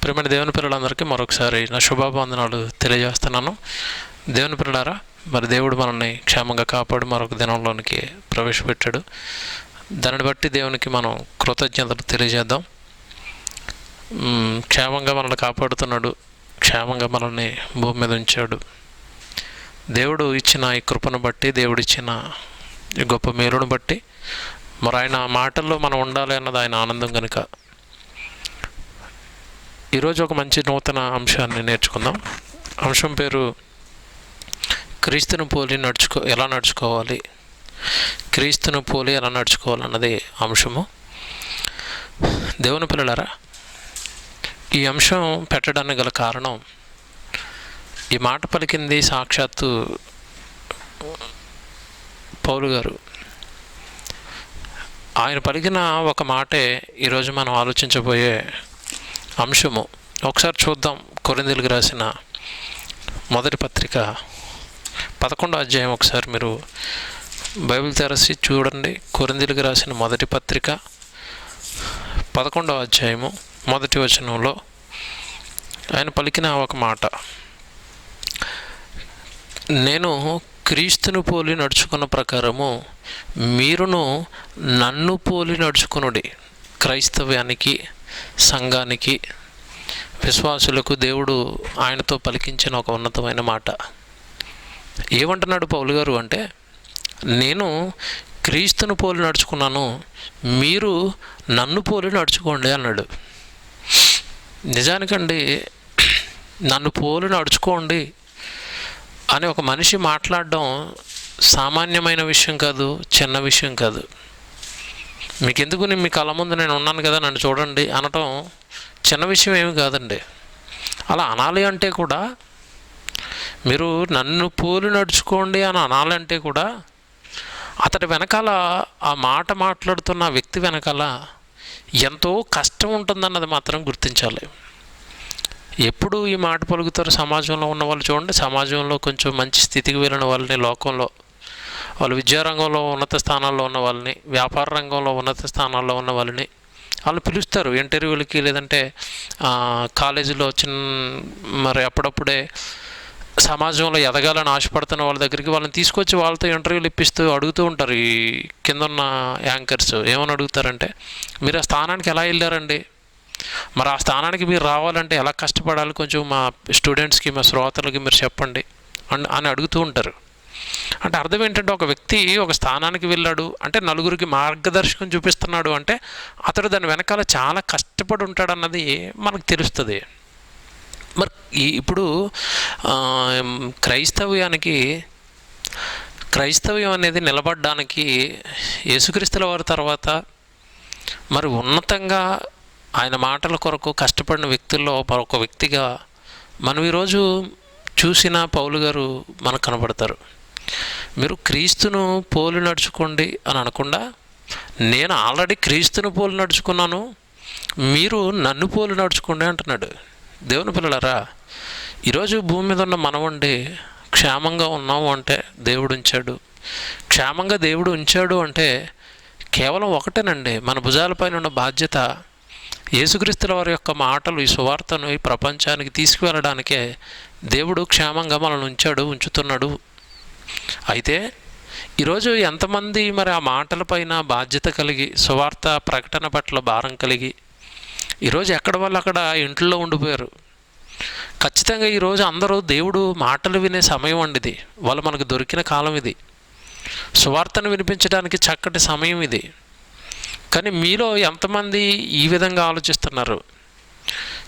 ప్రియమైన దేవుని పిల్లలందరికీ మరొకసారి నా శుభాభివందనాలు తెలియజేస్తున్నాను. దేవుని పిల్లలారా, మరి దేవుడు మనల్ని క్షేమంగా కాపాడి మరొక దినంలోనికి ప్రవేశపెట్టాడు. దానిని బట్టి దేవునికి మనం కృతజ్ఞతలు తెలియజేద్దాం. క్షేమంగా మనల్ని కాపాడుతున్నాడు, క్షేమంగా మనల్ని భూమి మీద ఉంచాడు. దేవుడు ఇచ్చిన ఈ కృపను బట్టి, దేవుడు ఇచ్చిన ఈ గొప్ప మేలును బట్టి మరి ఆయన మాటల్లో మనం ఉండాలి అన్నది ఆయన ఆనందం కనుక ఈరోజు ఒక మంచి నూతన అంశాన్ని నేర్చుకుందాం. అంశం పేరు క్రీస్తును పోలి ఎలా నడుచుకోవాలి, క్రీస్తును పోలి ఎలా నడుచుకోవాలన్నది అంశము. దేవుని పిల్లలారా, ఈ అంశం పెట్టడానికి గల కారణం, ఈ మాట పలికింది సాక్షాత్తు పౌలు గారు. ఆయన పలికిన ఒక మాటే ఈరోజు మనం ఆలోచించబోయే అంశము. ఒకసారి చూద్దాం. కొరింథీయులకు రాసిన మొదటి పత్రిక 11వ అధ్యాయం ఒకసారి మీరు బైబిల్ తెరచి చూడండి. కొరింథీయులకు రాసిన మొదటి పత్రిక 11వ అధ్యాయము మొదటి వచనంలో ఆయన పలికిన ఒక మాట, నేను క్రీస్తును పోలి నడుచుకున్న ప్రకారము మీరును నన్ను పోలి నడుచుకునుడి. క్రైస్తవ్యానికి, సంఘానికి, విశ్వాసులకు దేవుడు ఆయనతో పలికించిన ఒక ఉన్నతమైన మాట. ఏమంటున్నాడు పౌలు గారు అంటే, నేను క్రీస్తును పోలి నడుచుకున్నాను, మీరు నన్ను పోలి నడుచుకోండి అన్నాడు. నిజానికండి, నన్ను పోలి నడుచుకోండి అని ఒక మనిషి మాట్లాడడం సామాన్యమైన విషయం కాదు, చిన్న విషయం కాదు. మీకెందుకు, నేను మీ కళ్ళ ముందు నేను ఉన్నాను కదా, నన్ను చూడండి అనటం చిన్న విషయం ఏమి కాదండి. అలా అనాలి అంటే కూడా, మీరు నన్ను పోలి నడుచుకోండి అని అనాలంటే కూడా అతడి వెనకాల, ఆ మాట మాట్లాడుతున్న వ్యక్తి వెనకాల ఎంతో కష్టం ఉంటుందన్నది మాత్రం గుర్తించాలి. ఎప్పుడు ఈ మాట పలుకుతారు సమాజంలో ఉన్న వాళ్ళు? చూడండి, సమాజంలో కొంచెం మంచి స్థితికి వెళ్ళిన వాళ్ళని, లోకంలో వాళ్ళు విద్యారంగంలో ఉన్నత స్థానాల్లో ఉన్న వాళ్ళని, వ్యాపార రంగంలో ఉన్నత స్థానాల్లో ఉన్న వాళ్ళని వాళ్ళు పిలుస్తారు ఇంటర్వ్యూలకి, లేదంటే కాలేజీలో మరి అప్పుడప్పుడే సమాజంలో ఎదగాలని ఆశపడుతున్న వాళ్ళ దగ్గరికి వాళ్ళని తీసుకొచ్చి వాళ్ళతో ఇంటర్వ్యూలు ఇప్పిస్తూ అడుగుతూ ఉంటారు. ఈ కింద ఉన్న యాంకర్స్ ఏమని అడుగుతారంటే, మీరు ఆ స్థానానికి ఎలా వెళ్ళారండి, మరి ఆ స్థానానికి మీరు రావాలంటే ఎలా కష్టపడాలి, కొంచెం మా స్టూడెంట్స్కి, మా శ్రోతలకి మీరు చెప్పండి అని అడుగుతూ ఉంటారు. అంటే అర్థం ఏంటంటే, ఒక వ్యక్తి ఒక స్థానానికి వెళ్ళాడు అంటే, నలుగురికి మార్గదర్శకం చూపిస్తున్నాడు అంటే, అతడు దాని వెనకాల చాలా కష్టపడి ఉంటాడన్నది మనకు తెలుస్తుంది. మరి ఇప్పుడు క్రైస్తవ్యం అనేది నిలబడడానికి యేసుక్రీస్తుల వారి తర్వాత మరి ఉన్నతంగా ఆయన మాటల కొరకు కష్టపడిన వ్యక్తుల్లో మరొక వ్యక్తిగా మనం ఈరోజు చూసిన పౌలు గారు మనకు కనబడతారు. మీరు క్రీస్తును పోలి నడుచుకోండి అని అనకుండా, నేను ఆల్రెడీ క్రీస్తును పోలి నడుచుకున్నాను, మీరు నన్ను పోలి నడుచుకోండి అంటున్నాడు. దేవుని పిల్లలారా, ఈరోజు భూమి మీద ఉన్న మనమండి క్షేమంగా ఉన్నాము అంటే దేవుడు ఉంచాడు. క్షేమంగా దేవుడు ఉంచాడు అంటే కేవలం ఒకటేనండి, మన భుజాలపైన ఉన్న బాధ్యత యేసుక్రీస్తుల వారి యొక్క మాటలు, ఈ సువార్తను ఈ ప్రపంచానికి తీసుకువెళ్ళడానికే దేవుడు క్షేమంగా మనల్ని ఉంచుతున్నాడు. అయితే ఈరోజు ఎంతమంది మరి ఆ మాటలపైన బాధ్యత కలిగి, సువార్త ప్రకటన పట్ల భారం కలిగి ఈరోజు ఎక్కడ వాళ్ళు అక్కడ ఇంట్లో ఉండిపోయారు. ఖచ్చితంగా ఈరోజు అందరూ దేవుడు మాటలు వినే సమయం అండి ఇది. వాళ్ళు మనకు దొరికిన కాలం ఇది. సువార్తను వినిపించడానికి చక్కటి సమయం ఇది. కానీ మీలో ఎంతమంది ఈ విధంగా ఆలోచిస్తున్నారు?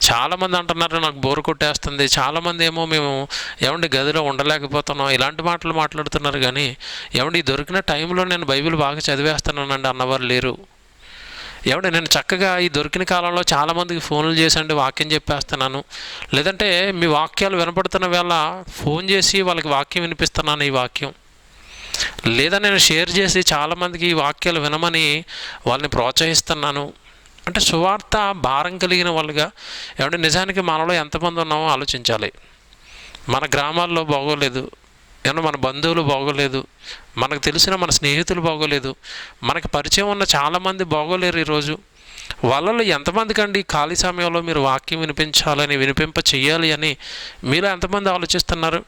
చాలామంది అంటున్నారు, నాకు బోరు కొట్టేస్తుంది. చాలామంది ఏమో, మేము ఏమండి గదిలో ఉండలేకపోతున్నాం, ఇలాంటి మాటలు మాట్లాడుతున్నారు. కానీ ఏమండి, దొరికిన టైంలో నేను బైబిల్ బాగా చదివేస్తున్నానండి అన్నవారు లేరు. ఏమండి, నేను చక్కగా ఈ దొరికిన కాలంలో చాలామందికి ఫోన్లు చేసండి వాక్యం చెప్పేస్తున్నాను, లేదంటే మీ వాక్యాలు వినపడుతున్న వేళ ఫోన్ చేసి వాళ్ళకి వాక్యం వినిపిస్తున్నాను, ఈ వాక్యం లేదా నేను షేర్ చేసి చాలామందికి ఈ వాక్యాలు వినమని వాళ్ళని ప్రోత్సహిస్తున్నాను. అంటే సువార్త భారం కలిగిన వాళ్ళుగా ఏమంటే నిజానికి మనలో ఎంతమంది ఉన్నామో ఆలోచించాలి. మన గ్రామాల్లో బాగోలేదు, ఏమన్నా మన బంధువులు బాగోలేదు, మనకు తెలిసిన మన స్నేహితులు బాగోలేదు, మనకు పరిచయం ఉన్న చాలామంది బాగోలేరు. ఈరోజు వాళ్ళలో ఎంతమందికి అండి ఖాళీ సమయంలో మీరు వాక్యం వినిపింప చేయాలి అని మీలో ఎంతమంది ఆలోచిస్తున్నారు?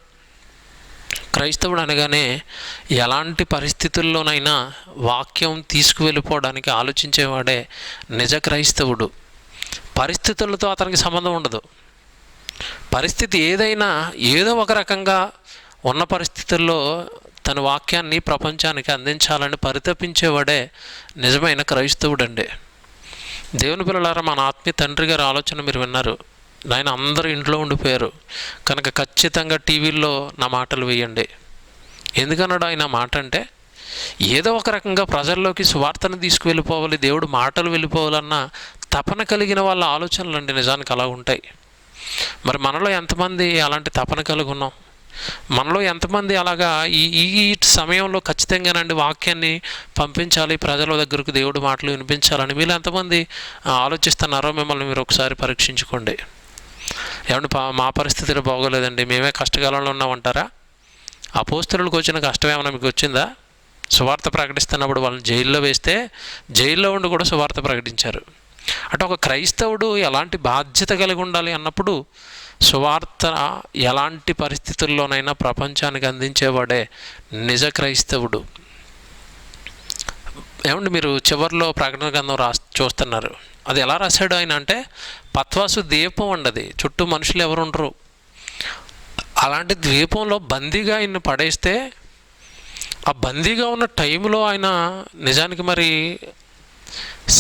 క్రైస్తవుడు అనగానే ఎలాంటి పరిస్థితుల్లోనైనా వాక్యం తీసుకువెళ్ళిపోవడానికి ఆలోచించేవాడే నిజ క్రైస్తవుడు. పరిస్థితులతో అతనికి సంబంధం ఉండదు. పరిస్థితి ఏదైనా ఏదో ఒక రకంగా ఉన్న పరిస్థితుల్లో తన వాక్యాన్ని ప్రపంచానికి అందించాలని పరితపించేవాడే నిజమైన క్రైస్తవుడు అండి. దేవుని పిల్లలారా, మన ఆత్మీయ తండ్రి గారి ఆలోచన మీరు విన్నారు. ఆయన అందరూ ఇంట్లో ఉండిపోయారు కనుక ఖచ్చితంగా టీవీల్లో నా మాటలు వేయండి. ఎందుకన్నాడు ఆయన మాట అంటే, ఏదో ఒక రకంగా ప్రజల్లోకి సువార్తను తీసుకువెళ్ళిపోవాలి, దేవుడు మాటలు వెళ్ళిపోవాలన్న తపన కలిగిన వాళ్ళ ఆలోచనలు అండి నిజానికి అలా ఉంటాయి. మరి మనలో ఎంతమంది అలాంటి తపన కలిగి ఉన్నాం? మనలో ఎంతమంది అలాగా ఈ సమయంలో ఖచ్చితంగానండి వాక్యాన్ని పంపించాలి, ప్రజల దగ్గరకు దేవుడు మాటలు వినిపించాలని మీరు ఎంతమంది ఆలోచిస్తున్నారో మిమ్మల్ని మీరు ఒకసారి పరీక్షించుకోండి. ఏమంటే మా పరిస్థితులు బాగోలేదండి, మేమే కష్టకాలంలో ఉన్నామంటారా? అపోస్తలులకు వచ్చిన కష్టం ఏమైనా మీకు వచ్చిందా? సువార్త ప్రకటిస్తున్నప్పుడు వాళ్ళని జైల్లో వేస్తే జైల్లో ఉండి కూడా సువార్త ప్రకటించారు. అంటే ఒక క్రైస్తవుడు ఎలాంటి బాధ్యత కలిగి ఉండాలి అన్నప్పుడు సువార్త ఎలాంటి పరిస్థితుల్లోనైనా ప్రపంచానికి అందించేవాడే నిజ క్రైస్తవుడు. ఏమండి మీరు చివరిలో ప్రకటన గ్రంథం చూస్తున్నారు. అది ఎలా రాశాడు ఆయన అంటే, పత్వాసు ద్వీపం ఉండదు, చుట్టూ మనుషులు ఎవరు ఉండరు. అలాంటి ద్వీపంలో బందీగా ఆయన్ని పడేస్తే ఆ బందీగా ఉన్న టైంలో ఆయన నిజానికి మరి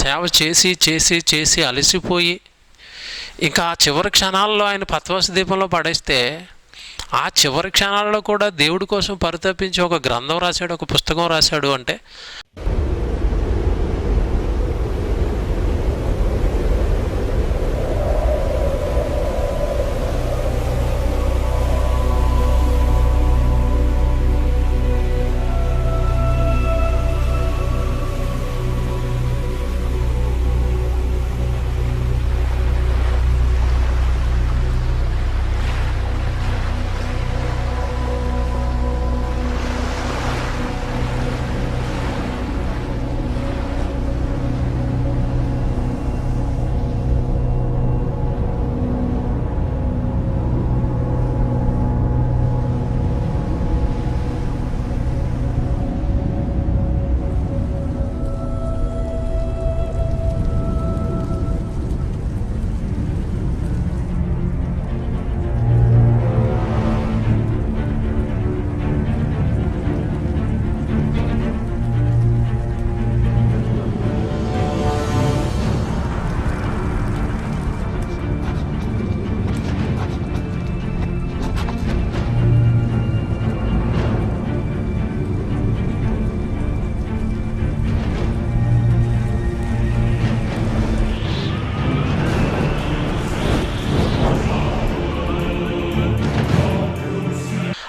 సేవ చేసి చేసి చేసి అలసిపోయి ఇంకా ఆ చివరి క్షణాల్లో ఆయన పత్వాసు ద్వీపంలో పడేస్తే ఆ చివరి క్షణాల్లో కూడా దేవుడి కోసం పరితపించి ఒక గ్రంథం రాశాడు, ఒక పుస్తకం రాశాడు అంటే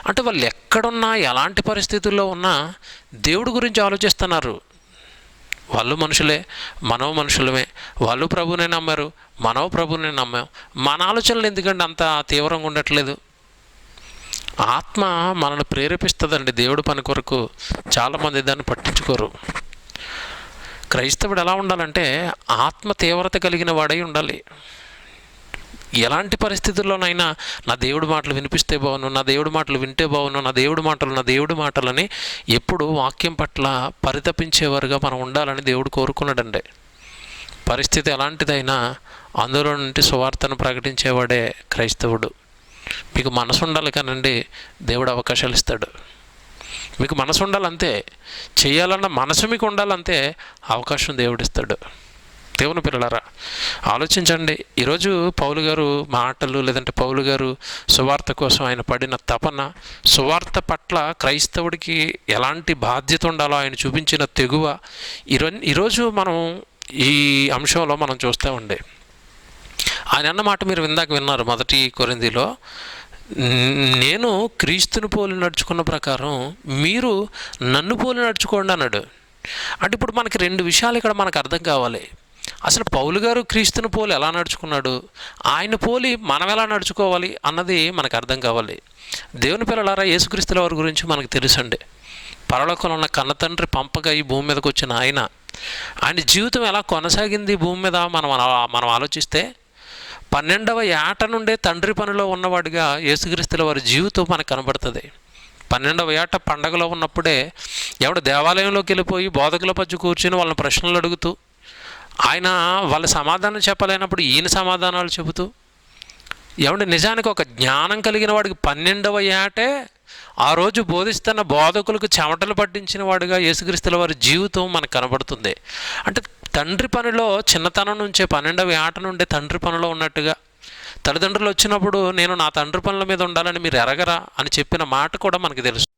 అంటే వాళ్ళు ఎక్కడున్నా ఎలాంటి పరిస్థితుల్లో ఉన్నా దేవుడి గురించి ఆలోచిస్తున్నారు. వాళ్ళు మనుషులే, మనో మనుషులమే. వాళ్ళు ప్రభువునే నమ్మారు, మనో ప్రభువునే నమ్మాం. మన ఆలోచనలు ఎందుకంటే అంత తీవ్రంగా ఉండట్లేదు? ఆత్మ మనల్ని ప్రేరేపిస్తుందండి దేవుడి పని కొరకు. చాలామంది దాన్ని పట్టించుకోరు. క్రైస్తవుడు ఎలా ఉండాలంటే ఆత్మ తీవ్రత కలిగిన వాడై ఉండాలి. ఎలాంటి పరిస్థితుల్లోనైనా నా దేవుడి మాటలు వినిపిస్తే బాగును, నా దేవుడి మాటలు వింటే బాగును, నా దేవుడి మాటలని ఎప్పుడు వాక్యం పట్ల పరితపించేవారుగా మనం ఉండాలని దేవుడు కోరుకున్నాడండి. పరిస్థితి ఎలాంటిదైనా అందులో నుండి సువార్తను ప్రకటించేవాడే క్రైస్తవుడు. మీకు మనసు ఉండాలి కానండి దేవుడు అవకాశాలు ఇస్తాడు. మీకు మనసు ఉండాలంతే, చేయాలన్న మనసు మీకు ఉండాలంతే అవకాశం దేవుడిస్తాడు. దేవుని పిల్లలారా ఆలోచించండి. ఈరోజు పౌలు గారు మాటలు లేదంటే పౌలు గారు సువార్త కోసం ఆయన పడిన తపన, సువార్త పట్ల క్రైస్తవుడికి ఎలాంటి బాధ్యత ఉండాలో ఆయన చూపించిన తెగువ ఈరోజు మనం ఈ అంశంలో మనం చూస్తామండి. ఆయన అన్న మాట మీరు ఇందాక విన్నారు. 1 కొరింథీలో, నేను క్రీస్తుని పోలి నడుచుకున్న ప్రకారం మీరు నన్ను పోలి నడుచుకోండి అన్నాడు. అంటే ఇప్పుడు మనకి 2 విషయాలు ఇక్కడ మనకు అర్థం కావాలి. అసలు పౌలు గారు క్రీస్తుని పోలి ఎలా నడుచుకున్నాడు, ఆయన పోలి మనం ఎలా నడుచుకోవాలి అన్నది మనకు అర్థం కావాలి. దేవుని పిల్లలారా, యేసుక్రీస్తుల వారి గురించి మనకు తెలుసండి. పరలోకంలో ఉన్న కన్నతండ్రి పంపగా ఈ భూమి మీదకి వచ్చిన ఆయన జీవితం ఎలా కొనసాగింది భూమి మీద మనం ఆలోచిస్తే 12వ ఏట నుండే తండ్రి పనిలో ఉన్నవాడిగా యేసుక్రీస్తుల వారి జీవితం మనకు కనబడుతుంది. 12వ ఏట పండగలో ఉన్నప్పుడే దేవాలయంలోకి వెళ్ళిపోయి బోధకుల మధ్య కూర్చుని వాళ్ళని ప్రశ్నలు అడుగుతూ, ఆయన వాళ్ళ సమాధానం చెప్పలేనప్పుడు ఈయన సమాధానాలు చెబుతూ, నిజానికి ఒక జ్ఞానం కలిగిన వాడికి 12వ ఏటే ఆ రోజు బోధిస్తున్న బోధకులకు చెమటలు పట్టించిన వాడుగా యేసుక్రీస్తుల వారి జీవితం మనకు కనబడుతుంది. అంటే తండ్రి పనిలో చిన్నతనం నుంచే 12వ ఏట నుండే తండ్రి పనిలో ఉన్నట్టుగా, తల్లిదండ్రులు వచ్చినప్పుడు నేను నా తండ్రి పనుల మీద ఉండాలని మీరు ఎరగరా అని చెప్పిన మాట కూడా మనకు తెలుసు.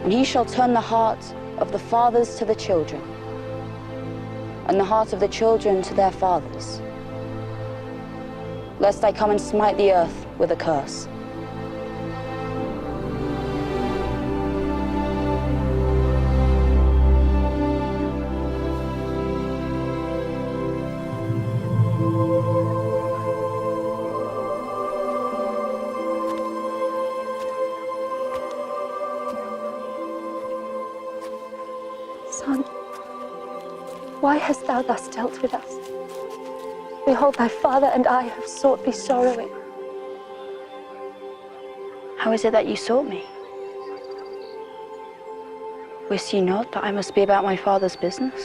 And he shall turn the hearts of the fathers to the children, and the hearts of the children to their fathers, lest I come and smite the earth with a curse. Son, why hast thou thus dealt with us? Behold, thy father and I have sought thee sorrowing. How is it that you sought me? Wist ye not that I must be about my father's business?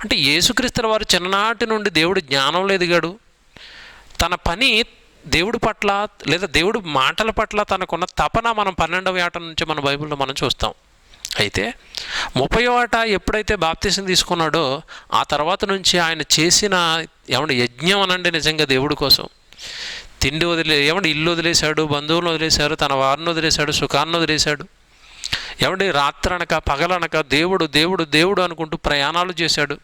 అంటే యేసుక్రీస్తుల వారు చిన్ననాటి నుండి దేవుడు జ్ఞానంలో ఎదిగాడు. తన పని దేవుడి పట్ల లేదా దేవుడి మాటల పట్ల తనకున్న తపన మనం 12వ ఏట నుంచి మన బైబిల్లో మనం చూస్తాం. అయితే 30వ ఏట ఎప్పుడైతే బాప్తిసం తీసుకున్నాడో ఆ తర్వాత నుంచి ఆయన చేసిన యజ్ఞం అనండి నిజంగా దేవుడి కోసం. తిండి ఇల్లు వదిలేశాడు, బంధువులను వదిలేశాడు, తన వారిని వదిలేశాడు, సుఖాన్ని వదిలేశాడు. రాత్రనక పగలనక దేవుడు దేవుడు దేవుడు అనుకుంటూ ప్రయాణాలు చేశాడు.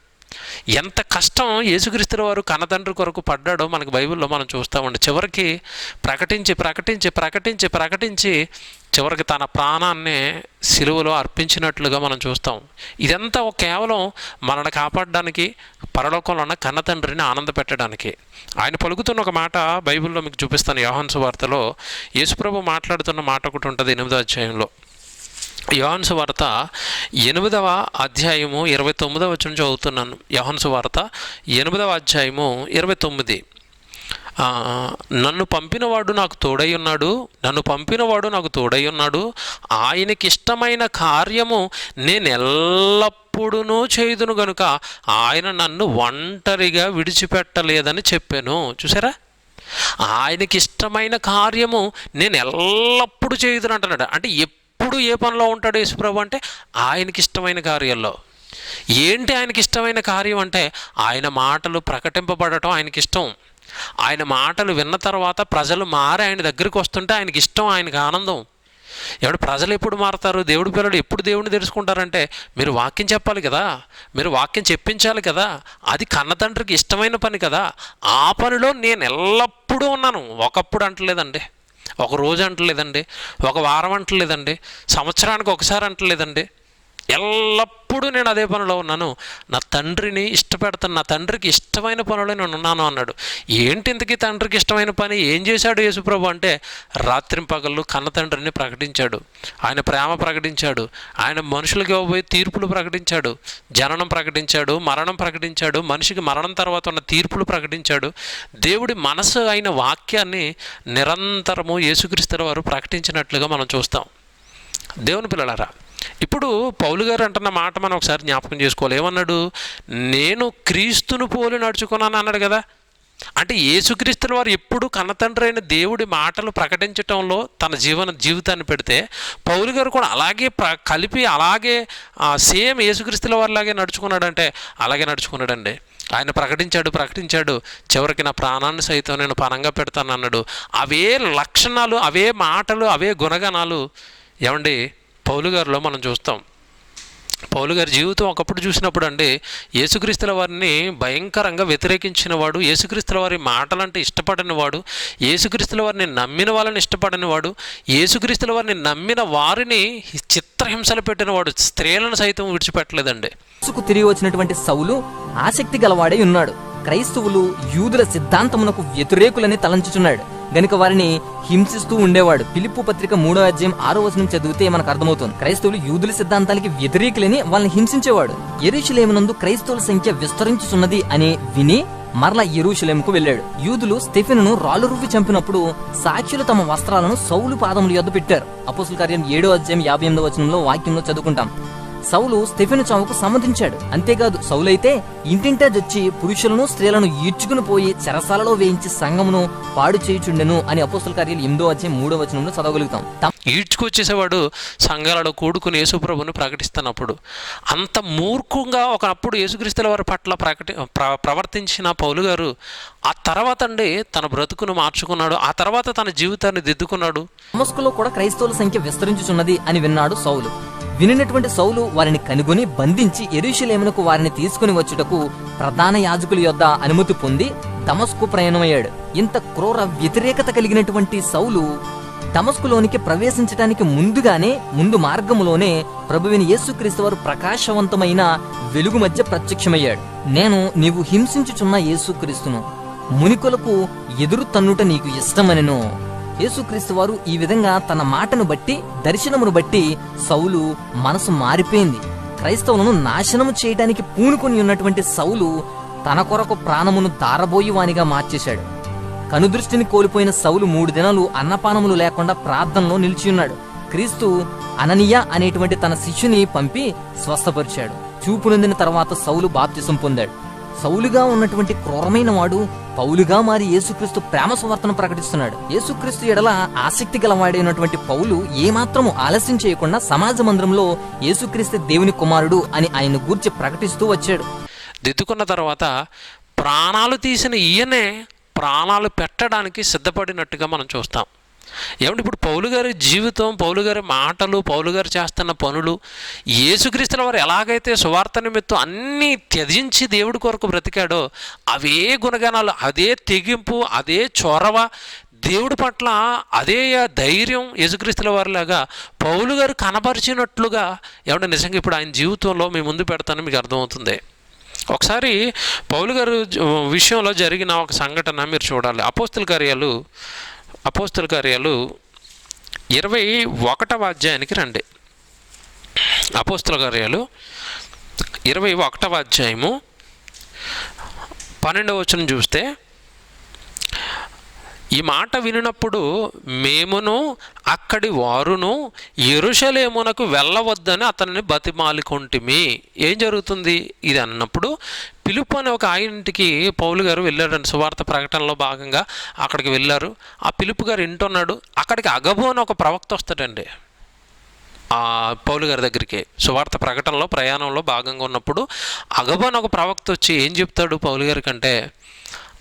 ఎంత కష్టం యేసుక్రీస్తుల వారు కన్నతండ్రి కొరకు పడ్డాడో మనకు బైబిల్లో మనం చూస్తామండి. చివరికి ప్రకటించి ప్రకటించి ప్రకటించి ప్రకటించి చివరికి తన ప్రాణాన్ని సిలువలో అర్పించినట్లుగా మనం చూస్తాం. ఇదంతా కేవలం మనల్ని కాపాడడానికి, పరలోకంలో ఉన్న కన్నతండ్రిని ఆనంద పెట్టడానికి. ఆయన పలుకుతున్న ఒక మాట బైబిల్లో మీకు చూపిస్తాను. యోహాను సువార్తలో యేసుప్రభు మాట్లాడుతున్న మాట ఒకటి ఉంటుంది 8వ అధ్యాయంలో. యోహాను సువార్త 8వ అధ్యాయము 29వ వచనం చదువుతున్నాను. యోహాను సువార్త 8వ అధ్యాయము 29. నన్ను పంపినవాడు నాకు తోడై ఉన్నాడు, ఆయనకిష్టమైన కార్యము నేను ఎల్లప్పుడూ చేయుదును గనుక ఆయన నన్ను ఒంటరిగా విడిచిపెట్టలేదని చెప్పాను. చూసారా, ఆయనకిష్టమైన కార్యము నేను ఎల్లప్పుడూ చేయుదును అంటున్నాడు. అంటే ఎప్పుడు ఏ పనిలో ఉంటాడు యేసుప్రభు అంటే ఆయనకి ఇష్టమైన కార్యాల్లో. ఏంటి ఆయనకి ఇష్టమైన కార్యం అంటే ఆయన మాటలు ప్రకటింపబడటం ఆయనకి ఇష్టం. ఆయన మాటలు విన్న తర్వాత ప్రజలు మారి ఆయన దగ్గరికి వస్తుంటే ఆయనకి ఇష్టం, ఆయనకి ఆనందం. ప్రజలు ఎప్పుడు మారుతారు, దేవుడి పిల్లలు ఎప్పుడు దేవుడిని తెలుసుకుంటారంటే మీరు వాక్యం చెప్పాలి కదా, మీరు వాక్యం చెప్పించాలి కదా. అది కన్నతండ్రికి ఇష్టమైన పని కదా. ఆ పనిలో నేను ఎల్లప్పుడూ ఉన్నాను. ఒకప్పుడు అంటలేదండి, ఒక రోజు అంటలేదండి, ఒక వారం అంటలేదండి, సంవత్సరానికి ఒకసారి అంటలేదండి, ఎల్లప్పుడూ నేను అదే పనిలో ఉన్నాను, నా తండ్రిని ఇష్టపెడతాను, నా తండ్రికి ఇష్టమైన పనిలో నేను ఉన్నాను అన్నాడు. ఏంటి ఇంతకీ తండ్రికి ఇష్టమైన పని ఏం చేశాడు యేసుప్రభు అంటే, రాత్రింపగళ్ళు కన్న తండ్రిని ప్రకటించాడు, ఆయన ప్రేమ ప్రకటించాడు, ఆయన మనుషులకు ఇవ్వబోయే తీర్పులు ప్రకటించాడు, జననం ప్రకటించాడు, మరణం ప్రకటించాడు, మనిషికి మరణం తర్వాత ఉన్న తీర్పులు ప్రకటించాడు. దేవుడి మనసు అయిన వాక్యాన్ని నిరంతరము యేసుక్రీస్తు వారు ప్రకటించినట్లుగా మనం చూస్తాం. దేవుని పిల్లలారా, ఇప్పుడు పౌలు గారు అంటున్న మాట మనం ఒకసారి జ్ఞాపకం చేసుకోవాలి. ఏమన్నాడు? నేను క్రీస్తును పోలి నడుచుకున్నాను అన్నాడు కదా. అంటే యేసుక్రీస్తుల వారు ఎప్పుడు కన్నతండ్రి అయిన దేవుడి మాటలు ప్రకటించటంలో తన జీవితాన్ని పెడితే, పౌలు గారు కూడా అలాగే కలిపి అలాగే సేమ్ యేసుక్రీస్తుల వారిలాగే నడుచుకున్నాడంటే అలాగే నడుచుకున్నాడండి. ఆయన ప్రకటించాడు, చివరికి నా ప్రాణాన్ని సైతం నేను పణంగా పెడతాను అన్నాడు. అవే లక్షణాలు, అవే మాటలు, అవే గుణగణాలు ఏమండి పౌలు గారిలో మనం చూస్తాం. పౌలు గారి జీవితం ఒకప్పుడు చూసినప్పుడు అండి, యేసుక్రీస్తుల వారిని భయంకరంగా వ్యతిరేకించిన వాడు, యేసుక్రీస్తుల వారి మాటలంటే ఇష్టపడని వాడు, యేసుక్రీస్తుల వారిని నమ్మిన వాళ్ళని ఇష్టపడని వాడు, యేసుక్రీస్తుల వారిని నమ్మిన వారిని చిత్రహింసలు పెట్టిన వాడు, స్త్రీలను సైతం విడిచిపెట్టలేదండి. తిరిగి వచ్చినటువంటి సౌలు ఆసక్తి గలవాడై ఉన్నాడు. క్రైస్తవులు యూదుల సిద్ధాంతమునకు వ్యతిరేకులని తలంచుచున్నాడు గనుక వారిని హింసిస్తూ ఉండేవాడు. ఫిలిప్పు పత్రిక 3వ అధ్యాయం 6వ వచనం చదివితే మనకు అర్థమవుతుంది. క్రైస్తవులు యూదుల సిద్ధాంతాలకి వ్యతిరేకులని వాళ్ళని హింసించేవాడు. యెరూషలేమునందు క్రైస్తవుల సంఖ్య విస్తరించుచున్నది అని విని మరలా యెరూషలేముకు వెళ్ళాడు. యూదులు స్టెఫెనును రాళ్ళు రువ్వి చంపినప్పుడు సాక్షులు తమ వస్త్రాలను సౌలు పాదముల యొద్ద పెట్టారు. అపోస్తుల కార్యం 7వ అధ్యాయం 58వ వచనంలో వాక్యంలో చదువుకుంటాం. సౌలు స్టెఫెను చావుకు సమ్మతించాడు. అంతేకాదు సౌలైతే ఇంటింటా జొచ్చి పురుషులను స్త్రీలను ఈడ్చుకుని పోయి చెరసాలలో వేయించి సంఘమును పాడు చేయుచుండెను అని అపోస్తుల కార్యాలు 8వ అధ్యాయం 3వ వచనంలో చదవగలుగుతాం. ఈడ్చుకొచ్చేసేవాడు సంఘాలలో కూడుకుని యేసుప్రభుని ప్రకటిస్తున్నప్పుడు. అంత మూర్ఖంగా ఒకప్పుడు యేసుక్రీస్తుల వారి పట్ల ప్రవర్తించిన పౌలు గారు ఆ తర్వాత అండి తన బ్రతుకును మార్చుకున్నాడు. ఆ తర్వాత తన జీవితాన్ని దిద్దుకున్నాడు. దమస్కులో కూడా క్రైస్తవుల సంఖ్య విస్తరించుచున్నది అని విన్నాడు సౌలు. వినినటువంటి సౌలు వారిని కనుగొని బంధించి యెరూషలేమునకు వారిని తీసుకుని వచ్చుటకు ప్రధాన యాజకుల యొద్ద అనుమతి పొంది దమస్కు ప్రయాణమయ్యాడు. ఇంత క్రూర వ్యతిరేకత కలిగినటువంటి సౌలు దమస్కులోనికి ప్రవేశించడానికి ముందు మార్గములోనే ప్రభువైన యేసుక్రీస్తు వారు ప్రకాశవంతమైన వెలుగు మధ్య ప్రత్యక్షమయ్యాడు. నేను నీవు హింసించుచున్న యేసుక్రీస్తును, మునికులకు ఎదురు తన్నుట నీకు ఇష్టమనెను. యేసుక్రీస్తు వారు ఈ విధంగా తన మాటను బట్టి, దర్శనమును బట్టి సౌలు మనసు మారిపోయింది. క్రైస్తవులను నాశనము చేయడానికి పూనుకొని ఉన్నటువంటి సౌలు తన కొరకు ప్రాణమును దారబోయి వానిగా మార్చేశాడు. కనుదృష్టిని కోల్పోయిన సౌలు 3 దినాలు అన్నపానములు లేకుండా ప్రార్థనలో నిలిచియున్నాడు. క్రీస్తు అననీయ అనేటువంటి తన శిష్యుని పంపి స్వస్థపరిచాడు. చూపు నొందిన తర్వాత సౌలు బాప్తిసం పొందాడు. సౌలుగా ఉన్నటువంటి క్రూరమైన వాడు పౌలుగా మారి యేసుక్రీస్తు ప్రేమ సువార్తను ప్రకటిస్తున్నాడు. యేసుక్రీస్తు ఎడల ఆసక్తి గలవాడైనటువంటి పౌలు ఏమాత్రము ఆలస్యం చేయకుండా సమాజ మందిరంలో యేసుక్రీస్తు దేవుని కుమారుడు అని ఆయన గూర్చి ప్రకటిస్తూ వచ్చాడు. దిద్దుకున్న తర్వాత ప్రాణాలు తీసిన ఈయనే ప్రాణాలు పెట్టడానికి సిద్ధపడినట్టుగా మనం చూస్తాం. ఏమంటే ఇప్పుడు పౌలు గారి జీవితం, పౌలు గారి మాటలు, పౌలు గారు చేస్తున్న పనులు, యేసుక్రీస్తుల వారు ఎలాగైతే సువార్త నిమిత్తం అన్నీ త్యజించి దేవుడి కొరకు బ్రతికాడో అవే గుణగణాలు, అదే తెగింపు, అదే చొరవ, దేవుడి పట్ల అదే ధైర్యం యేసుక్రీస్తుల వారిలాగా పౌలు గారు కనబరిచినట్లుగా ఏమంటే నిజంగా ఇప్పుడు ఆయన జీవితంలో మీ ముందు పెడతానని మీకు అర్థమవుతుంది. ఒకసారి పౌలు గారు విషయంలో జరిగిన ఒక సంఘటన మీరు చూడాలి. అపోస్తుల కార్యాలు 21వ అధ్యాయానికి రండి. అపోస్తుల కార్యాలు 21వ అధ్యాయము 12వ వచనం చూస్తే, ఈ మాట వినినప్పుడు మేమును అక్కడి వారును యెరూషలేమునకు వెళ్ళవద్దని అతనిని బతిమాలుకొంటిమి. ఏం జరుగుతుంది ఇది అన్నప్పుడు, పిలుపు అనే ఒక ఆయనటికి పౌలు గారు వెళ్ళారండి. సువార్త ప్రకటనలో భాగంగా అక్కడికి వెళ్ళారు. ఆ పిలుపు గారు ఇంటున్నాడు. అక్కడికి అగబు అని ఒక ప్రవక్త వస్తాడండి ఆ పౌలు గారి దగ్గరికి. సువార్త ప్రకటనలో ప్రయాణంలో భాగంగా ఉన్నప్పుడు అగబు అని ఒక ప్రవక్త వచ్చి ఏం చెప్తాడు పౌలు గారి కంటే,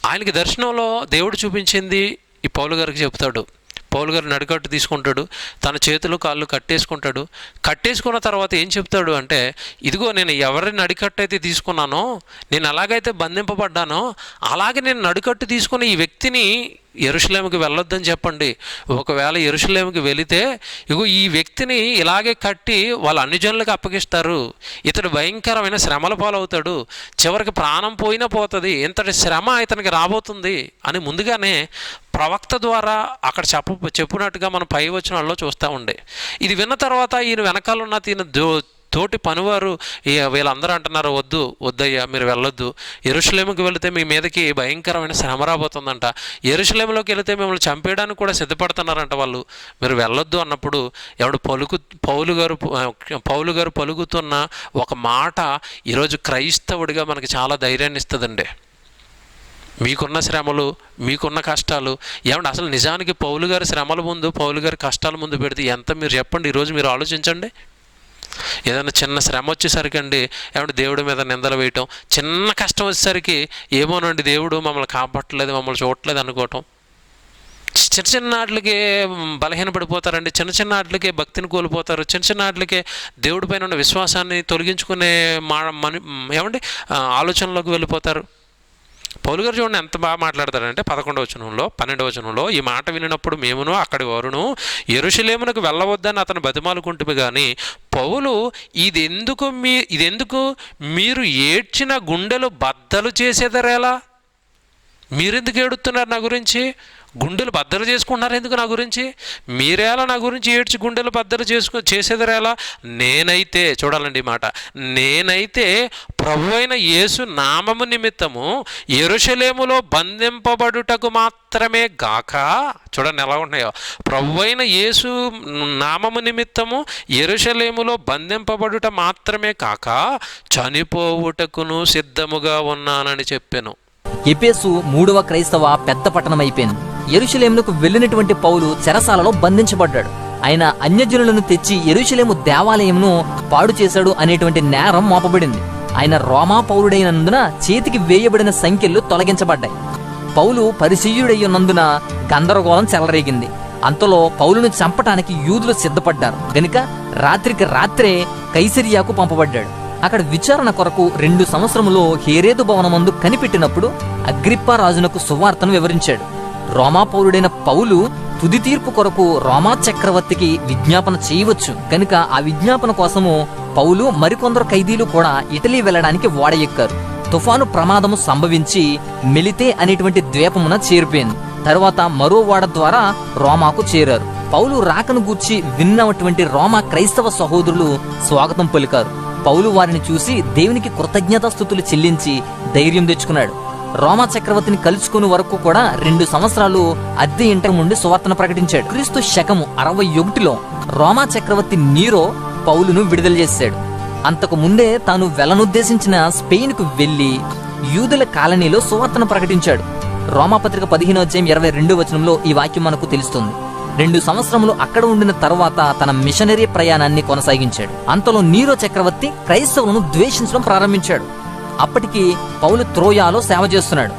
ఆయనకి దర్శనంలో దేవుడు చూపించింది ఈ పౌలు గారికి చెప్తాడు. పౌలు గారు నడికట్టు తీసుకుంటాడు, తన చేతులు కాళ్ళు కట్టేసుకుంటాడు. కట్టేసుకున్న తర్వాత ఏం చెప్తాడు అంటే, ఇదిగో నేను ఎవరి నడికట్టు అయితే తీసుకున్నానో, నేను ఎలాగైతే బంధింపబడ్డానో అలాగే నేను నడికట్టు తీసుకుని ఈ వ్యక్తిని యెరూషలేముకి వెళ్ళొద్దని చెప్పండి. ఒకవేళ యెరూషలేముకి వెళితే ఇగో ఈ వ్యక్తిని ఇలాగే కట్టి వాళ్ళు అన్ని జనులకు అప్పగిస్తారు, ఇతడు భయంకరమైన శ్రమల పాలవుతాడు, చివరికి ప్రాణం పోయినా పోతుంది, ఇంతటి శ్రమ ఇతనికి రాబోతుంది అని ముందుగానే ప్రవక్త ద్వారా అక్కడ చెప్పినట్టుగా మనం పై వచనాల్లో చూస్తూ ఉండే. ఇది విన్న తర్వాత ఈయన వెనకాలన్న తోటి పనివారు వీళ్ళందరూ అంటున్నారు, వద్దయ్యా మీరు వెళ్ళొద్దు, యెరూషలేముకి వెళితే మీ మీదకి భయంకరమైన శ్రమ రాబోతుందంట, యెరూషలేములోకి వెళితే మిమ్మల్ని చంపేయడానికి కూడా సిద్ధపడుతున్నారంట వాళ్ళు, మీరు వెళ్ళొద్దు అన్నప్పుడు పౌలు గారు పలుకుతున్న ఒక మాట ఈరోజు క్రైస్తవుడిగా మనకి చాలా ధైర్యాన్ని ఇస్తుందండి. మీకున్న శ్రమలు, మీకున్న కష్టాలు, ఏమంటే అసలు నిజానికి పౌలు గారి శ్రమల ముందు, పౌలు గారి కష్టాల ముందు పెడితే ఎంత మీరు చెప్పండి. ఈరోజు మీరు ఆలోచించండి. ఏదైనా చిన్న శ్రమ వచ్చేసరికి అండి ఏమంటే దేవుడి మీద నిందలు వేయటం, చిన్న కష్టం వచ్చేసరికి ఏమోనండి దేవుడు మమ్మల్ని కాపాడలేదు, మమ్మల్ని చూడట్లేదు అనుకోవటం, చిన్న చిన్న వాటికి బలహీనపడిపోతారండి, చిన్న చిన్న వాటికి భక్తిని కోల్పోతారు, చిన్న చిన్న వాటికి దేవుడి పైన ఉన్న విశ్వాసాన్ని తొలగించుకునే ఏమండి ఆలోచనలోకి వెళ్ళిపోతారు. పౌలు గారు చూడండి ఎంత బాగా మాట్లాడతాడంటే 11వ వచనంలో 12వ వచనంలో, ఈ మాట వినినప్పుడు మేమును అక్కడి వారును యెరూషలేమునకు వెళ్ళవద్దని అతను బతిమాలుకుంటుమి కానీ పౌలు ఇదెందుకు మీరు ఏడ్చిన గుండెలు బద్దలు చేసేదరేలా? మీరెందుకు ఏడుతున్నారు నా గురించి? గుండెలు బద్దలు చేసుకుంటున్నారు ఎందుకు నా గురించి? మీరేలా నా గురించి ఏడ్చి గుండెలు బద్దలు చేసేదరేలా? నేనైతే చూడాలండి ఈ మాట, నేనైతే ప్రభువైన యేసు నామము నిమిత్తము యెరూషలేములో బంధింపబడుటకు మాత్రమే గాక, చూడండి ఎలా ఉన్నాయో, ప్రభువైన యేసు నామము నిమిత్తము యెరూషలేములో బంధింపబడుట మాత్రమే కాక చనిపోవుటకును సిద్ధముగా ఉన్నానని చెప్పాను. ఎఫెసు 3వ క్రైస్తవ పెద్ద పట్టణం అయిపోయింది. యెరూషలేమునకు వెళ్ళినటువంటి పౌలు చెరసాలలో బంధించబడ్డాడు. ఆయన అన్యజనులను తెచ్చి యెరూషలేము దేవాలయంను పాడు చేశాడు అనేటువంటి నేరం మోపబడింది. ఆయన రోమా పౌరుడైనందున చేతికి వేయబడిన సంఖ్యలు తొలగించబడ్డాయి. పౌలు పరిసయ్యుడయ్యున్నందున గందరగోళం చెలరేగింది. అంతలో పౌలును చంపటానికి యూదులు సిద్ధపడ్డారు గనుక రాత్రికి రాత్రే కైసరియాకు పంపబడ్డాడు. అక్కడ విచారణ కొరకు 2 సంవత్సరములో హేరేదు భవనమందు కనిపెట్టినప్పుడు అగ్రిప్పా రాజునకు సువార్తను వివరించాడు. రోమా పౌరుడైన పౌలు తుది తీర్పు కొరకు రోమా చక్రవర్తికి విజ్ఞాపన చేయవచ్చు కనుక ఆ విజ్ఞాపన కోసము పౌలు మరికొందరు ఖైదీలు కూడా ఇటలీ వెళ్ళడానికి ఓడ ఎక్కారు. తుఫాను ప్రమాదము సంభవించి మెలితే అనేటువంటి ద్వీపమున చేరిపోయింది. తరువాత మరో ఓడ ద్వారా రోమాకు చేరారు. పౌలు రాకను గూర్చి విన్నటువంటి రోమా క్రైస్తవ సహోదరులు స్వాగతం పలికారు. పౌలు వారిని చూసి దేవునికి కృతజ్ఞతాస్తుతులు చెల్లించి ధైర్యం తెచ్చుకున్నాడు. రోమా చక్రవర్తిని కలుసుకునే వరకు కూడా 2 సంవత్సరాలు అద్దె ఇంట నుండి సువార్తను ప్రకటించాడు. క్రీస్తు శకము 61లో రోమా చక్రవర్తి నీరో పౌలును విడుదల చేశాడు. అంతకు ముందే తాను వెళ్ళనుద్దేశించిన స్పెయిన్కు వెళ్లి యూదుల కాలనీలో సువార్తను ప్రకటించాడు. రోమాపత్రిక 15:22 వచనంలో ఈ వాక్యం మనకు తెలుస్తుంది. 2 సంవత్సరములు అక్కడ ఉండిన తరువాత తన మిషనరీ ప్రయాణాన్ని కొనసాగించాడు. అంతలో నీరో చక్రవర్తి క్రైస్తవులను ద్వేషించడం ప్రారంభించాడు. అప్పటికి పౌలు త్రోయాలో సేవ చేస్తున్నాడు.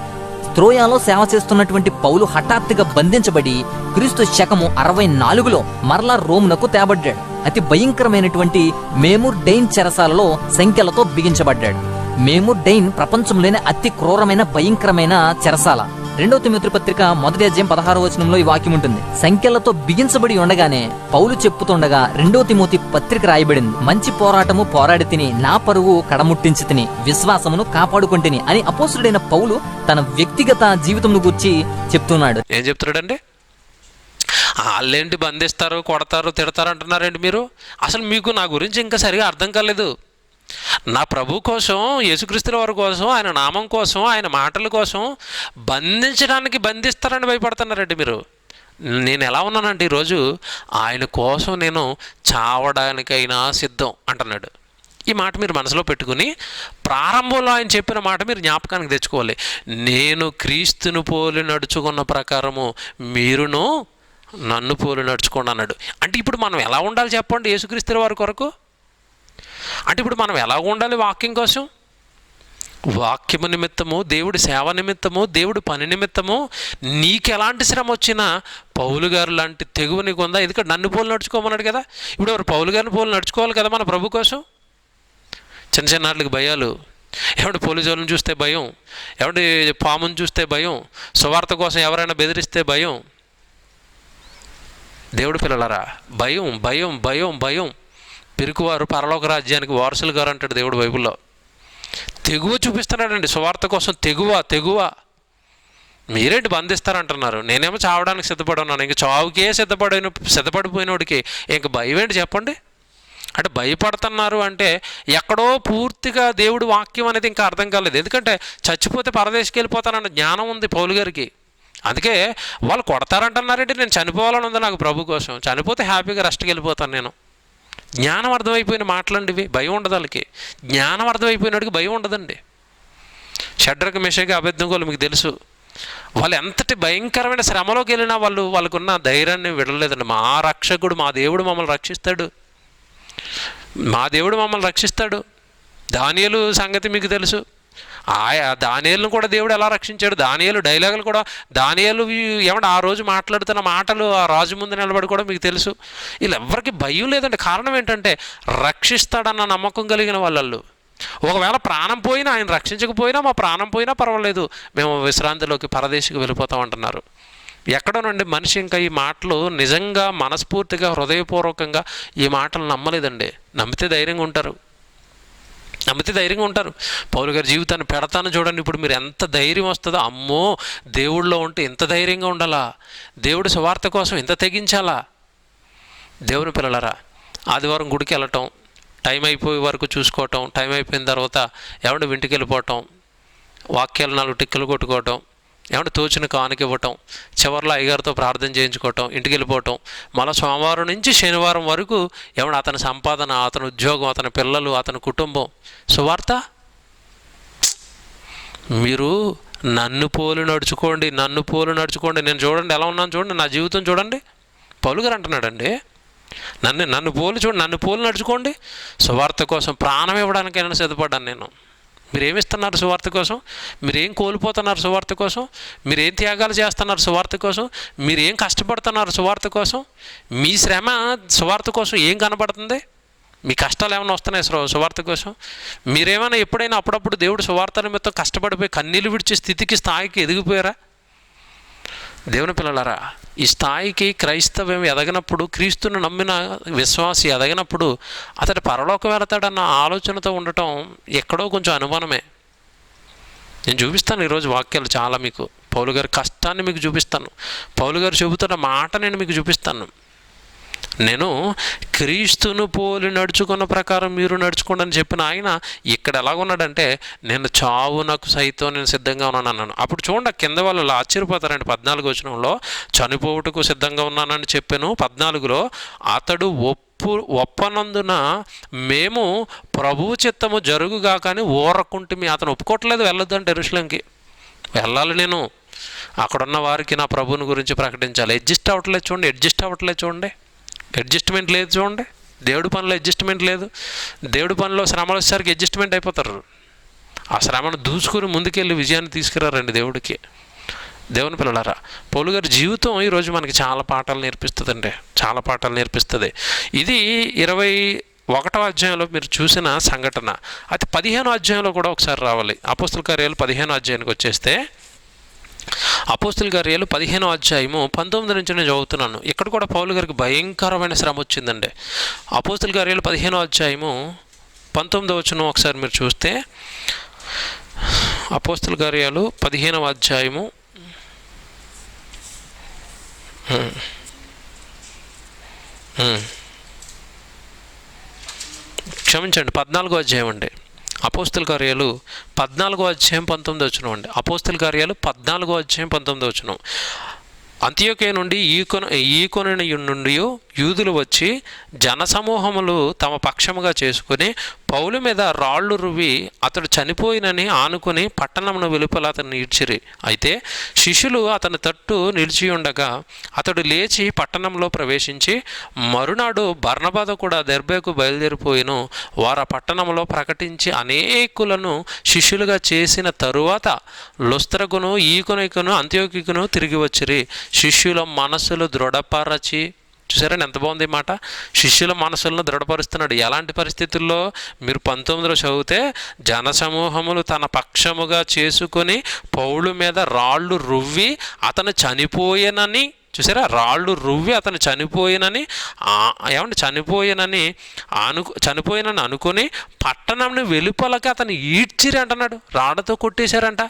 త్రోయాలో సేవ చేస్తున్నటువంటి పౌలు హఠాత్తుగా బంధించబడి క్రీస్తు శకము 64లో మరలా రోమునకు తేబడ్డాడు. అతి భయంకరమైనటువంటి మేముర్ డైన్ చెరసాలలో సంఖ్యలతో బిగించబడ్డాడు. మేముర్ డైన్ ప్రపంచంలోనే అతి క్రూరమైన భయంకరమైన చెరసాల. 2వ తిమోతి పత్రిక 1:16 వచనంలో ఈ వాక్యం ఉంటుంది. సంఖ్యలతో బిగించబడి ఉండగానే పౌలు చెప్పుతుండగా 2వ తిమోతి పత్రిక రాయబడింది. మంచి పోరాటము పోరాడి తిని, నా పరువు కడముట్టించి తిని, విశ్వాసమును కాపాడుకుంటుని అని అపోస్తుడైన పౌలు తన వ్యక్తిగత జీవితంను గురించి చెప్తున్నాడు. ఏం చెప్తున్నాడండి? వాళ్ళేంటి బంధిస్తారు, కొడతారు, తిడతారు అంటున్నారండి మీరు? అసలు మీకు నా గురించి ఇంకా సరిగా అర్థం కాలేదు. నా ప్రభు కోసం, యేసుక్రీస్తుల వారి కోసం, ఆయన నామం కోసం, ఆయన మాటల కోసం బంధిస్తారని భయపడుతున్నారండి మీరు. నేను ఎలా ఉన్నానంటే ఈరోజు ఆయన కోసం నేను చావడానికైనా సిద్ధం అంటున్నాడు. ఈ మాట మీరు మనసులో పెట్టుకుని ప్రారంభంలో ఆయన చెప్పిన మాట మీరు జ్ఞాపకానికి తెచ్చుకోవాలి. నేను క్రీస్తును పోలి నడుచుకున్న ప్రకారము మీరును నన్ను పోలి నడుచుకోండి అన్నాడు. అంటే ఇప్పుడు మనం ఎలా ఉండాలి చెప్పండి యేసుక్రీస్తుల వారి కొరకు? అంటే ఇప్పుడు మనం ఎలా ఉండాలి వాక్యం కోసం? వాక్యము నిమిత్తము, దేవుడి సేవ నిమిత్తము, దేవుడి పని నిమిత్తము నీకు ఎలాంటి శ్రమ వచ్చినా పౌలు గారు లాంటి తెగువ నీకు ఉందా? ఎందుకంటే నన్ను పోలు నడుచుకోమన్నాడు కదా. ఇప్పుడు ఎవరు పౌలు గారిని పోలు నడుచుకోవాలి కదా మన ప్రభు కోసం. చిన్న చిన్న వాటికి భయాలు, ఏమంటే పోలీసు వాళ్ళని చూస్తే భయం, ఏమంటే పాముని చూస్తే భయం, సువార్త కోసం ఎవరైనా బెదిరిస్తే భయం. దేవుడు పిల్లలారా, భయం భయం భయం భయం. పిరుకువారు పరలోక రాజ్యానికి వారసులు గారు అంటాడు దేవుడు బైబిల్లో. తెగువ చూపిస్తున్నాడండి సువార్త కోసం, తెగువ. మీరేంటి బంధిస్తారంటున్నారు? నేనేమో చావడానికి సిద్ధపడున్నాను, ఇంక చావుకే సిద్ధపడిపోయినోడికి ఇంక భయం ఏంటి చెప్పండి? అంటే భయపడుతున్నారు అంటే ఎక్కడో పూర్తిగా దేవుడి వాక్యం అనేది ఇంకా అర్థం కాలేదు. ఎందుకంటే చచ్చిపోతే పరదేశకి వెళ్ళిపోతానన్న జ్ఞానం ఉంది పౌలు గారికి. అందుకే వాళ్ళు కొడతారంటున్నారంటే నేను చనిపోవాలని ఉంది నాకు ప్రభు కోసం, చనిపోతే హ్యాపీగా రెస్ట్కి వెళ్ళిపోతాను నేను. జ్ఞానం అర్థమైపోయిన మాటలండి ఇవి. భయం ఉండదు వాళ్ళకి. జ్ఞానం అర్థమైపోయినోడికి భయం ఉండదండి. షడ్రకు మెషకి అబద్ధంగోలు మీకు తెలుసు, వాళ్ళు ఎంతటి భయంకరమైన శ్రమలోకి వెళ్ళినా వాళ్ళకున్న ధైర్యాన్ని విడలేదండి. మా రక్షకుడు, మా దేవుడు మమ్మల్ని రక్షిస్తాడు. దానియేలు సంగతి మీకు తెలుసు. దానియేలును కూడా దేవుడు ఎలా రక్షించాడు. దానియేలు డైలాగులు కూడా, దానియేలు ఏమంటే ఆ రోజు మాట్లాడుతున్న మాటలు ఆ రాజు ముందు నిలబడి కూడా మీకు తెలుసు. వీళ్ళెవ్వరికి భయం లేదండి. కారణం ఏంటంటే రక్షిస్తాడన్న నమ్మకం కలిగిన వాళ్ళు. ఒకవేళ ప్రాణం పోయినా, ఆయన రక్షించకపోయినా, మా ప్రాణం పోయినా పర్వాలేదు, మేము విశ్రాంతిలోకి పరదేశికి వెళ్ళిపోతామంటున్నారు. ఎక్కడో నుండి మనిషి ఇంకా ఈ మాటలు నిజంగా మనస్ఫూర్తిగా హృదయపూర్వకంగా ఈ మాటలు నమ్మలేదండి. నమ్మితే ధైర్యంగా ఉంటారు. పౌలు గారి జీవితాన్ని పెడతాను చూడండి. ఇప్పుడు మీరు ఎంత ధైర్యం వస్తుందో, అమ్మో దేవుడిలో ఉంటే ఇంత ధైర్యంగా ఉండాలా, దేవుడి సువార్త కోసం ఇంత తెగించాలా. దేవుని పిల్లలారా, ఆదివారం గుడికి వెళ్ళటం, టైం అయిపోయే వరకు చూసుకోవటం, టైం అయిపోయిన తర్వాత ఏమంటే ఇంటికి వెళ్ళిపోవటం, వాక్యాలు 4 టిక్కులు కొట్టుకోవటం, ఏమంటే తోచిన కానుక ఇవ్వటం, చివరిలో అయ్యగారితో ప్రార్థన చేయించుకోవటం, ఇంటికి వెళ్ళిపోవటం, మళ్ళీ సోమవారం నుంచి శనివారం వరకు ఏమన్నా అతని సంపాదన, అతని ఉద్యోగం, అతని పిల్లలు, అతని కుటుంబం. సువార్త మీరు నన్ను పోలు నడుచుకోండి. నేను చూడండి ఎలా ఉన్నాను చూడండి, నా జీవితం చూడండి. పౌలు గారు అంటున్నాడండి, నన్ను పోలు నడుచుకోండి. సువార్త కోసం ప్రాణం ఇవ్వడానికైనా సిద్ధపడ్డాను నేను. మీరేమిస్తున్నారు సువార్త కోసం? మీరేం కోల్పోతున్నారు సువార్త కోసం? మీరేం త్యాగాలు చేస్తున్నారు సువార్త కోసం? మీరేం కష్టపడుతున్నారు సువార్త కోసం? మీ శ్రమ సువార్త కోసం ఏం కనబడుతుంది? మీ కష్టాలు ఏమైనా వస్తున్నాయి సువార్త కోసం? మీరేమైనా ఎప్పుడైనా అప్పుడప్పుడు దేవుడు సువార్త నిమిత్తం కష్టపడిపోయి కన్నీళ్ళు విడిచే స్థాయికి ఎదిగిపోయారా? దేవుని పిల్లలారా, ఈ స్థాయికి క్రైస్తవ్యం ఎదగినప్పుడు, క్రీస్తును నమ్మిన విశ్వాసి ఎదగినప్పుడు అతడు పరలోకం వెళతాడన్న ఆలోచనతో ఉండటం ఎక్కడో కొంచెం అనుమానమే. నేను చూపిస్తాను ఈరోజు వాక్యాలు చాలా మీకు. పౌలు గారి కష్టాన్ని మీకు చూపిస్తాను. పౌలు గారు చెబుతున్న మాట నేను మీకు చూపిస్తాను. నేను క్రీస్తును పోలి నడుచుకున్న ప్రకారం మీరు నడుచుకోండి అని చెప్పిన ఆయన ఇక్కడ ఎలాగున్నాడంటే, నేను చావునకు సైతం నేను సిద్ధంగా ఉన్నాను అన్నాను. అప్పుడు చూడండి, కింద వాళ్ళు ఆశ్చర్యపోతారండి. 14వ వచనంలో చనిపోవుటకు సిద్ధంగా ఉన్నానని చెప్పాను. 14లో అతడు ఒప్పనందున మేము ప్రభువు చిత్తము జరుగుగా కానీ ఊరకుంటే అతను ఒప్పుకోవట్లేదు, వెళ్ళొద్దంటే యెరూషలేంకి వెళ్ళాలి. నేను అక్కడున్న వారికి నా ప్రభువుని గురించి ప్రకటించాలి. అడ్జస్ట్ అవ్వట్లేదు చూడండి. అడ్జస్ట్మెంట్ లేదు చూడండి. దేవుడి పనిలో అడ్జస్ట్మెంట్ లేదు. దేవుడి పనిలో శ్రమలు వచ్చేసరికి అడ్జస్ట్మెంట్ అయిపోతారు. ఆ శ్రమను దూసుకుని ముందుకెళ్ళి విజయాన్ని తీసుకురారండి దేవుడికి. దేవుని పిల్లలారా, పౌలు గారి జీవితం ఈరోజు మనకి చాలా పాఠాలు నేర్పిస్తుంది. ఇది 21వ అధ్యాయంలో మీరు చూసిన సంఘటన. అది 15వ అధ్యాయంలో కూడా ఒకసారి రావాలి. అపోస్తల కార్యాలు 15వ అధ్యాయానికి వచ్చేస్తే, అపోస్తల కార్యాలు 15వ అధ్యాయము 19 నుంచి నేను చదువుతున్నాను. ఇక్కడ కూడా పౌలు గారికి భయంకరమైన శ్రమ వచ్చిందండి. అపోస్తల కార్యాలు 15వ అధ్యాయము 19వ వచనం ఒకసారి మీరు చూస్తే, అపోస్తల కార్యాలు 15వ అధ్యాయము 14వ అధ్యాయం అండి. అపోస్తల కార్యాలు 14వ అధ్యాయం 19వ వచనం అండి. అపోస్తల కార్యాలు 14వ అధ్యాయం 19వ వచనం. అంతియోకియ నుండి ఈకొన నుండి యూదులు వచ్చి జనసమూహములు తమ పక్షముగా చేసుకుని పౌలు మీద రాళ్ళు రువ్వి అతడు చనిపోయినని ఆనుకుని పట్టణమును వెలుపల అతన్ని ఈడ్చిరి. అయితే శిష్యులు అతని తట్టు నిలిచి ఉండగా అతడు లేచి పట్టణంలో ప్రవేశించి మరునాడు బర్నబాతో కూడా దెర్బేకు బయలుదేరిపోయిను. వారు ఆ పట్టణంలో ప్రకటించి అనేకులను శిష్యులుగా చేసిన తరువాత లుస్త్రకును ఈకొనికును అంత్యోకికును తిరిగి వచ్చిరి. శిష్యుల మనసులు దృఢపరచి చూసారండి ఎంత బాగుంది ఈ మాట. శిష్యుల మనసులను దృఢపరుస్తున్నాడు. ఎలాంటి పరిస్థితుల్లో? మీరు 19లో చదివితే, జనసమూహములు తన పక్షముగా చేసుకొని పౌలు మీద రాళ్ళు రువ్వి అతను చనిపోయేనని, చూసారా, రాళ్ళు రువ్వి అతను చనిపోయినని చనిపోయినని అనుకొని పట్టణంని వెలుపలకి అతను ఈడ్చిరి అంటున్నాడు. రాళ్లతో కొట్టేశారంట.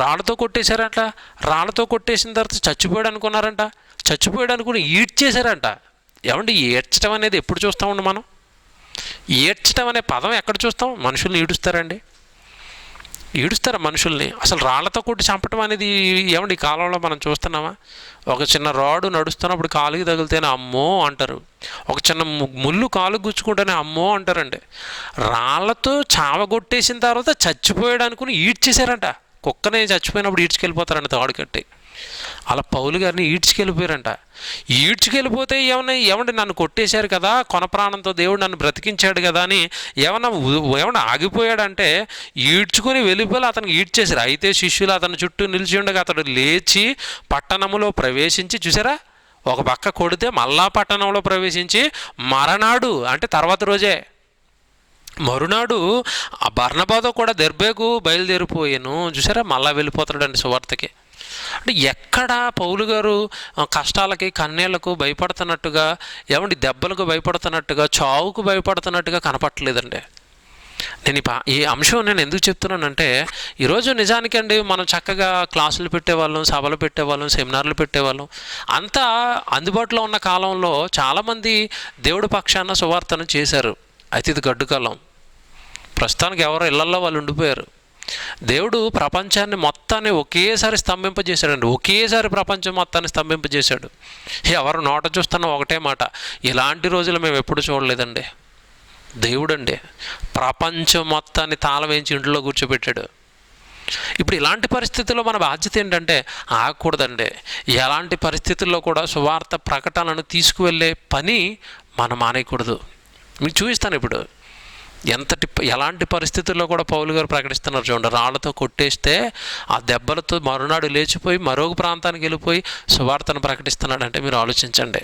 రాళ్లతో కొట్టేసిన తర్వాత చచ్చిపోయాడు అనుకున్నారంట. చచ్చిపోయాడు అనుకుని ఈడ్చేశారంట. ఏమండి, ఏడ్చడం అనేది ఎప్పుడు చూస్తామండి మనం? ఏడ్చడం అనే పదం ఎక్కడ చూస్తాం? మనుషుల్ని ఈడుస్తారండి? ఈడుస్తారా మనుషుల్ని? అసలు రాళ్లతో కొట్టి చంపటం అనేది ఏమండి ఈ కాలంలో మనం చూస్తున్నామా? ఒక చిన్న రాడు నడుస్తున్నప్పుడు కాలుకి తగిలితేనే అమ్మో అంటారు. ఒక చిన్న ముళ్ళు కాలు గుచ్చుకుంటేనే అమ్మో అంటారండి. రాళ్లతో చావగొట్టేసిన తర్వాత చచ్చిపోయాడు అనుకుని ఈడ్చేశారంట. కుక్కనే చచ్చిపోయినప్పుడు ఈడ్చుకెళ్ళిపోతారంట తాడు కట్టి. అలా పౌలు గారిని ఈడ్చుకెళ్ళిపోయారంట. ఈడ్చుకెళ్ళిపోతే ఏమండి నన్ను కొట్టేశారు కదా, కొన ప్రాణంతో దేవుడు నన్ను బ్రతికించాడు కదా అని ఏమన్నా ఆగిపోయాడంటే ఈడ్చుకొని వెళ్ళిపోయి అతనికి ఈడ్చేశారు. అయితే శిష్యులు అతని చుట్టూ నిలిచి ఉండగా అతడు లేచి పట్టణంలో ప్రవేశించి, చూసారా, ఒక పక్క కొడితే మళ్ళా పట్టణంలో ప్రవేశించి మరనాడు అంటే తర్వాత రోజే మరునాడు ఆ బర్నబాతో కూడా దెర్బేకు బయలుదేరిపోయాను. చూసారా, మళ్ళా వెళ్ళిపోతాడండి సువార్తకి. అంటే ఎక్కడ పౌలు గారు కష్టాలకి కన్నీళ్లకు భయపడుతున్నట్టుగా, ఏమండి దెబ్బలకు భయపడుతున్నట్టుగా, చావుకు భయపడుతున్నట్టుగా కనపట్టలేదండి. ఈ అంశం నేను ఎందుకు చెప్తున్నానంటే, ఈరోజు నిజానికి అండి మనం చక్కగా క్లాసులు పెట్టేవాళ్ళం, సభలు పెట్టేవాళ్ళం, సెమినార్లు పెట్టేవాళ్ళం. అంతా అందుబాటులో ఉన్న కాలంలో చాలామంది దేవుడి పక్షాన సువార్తను చేశారు. అయితే ఇది గడ్డు కాలం. ప్రస్తుతానికి ఎవరో ఇళ్లల్లో వాళ్ళు ఉండిపోయారు. దేవుడు ప్రపంచాన్ని మొత్తాన్ని ఒకేసారి స్తంభింపజేశాడండి. ఒకేసారి ప్రపంచం మొత్తాన్ని స్తంభింపజేశాడు. ఎవరు నోట చూస్తున్నా ఒకటే మాట, ఇలాంటి రోజులు మేము ఎప్పుడు చూడలేదండి. దేవుడండి ప్రపంచం మొత్తాన్ని తాళం వేయించి ఇంట్లో కూర్చోబెట్టాడు. ఇప్పుడు ఇలాంటి పరిస్థితుల్లో మన బాధ్యత ఏంటంటే ఆగకూడదండి. ఎలాంటి పరిస్థితుల్లో కూడా సువార్త ప్రకటనను తీసుకువెళ్ళే పని మనం మానేయకూడదు. మీకు చూపిస్తాను ఇప్పుడు ఎలాంటి పరిస్థితుల్లో కూడా పౌలు గారు ప్రకటిస్తున్నారు చూడండి. రాళ్లతో కొట్టేస్తే ఆ దెబ్బలతో మరునాడు లేచిపోయి మరొక ప్రాంతానికి వెళ్ళిపోయి సువార్తను ప్రకటిస్తున్నాడంటే మీరు ఆలోచించండి.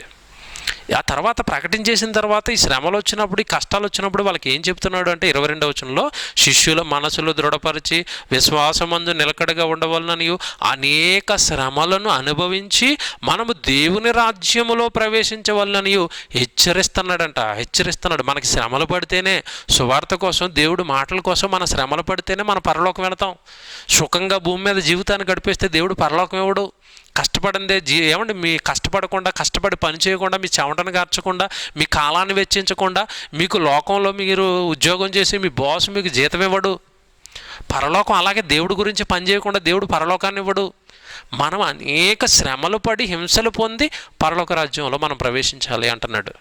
ఆ తర్వాత ప్రకటించేసిన తర్వాత ఈ శ్రమలు వచ్చినప్పుడు, ఈ కష్టాలు వచ్చినప్పుడు వాళ్ళకి ఏం చెప్తున్నాడు అంటే 22వ వచనంలో, శిష్యుల మనసులు దృఢపరిచి విశ్వాసమందు నిలకడగా ఉండవలనని అనేక శ్రమలను అనుభవించి మనము దేవుని రాజ్యములో ప్రవేశించవలనని హెచ్చరిస్తున్నాడు. మనకి శ్రమలు పడితేనే, సువార్త కోసం, దేవుడి మాటల కోసం మన శ్రమలు పడితేనే మన పరలోకం వెళతాం. సుఖంగా భూమి మీద జీవితాన్ని గడిపేస్తే దేవుడు పరలోకం ఇవ్వడు. కష్టపడిందే ఏమండి, మీ కష్టపడి పని చేయకుండా, మీ చెమటను కార్చకుండా, మీ కాలాన్ని వెచ్చించకుండా, మీకు లోకంలో మీరు ఉద్యోగం చేసి మీ బాస్ మీకు జీతం ఇవ్వడు. పరలోకం అలాగే దేవుడి గురించి పని చేయకుండా దేవుడు పరలోకాన్ని ఇవ్వడు. మనం అనేక శ్రమలు పడి హింసలు పొంది పరలోక రాజ్యంలో మనం ప్రవేశించాలి అంటున్నాడు.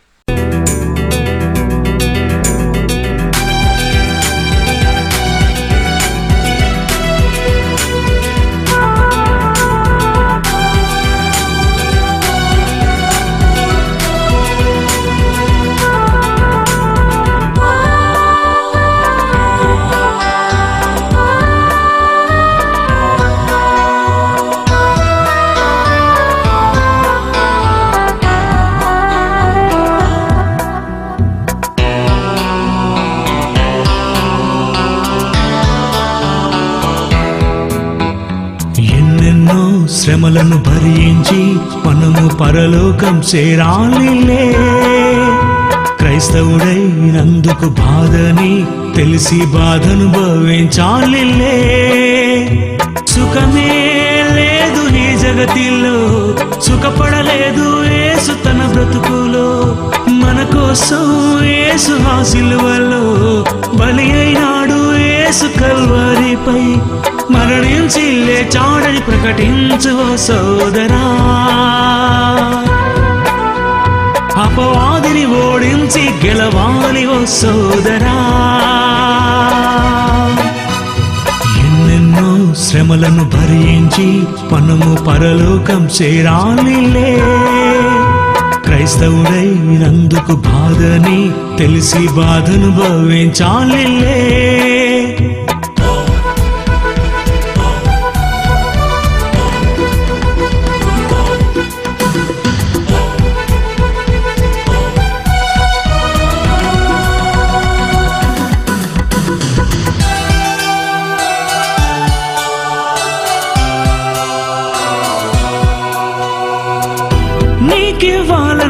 శ్రమలను భరించి మనము పరలోకం చేరాలిలే. క్రైస్తవుడైనందుకు బాధని తెలిసి బాధను భవించాలిలే. సుఖమే లేదు ఈ జగతిలో, సుఖపడలేదు యేసు తన బ్రతుకులో. మన కోసం యేసు ఆ సిలువలో బలి అయినాడు. యేసు కల్వరిపై మరణించి లేచాడని ప్రకటించు సోదరా. అపవాదిని ఓడించి గెలవాలి ఓ సోదరా. ఎన్నెన్నో శ్రమలను భరించి మనము పరలోకం చేరాలిలే. క్రైస్తవుడైనందుకు బాధని తెలిసి బాధను భవించాలిలే.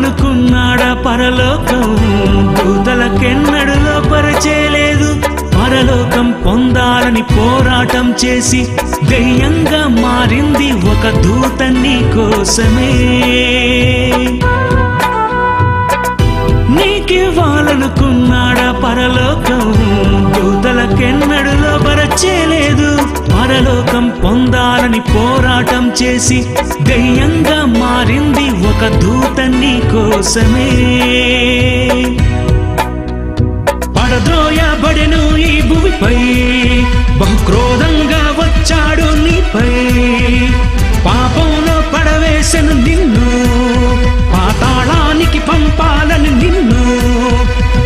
ఇవ్వాలనుకున్నాడా పరలోకం, దూతలకెన్నడూ లోపరచేలేదు. పరలోకం పొందాలని పోరాటం చేసి దెయ్యంగా మారింది ఒక దూత నీ కోసమే. నీకివ్వాలనుకున్నాడా పరలోకం, దూతలకెన్నడూ లోపరచేలేదు. పరలోకం పొందాలని పోరాటం చేసి దెయ్యంగా మారింది ఒక దూత నీ కోసమే. పడద్రోయబడెను ఈ భూమిపై, బహుక్రోధంగా వచ్చాడు నీపై. పాపంలో పడవేసెను నిన్ను, పాతాళానికి పంపాలని నిన్ను.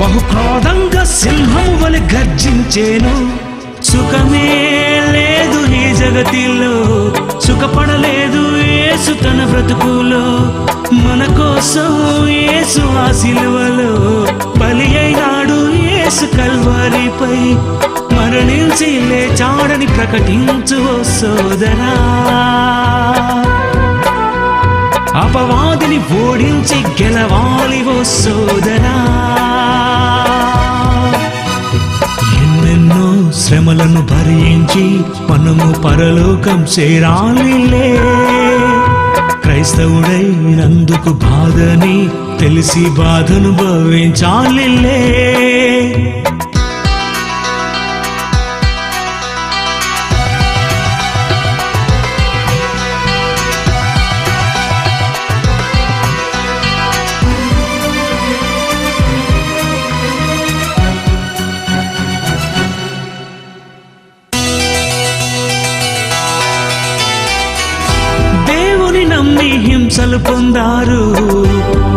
బహుక్రోధంగా సింహము వలె గర్జించేను. సుఖమే లేదు ఈ జగతిలో, సుఖపడలేదు యేసు తన బ్రతుకులో. మన కోసం యేసు ఆ సిలువలో బలి అయినాడు. యేసు కల్వరిపై మరణించి లేచాడని ప్రకటించు ఓ సోదరా. అపవాదిని ఓడించి గెలవాలి ఓ సోదరా. ఎన్నెన్నో శ్రమలను భరించి మనము పరలోకం చేరాలిలే. క్రైస్తవుడైనందుకు బాధని తెలిసి బాధను భవించాలిలే. హింసలు పొందారు,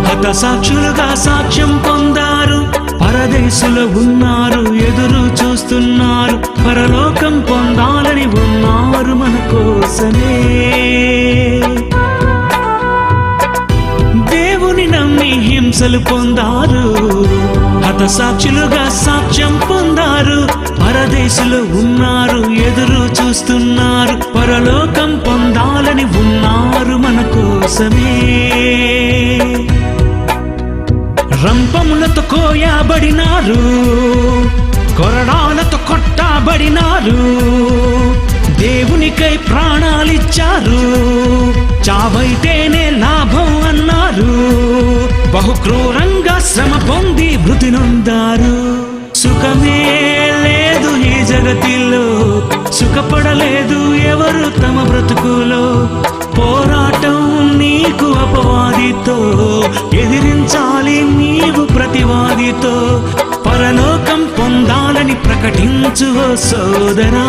హతసాక్షులుగా సాక్ష్యం పొందారు. పరదేశులో ఉన్నారు, ఎదురు చూస్తున్నారు. పరలోకం పొందాలని ఉన్నారు మన కోసమే. దేవుని నమ్మి హింసలు పొందారు, హతసాక్షులుగా సాక్ష్యం పొందారు. పరదేశులో ఉన్నారు, ఎదురు చూస్తున్నారు. పరలోకం పొందాలని ఉన్నారు మన కోసమే. రంపములతో కోయబడినారు, కొరడాలతో కొట్టబడినారు. దేవునికై ప్రాణాలిచ్చారు, చావైతేనే లాభం అన్నారు. బహుక్రూరంగా శ్రమ పొంది మృతి నొందారు. సుఖమే లేదు ఈ జగతిలో, సుఖపడలేదు ఎవరు తమ బ్రతుకులో. పోరాటం నీకు అపవాదితో, ఎదిరించాలి నీవు ప్రతివాదితో. పరలోకం పొందాలని ప్రకటించు ఓ సోదరా.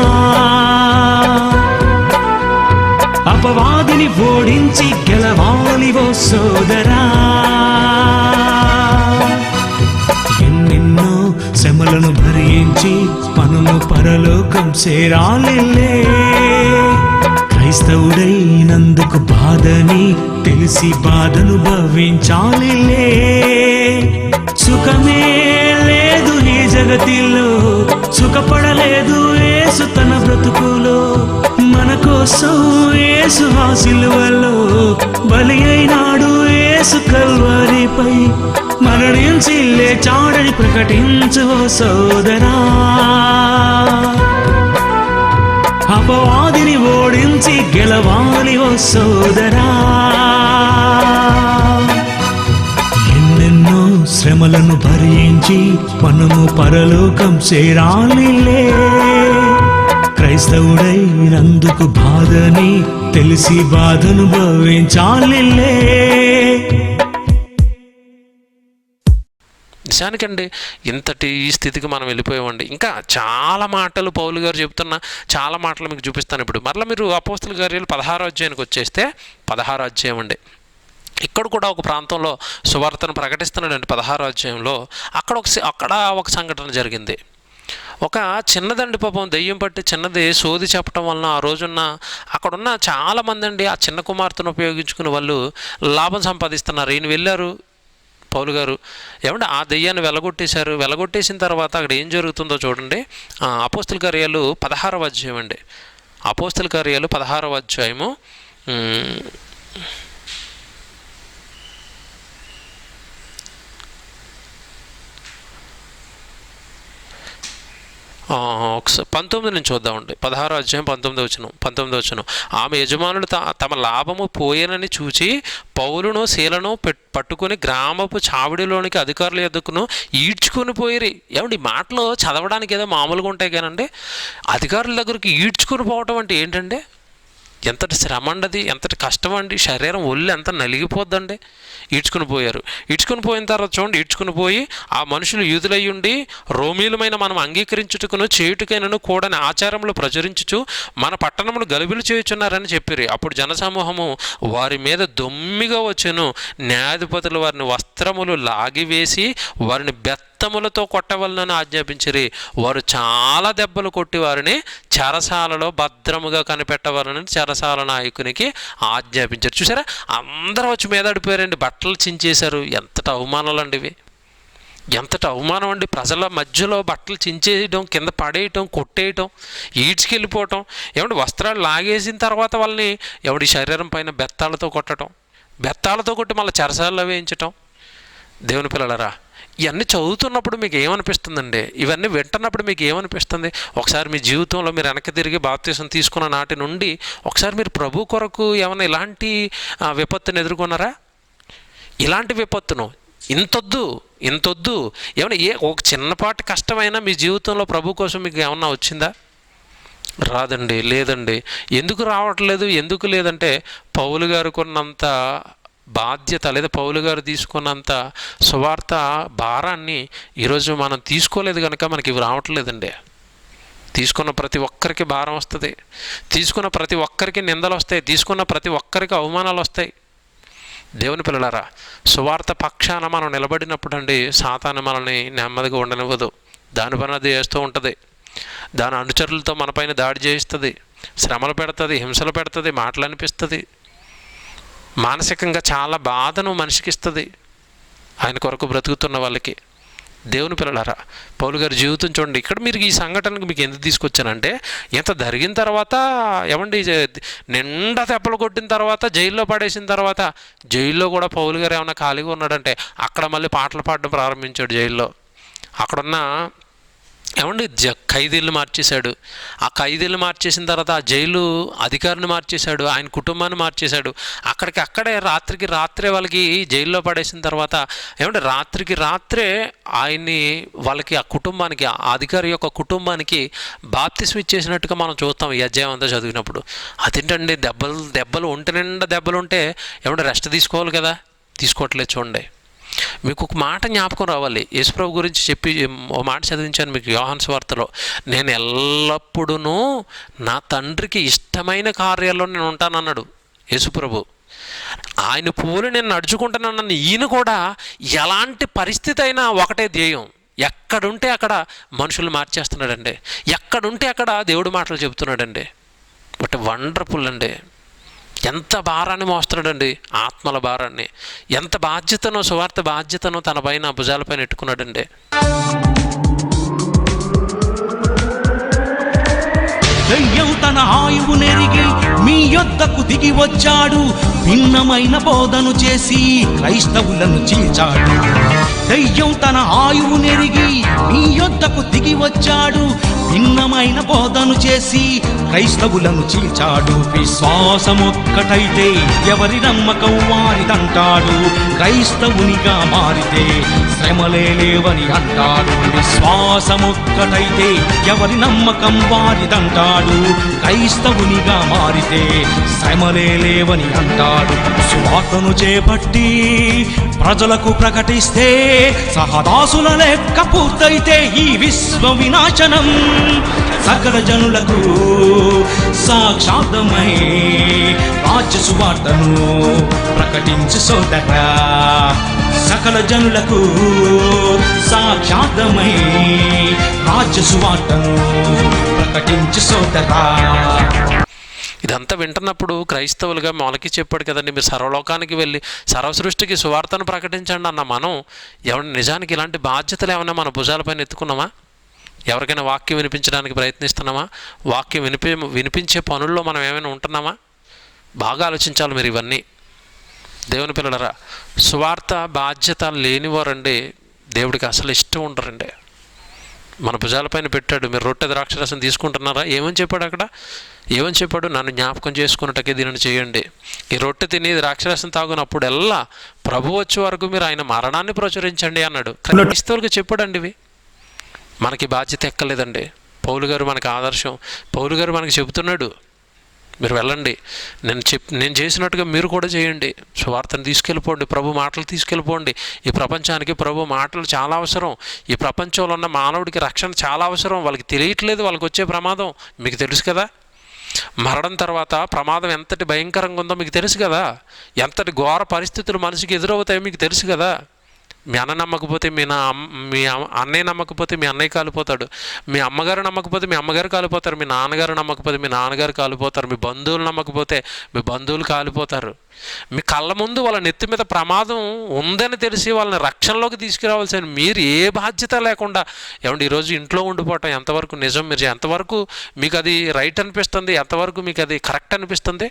అపవాదిని ఓడించి గెలవాలి ఓ సోదరా. ఎన్నెన్నో శ్రమలను భరించి మనము పరలోకం చేరాలిలే. క్రైస్తవుడైనందుకు బాధని తెలిసి బాధను భవించాలిలే. సుఖమే లేదు ఈ జగతిలో, సుఖపడలేదు యేసు తన బ్రతుకులో. మన కోసం యేసు ఆ సిలువలో బలి అయినాడు. యేసు కల్వరిపై మరణించి లేచాడని ప్రకటించు ఓ సోదరా. అపవాదిని ఓడించి గెలవాలి ఓ సోదరా. ఎన్నెన్నో శ్రమలను భరించి మనము పరలోకం చేరాలిలే. క్రైస్తవుడైనందుకు బాధని తెలిసి బాధను భవించాలిలే. నిజానికండి ఇంతటి ఈ స్థితికి మనం వెళ్ళిపోయామండి. ఇంకా చాలా మాటలు పౌలు గారు చెప్తున్న చాలా మాటలు మీకు చూపిస్తాను. ఇప్పుడు మరలా మీరు అపోస్తలుల కార్యాలు 16వ అధ్యాయానికి వచ్చేస్తే 16వ అధ్యాయం అండి. ఇక్కడ కూడా ఒక ప్రాంతంలో సువార్తను ప్రకటిస్తున్నాడండి 16వ అధ్యాయంలో. అక్కడ ఒక సంఘటన జరిగింది. ఒక చిన్నదండి పాపం దెయ్యం పట్టి చిన్నది సోది చెప్పడం వలన ఆ రోజున్న అక్కడున్న చాలామంది అండి ఆ చిన్న కుమార్తెను ఉపయోగించుకుని వాళ్ళు లాభం సంపాదిస్తున్నారు. ఈయన వెళ్ళారు పౌలు గారు, ఏమంటే ఆ దెయ్యాన్ని వెలగొట్టేశారు. వెలగొట్టేసిన తర్వాత అక్కడ ఏం జరుగుతుందో చూడండి. అపోస్తలుల కార్యాలు 16వ అధ్యాయం అండి. అపోస్తలుల కార్యాలు 16వ అధ్యాయము ఒకసారి 19 నుంచి చూద్దామండి. 16వ అధ్యాయం 19వ వచనం. ఆమె యజమానులు తమ లాభము పోయేనని చూచి పౌలును శీలను పట్టుకుని గ్రామపు చావిడిలోనికి అధికారుల యొద్దకును ఈడ్చుకొని పోయిరి. ఏమండి, ఈ మాటలు చదవడానికి ఏదో మామూలుగా ఉంటాయి కానండి, అధికారుల దగ్గరికి ఈడ్చుకొని పోవటం అంటే ఏంటంటే ఎంతటి శ్రమ అండి, ఎంతటి కష్టం అండి, శరీరం ఒళ్ళు ఎంత నలిగిపోద్దండి. ఈడ్చుకుని పోయారు. ఈడ్చుకుని పోయిన తర్వాత చూడండి, ఈడ్చుకుని పోయి ఆ మనుషులు యూదులయ్యుండి రోమీలమైన మనం అంగీకరించుటకును చేయుటకైనను కూడని ఆచారములు ప్రచురించుచు మన పట్టణములు గలిబిలు చేయుచున్నారని చెప్పిరి. అప్పుడు జనసమూహము వారి మీద దొమ్మిగా వచ్చెను. న్యాయాధిపతులు వారిని వస్త్రములు లాగివేసి వారిని బెత్తములతో కొట్టవలనని ఆజ్ఞాపించిరి. వారు చాలా దెబ్బలు కొట్టి వారిని చెరసాలలో భద్రముగా కనిపెట్టవాలని చెరసాల నాయకునికి ఆజ్ఞాపించారు. చూసారా, అందరూ వచ్చి మీదడిపోయారండి, బట్టలు చించేశారు. ఎంతటి అవమానాలు అండి ఇవి, ఎంతటి అవమానం అండి. ప్రజల మధ్యలో బట్టలు చించేయటం, కింద పడేయటం, కొట్టేయటం, ఈడ్చుకెళ్ళిపోవటం. ఏమంటే వస్త్రాలు లాగేసిన తర్వాత వాళ్ళని ఎవడి శరీరం పైన బెత్తాలతో కొట్టడం, బెత్తాలతో కొట్టి మళ్ళీ చెరసాలలో వేయించటం. దేవుని పిల్లలరా, ఇవన్నీ చదువుతున్నప్పుడు మీకు ఏమనిపిస్తుందండి? ఇవన్నీ వింటున్నప్పుడు మీకు ఏమనిపిస్తుంది? ఒకసారి మీ జీవితంలో మీరు వెనక్కి తిరిగి బాప్తీసం తీసుకున్న నాటి నుండి ఒకసారి మీరు ప్రభు కొరకు ఏమైనా ఇలాంటి విపత్తును ఎదుర్కొన్నారా? ఇలాంటి విపత్తును ఇంతొద్దు ఏమైనా ఒక చిన్నపాటి కష్టమైనా మీ జీవితంలో ప్రభు కోసం మీకు ఏమన్నా వచ్చిందా? రాదండి, లేదండి. ఎందుకు రావట్లేదు, ఎందుకు లేదంటే పౌలు గారు కొన్నంత బాధ్యత లేదా పౌలు గారు తీసుకున్నంత సువార్త భారాన్ని ఈరోజు మనం తీసుకోలేదు కనుక మనకి ఇవి రావట్లేదండి. తీసుకున్న ప్రతి ఒక్కరికి భారం వస్తుంది, తీసుకున్న ప్రతి ఒక్కరికి నిందలు వస్తాయి, తీసుకున్న ప్రతి ఒక్కరికి అవమానాలు వస్తాయి. దేవుని పిల్లలారా, సువార్త పక్షాన మనం నిలబడినప్పుడు అండి సాతాను మనల్ని నెమ్మదిగా ఉండనివ్వదు. దాని పని అది చేస్తూ ఉంటుంది. దాని అనుచరులతో మనపైన దాడి చేయిస్తుంది, శ్రమలు పెడుతుంది, హింసలు పెడుతుంది, మాటలు అనిపిస్తుంది, మానసికంగా చాలా బాధను మనిషికి ఇస్తుంది ఆయన కొరకు బ్రతుకుతున్న వాళ్ళకి. దేవుని పిల్లలారా, పౌలు గారి జీవితం చూడండి. ఇక్కడ మీరు ఈ సంఘటనకు మీకు ఎందుకు తీసుకొచ్చానంటే, ఇంత జరిగిన తర్వాత ఏమండి నిండా తెప్పలు కొట్టిన తర్వాత జైల్లో పడేసిన తర్వాత జైల్లో కూడా పౌలు గారు ఏమైనా ఖాళీగా ఉన్నాడంటే అక్కడ మళ్ళీ పాటలు పాడడం ప్రారంభించాడు జైల్లో. అక్కడున్న ఏమండి ఖైదీలను మార్చేశాడు. ఆ ఖైదీలను మార్చేసిన తర్వాత ఆ జైలు అధికారిని మార్చేశాడు, ఆయన కుటుంబాన్ని మార్చేశాడు. అక్కడే రాత్రికి రాత్రే వాళ్ళకి జైల్లో పడేసిన తర్వాత ఏమంటే రాత్రికి రాత్రే ఆయన్ని వాళ్ళకి ఆ కుటుంబానికి, ఆ అధికారి యొక్క కుటుంబానికి బాప్తిస్మం ఇచ్చేసినట్టుగా మనం చూస్తాం ఈ అధ్యాయం అంతా చదివినప్పుడు. అదేంటండి, దెబ్బలు ఒంటి నిండా దెబ్బలు ఉంటే ఏమంటే రెస్ట్ తీసుకోవాలి కదా, తీసుకోవట్లేదు. చూడండి, మీకు ఒక మాట జ్ఞాపకం రావాలి. యేసుప్రభు గురించి చెప్పి ఓ మాట చదివించాను మీకు యోహాను సువార్తలో. నేను ఎల్లప్పుడూ నా తండ్రికి ఇష్టమైన కార్యాల్లో నేను ఉంటానన్నాడు యేసుప్రభు. ఆయన పూలు నేను నడుచుకుంటానన్న ఈయన కూడా ఎలాంటి పరిస్థితి అయినా ఒకటే ధ్యేయం. ఎక్కడుంటే అక్కడ మనుషులు మార్చేస్తున్నాడండి, ఎక్కడుంటే అక్కడ దేవుడు మాటలు చెబుతున్నాడండి. బట్ వండర్ఫుల్ అండి. ఎంత భారాన్ని మోస్తున్నాడండి, ఆత్మల భారాన్ని. ఎంత బాధ్యతను, సువార్త బాధ్యతను తన పైన భుజాలపైన ఎట్టుకున్నాడండి. దయ్యం తన ఆయువు నెరిగి మీ యొద్దకు దిగి వచ్చాడు, భిన్నమైన బోధను చేసి క్రైస్తవులను చీల్చాడు. దయ్యం తన ఆయువు నెరిగి మీ యొద్దకు దిగి వచ్చాడు, భిన్నమైన బోధను చేసి క్రైస్తవులను చీల్చాడు. విశ్వాసమొక్కటైతే ఎవరి నమ్మకం వారిదంటాడు, క్రైస్తవునిగా మారితే శ్రమలే లేవని అంటాడు. విశ్వాసమొక్కటైతే ఎవరి నమ్మకం వారిదంటాడు, క్రైస్తవునిగా మారితే శ్రమలే లేవని అంటాడు. సువార్తను చేపట్టి ప్రజలకు ప్రకటిస్తే సహదాసుల లెక్క పూర్తయితే ఈ విశ్వ వినాశనం సకల జనులకు సాక్షాత్మై రాజ్య సువార్తను ప్రకటించు సోదరా. సకల జనులకు సాక్షాత్మై రాజ్య సువార్తను ప్రకటించు సోదరా. ఇదంతా వింటున్నప్పుడు క్రైస్తవులుగా మొలకి చెప్పాడు కదండి, మీరు సర్వలోకానికి వెళ్ళి సర్వసృష్టికి సువార్తను ప్రకటించండి అన్న మనం నిజానికి ఇలాంటి బాధ్యతలు ఏమైనా మన భుజాలపైన ఎత్తుకున్నామా? ఎవరికైనా వాక్యం వినిపించడానికి ప్రయత్నిస్తున్నామా? వాక్యం వినిపించే పనుల్లో మనం ఏమైనా ఉంటున్నామా? బాగా ఆలోచించాలి మీరు ఇవన్నీ. దేవుని పిల్లలరా, సువార్త బాధ్యత లేనివారండి దేవుడికి అసలు ఇష్టం ఉండరండి. మన భుజాలపైన పెట్టాడు. మీరు రొట్టె ద్రాక్షరసం తీసుకుంటున్నారా? ఏమని చెప్పాడు అక్కడ? ఏమని చెప్పాడు? నన్ను జ్ఞాపకం చేసుకున్నట్టుకే దీనిని చేయండి. ఈ రొట్టె తిని ద్రాక్షరసం తాగునప్పుడల్లా ప్రభు వచ్చే వరకు మీరు ఆయన మరణాన్ని ప్రచురించండి అన్నాడు. క్రైస్తవులకు చెప్పాడండి ఇవి. మనకి బాధ్యత ఎక్కలేదండి. పౌలు గారు మనకు ఆదర్శం. పౌలు గారు మనకి చెబుతున్నాడు, మీరు వెళ్ళండి, నేను చేసినట్టుగా మీరు కూడా చేయండి. సువార్తను తీసుకెళ్ళిపోండి, ప్రభు మాటలు తీసుకెళ్ళిపోండి. ఈ ప్రపంచానికి ప్రభు మాటలు చాలా అవసరం. ఈ ప్రపంచంలో ఉన్న మానవుడికి రక్షణ చాలా అవసరం. వాళ్ళకి తెలియట్లేదు వాళ్ళకి వచ్చే ప్రమాదం. మీకు తెలుసు కదా, మరణం తర్వాత ప్రమాదం ఎంతటి భయంకరంగా ఉందో మీకు తెలుసు కదా, ఎంతటి ఘోర పరిస్థితులు మనిషికి ఎదురవుతాయో మీకు తెలుసు కదా. మీ అన్న నమ్మకపోతే మీ అన్నయ్య నమ్మకపోతే మీ అన్నయ్య కాలిపోతాడు. మీ అమ్మగారు నమ్మకపోతే మీ అమ్మగారు కాలిపోతారు. మీ నాన్నగారు నమ్మకపోతే మీ నాన్నగారు కాలిపోతారు. మీ బంధువులు నమ్మకపోతే మీ బంధువులు కాలిపోతారు. మీ కళ్ళ ముందు వాళ్ళ నెత్తి మీద ప్రమాదం ఉందని తెలిసి వాళ్ళని రక్షణలోకి తీసుకురావాల్సిన మీరు ఏ బాధ్యత లేకుండా ఏమంటే ఈరోజు ఇంట్లో ఉండిపోవటం ఎంతవరకు నిజం? మీరు ఎంతవరకు మీకు అది రైట్ అనిపిస్తుంది? ఎంతవరకు మీకు అది కరెక్ట్ అనిపిస్తుంది?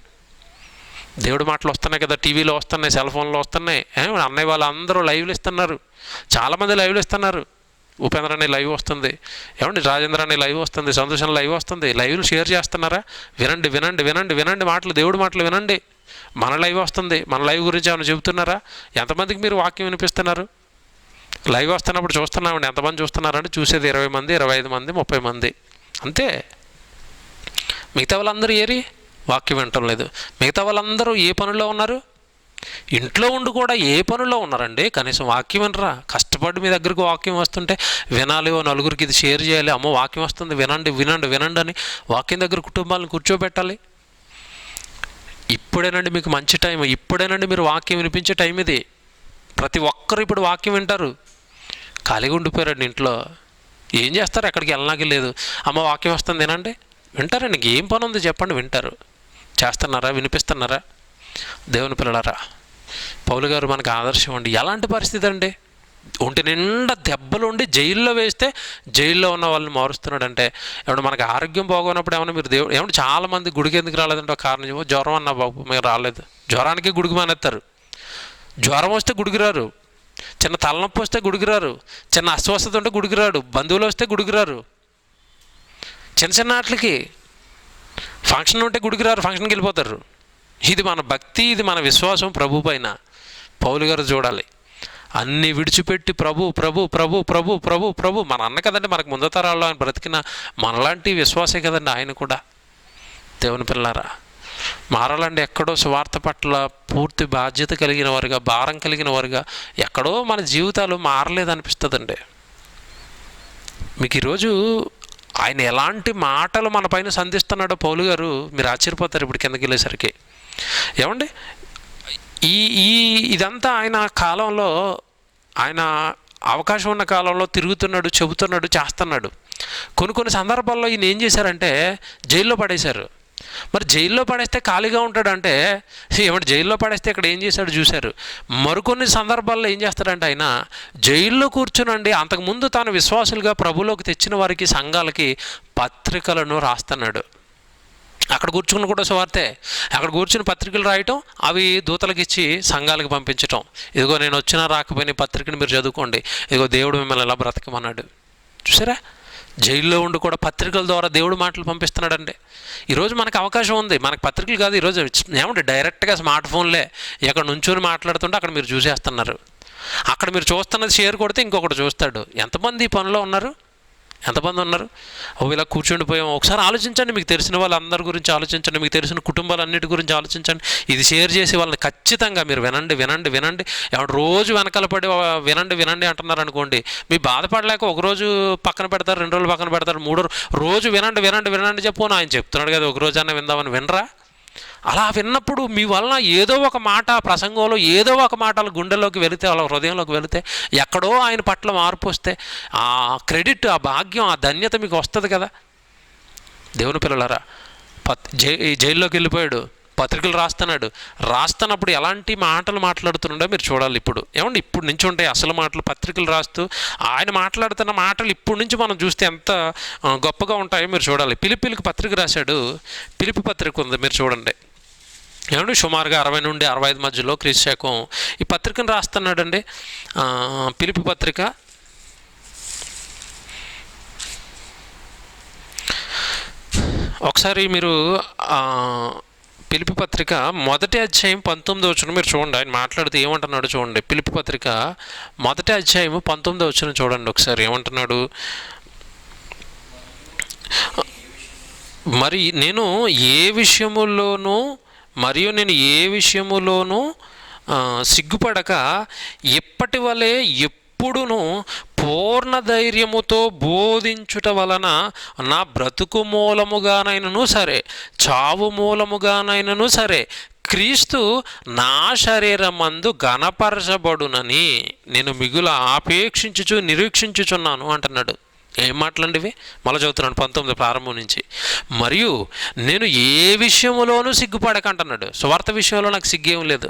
దేవుడి మాటలు వస్తున్నాయి కదా, టీవీలో వస్తున్నాయి, సెల్ ఫోన్లో వస్తున్నాయి. అన్నయ్య వాళ్ళు అందరూ లైవ్లు ఇస్తున్నారు. చాలామంది లైవ్లు ఇస్తున్నారు. ఉపేంద్ర అనే లైవ్ వస్తుంది, ఏమండి రాజేంద్ర అనే లైవ్ వస్తుంది, సంతోషం లైవ్ వస్తుంది. లైవ్లు షేర్ చేస్తున్నారా? వినండి వినండి వినండి వినండి మాటలు, దేవుడి మాటలు వినండి. మన లైవ్ వస్తుంది, మన లైవ్ గురించి ఏమైనా చెబుతున్నారా? ఎంతమందికి మీరు వాక్యం వినిపిస్తున్నారు? లైవ్ వస్తున్నప్పుడు చూస్తున్నామండి. ఎంతమంది చూస్తున్నారంటే చూసేది 20 మంది, 25 మంది, 30 మంది అంతే. మిగతా వాళ్ళందరూ ఏరి వాక్యం వినటం లేదు. మిగతా వాళ్ళందరూ ఏ పనుల్లో ఉన్నారు? ఇంట్లో ఉండి కూడా ఏ పనుల్లో ఉన్నారండి? కనీసం వాక్యం వినరా? కష్టపడి మీ దగ్గరకు వాక్యం వస్తుంటే వినాలి, ఓ నలుగురికి ఇది షేర్ చేయాలి. అమ్మో వాక్యం వస్తుంది, వినండి వినండి వినండి అని వాక్యం దగ్గర కుటుంబాలను కూర్చోబెట్టాలి. ఇప్పుడేనండి మీకు మంచి టైం. ఇప్పుడేనండి మీరు వాక్యం వినిపించే టైం ఇది. ప్రతి ఒక్కరు ఇప్పుడు వాక్యం వింటారు. ఖాళీగా ఉండిపోయారండి ఇంట్లో. ఏం చేస్తారు? ఎక్కడికి వెళ్ళడానికి లేదు. అమ్మ వాక్యం వస్తుంది వినండి. వింటారండి. ఏం పని ఉంది చెప్పండి? వింటారు. చేస్తున్నారా? వినిపిస్తున్నారా? దేవుని పిల్లలారా, పౌలు గారు మనకు ఆదర్శం అండి. ఎలాంటి పరిస్థితి అండి? ఒంటి నిండా దెబ్బలు ఉండి జైల్లో వేస్తే జైల్లో ఉన్న వాళ్ళని మారుస్తున్నాడంటే ఏమన్నా మనకు ఆరోగ్యం బాగోనప్పుడు ఏమన్నా మీరు దేవుడు ఏమన్నా చాలామంది గుడికి ఎందుకు రాలేదంటే ఒక కారణం ఏమో జ్వరం అన్న బాబు మీరు రాలేదు. జ్వరానికి గుడికి మానేస్తారు. జ్వరం వస్తే గుడికి రారు. చిన్న తలనొప్పి వస్తే గుడికి రారు. చిన్న అస్వస్థత ఉంటే గుడికి రాడు. బంధువులు వస్తే గుడికి రారు. చిన్న చిన్న వాటికి ఫంక్షన్ ఉంటే గుడికి రారు, ఫంక్షన్కి వెళ్ళిపోతారు. ఇది మన భక్తి, ఇది మన విశ్వాసం ప్రభు పైన. పౌలు గారు చూడాలి, అన్నీ విడిచిపెట్టి ప్రభు ప్రభు ప్రభు ప్రభు ప్రభు ప్రభు మన అన్న కదండి. మనకు ముందు తరాల్లో ఆయన బ్రతికిన మనలాంటి విశ్వాసే కదండి ఆయన కూడా. దేవుని పిల్లారా, మారాలండి. ఎక్కడో సువార్త పట్ల పూర్తి బాధ్యత కలిగిన వారుగా, భారం కలిగిన వారుగా ఎక్కడో మన జీవితాలు మారలేదనిపిస్తుందండి. మీకు ఈరోజు ఆయన ఎలాంటి మాటలు మన పైన సంధిస్తున్నాడో పౌలు గారు మీరు ఆశ్చర్యపోతారు ఇప్పుడు కిందకి వెళ్ళేసరికి. ఏమండి ఇదంతా ఆయన కాలంలో, ఆయన అవకాశం ఉన్న కాలంలో తిరుగుతున్నాడు, చెబుతున్నాడు, చేస్తున్నాడు. కొన్ని సందర్భాల్లో ఈయన ఏం చేశారంటే జైల్లో పడేశారు. మరి జైల్లో పడేస్తే ఖాళీగా ఉంటాడంటే ఏమంటే జైల్లో పడేస్తే ఇక్కడ ఏం చేశాడు చూశారు. మరికొన్ని సందర్భాల్లో ఏం చేస్తాడంటే ఆయన జైల్లో కూర్చునండి అంతకుముందు తాను విశ్వాసులుగా ప్రభులోకి తెచ్చిన వారికి, సంఘాలకి పత్రికలను రాస్తున్నాడు. అక్కడ కూర్చుని కూడా సువార్తే. అక్కడ కూర్చుని పత్రికలు రాయటం, అవి దూతలకు ఇచ్చి సంఘాలకు పంపించటం. ఇదిగో నేను వచ్చినా రాకపోయినా పత్రికను మీరు చదువుకోండి, ఇదిగో దేవుడు మిమ్మల్ని ఎలా బ్రతకమన్నాడు. చూసారా? జైల్లో ఉండి కూడా పత్రికల ద్వారా దేవుడు మాటలు పంపిస్తున్నాడండి. ఈరోజు మనకు అవకాశం ఉంది. మనకు పత్రికలు కాదు, ఈరోజు ఏమంటే డైరెక్ట్గా స్మార్ట్ ఫోన్లే. ఎక్కడ నుంచొని మాట్లాడుతుంటే అక్కడ మీరు చూసేస్తున్నారు. అక్కడ మీరు చూస్తున్నది షేర్ కొడితే ఇంకొకటి చూస్తాడు. ఎంతమంది ఈ పనిలో ఉన్నారు? ఎంతమంది ఉన్నారు? ఇలా కూర్చుండిపోయాం. ఒకసారి ఆలోచించండి. మీకు తెలిసిన వాళ్ళందరి గురించి ఆలోచించండి. మీకు తెలిసిన కుటుంబాలన్నిటి గురించి ఆలోచించండి. ఇది షేర్ చేసి వాళ్ళని ఖచ్చితంగా మీరు వినండి వినండి వినండి. ఎవరు రోజు వెనకాల పడి వినండి వినండి అంటున్నారు అనుకోండి, మీ బాధపడలేక ఒకరోజు పక్కన పెడతారు, 2 రోజులు పక్కన పెడతారు, 3 రోజు వినండి వినండి వినండి చెప్పు. ఆయన చెప్తున్నాడు కదా, ఒక రోజు అన్న విందామని వినరా? అలా విన్నప్పుడు మీ వలన ఏదో ఒక మాట, ప్రసంగంలో ఏదో ఒక మాట గుండెలోకి వెళితే, వాళ్ళ హృదయంలోకి వెళితే, ఎక్కడో ఆయన పట్ల మార్పు వస్తే ఆ క్రెడిట్, ఆ భాగ్యం, ఆ ధన్యత మీకు వస్తుంది కదా. దేవుని పిల్లలారా, జైల్లోకి వెళ్ళిపోయాడు, పత్రికలు రాస్తున్నప్పుడు ఎలాంటి మాటలు మాట్లాడుతున్నాడో మీరు చూడాలి. ఇప్పుడు ఏమండి ఇప్పుడు నుంచి ఉంటాయి అసలు మాటలు. పత్రికలు రాస్తూ ఆయన మాట్లాడుతున్న మాటలు ఇప్పుడు నుంచి మనం చూస్తే ఎంత గొప్పగా ఉంటాయో మీరు చూడాలి. పిలిపిలికి పత్రిక రాశాడు. పిలిపి పత్రిక ఉంది, మీరు చూడండి. ఏమండి సుమారుగా 60 నుండి 65 మధ్యలో క్రీస్తు శకం ఈ పత్రికను రాస్తున్నాడండి. పిలిపి పత్రిక ఒకసారి మీరు పిలిపి పత్రిక 1వ అధ్యాయం 19వ వచనం మీరు చూడండి. ఆయన మాట్లాడితే ఏమంటున్నాడు చూడండి. పిలిపి పత్రిక 1వ అధ్యాయం 19వ వచనం చూడండి ఒకసారి ఏమంటున్నాడు. మరి నేను ఏ విషయములోనూ సిగ్గుపడక ఎప్పటి వలె ఎప్పుడును పూర్ణ ధైర్యముతో బోధించుట వలన నా బ్రతుకు మూలముగానైనను సరే, చావు మూలముగానైనను సరే, క్రీస్తు నా శరీరమందు ఘనపరచబడునని నేను మిగుల నిరీక్షించుచున్నాను అంటున్నాడు. ఏం మాటలండివి? మళ్ళీ చదువుతున్నాను 19 ప్రారంభం నుంచి. మరియు నేను ఏ విషయంలోనూ సిగ్గుపడక అంటున్నాడు. సువార్త విషయంలో నాకు సిగ్గేం లేదు.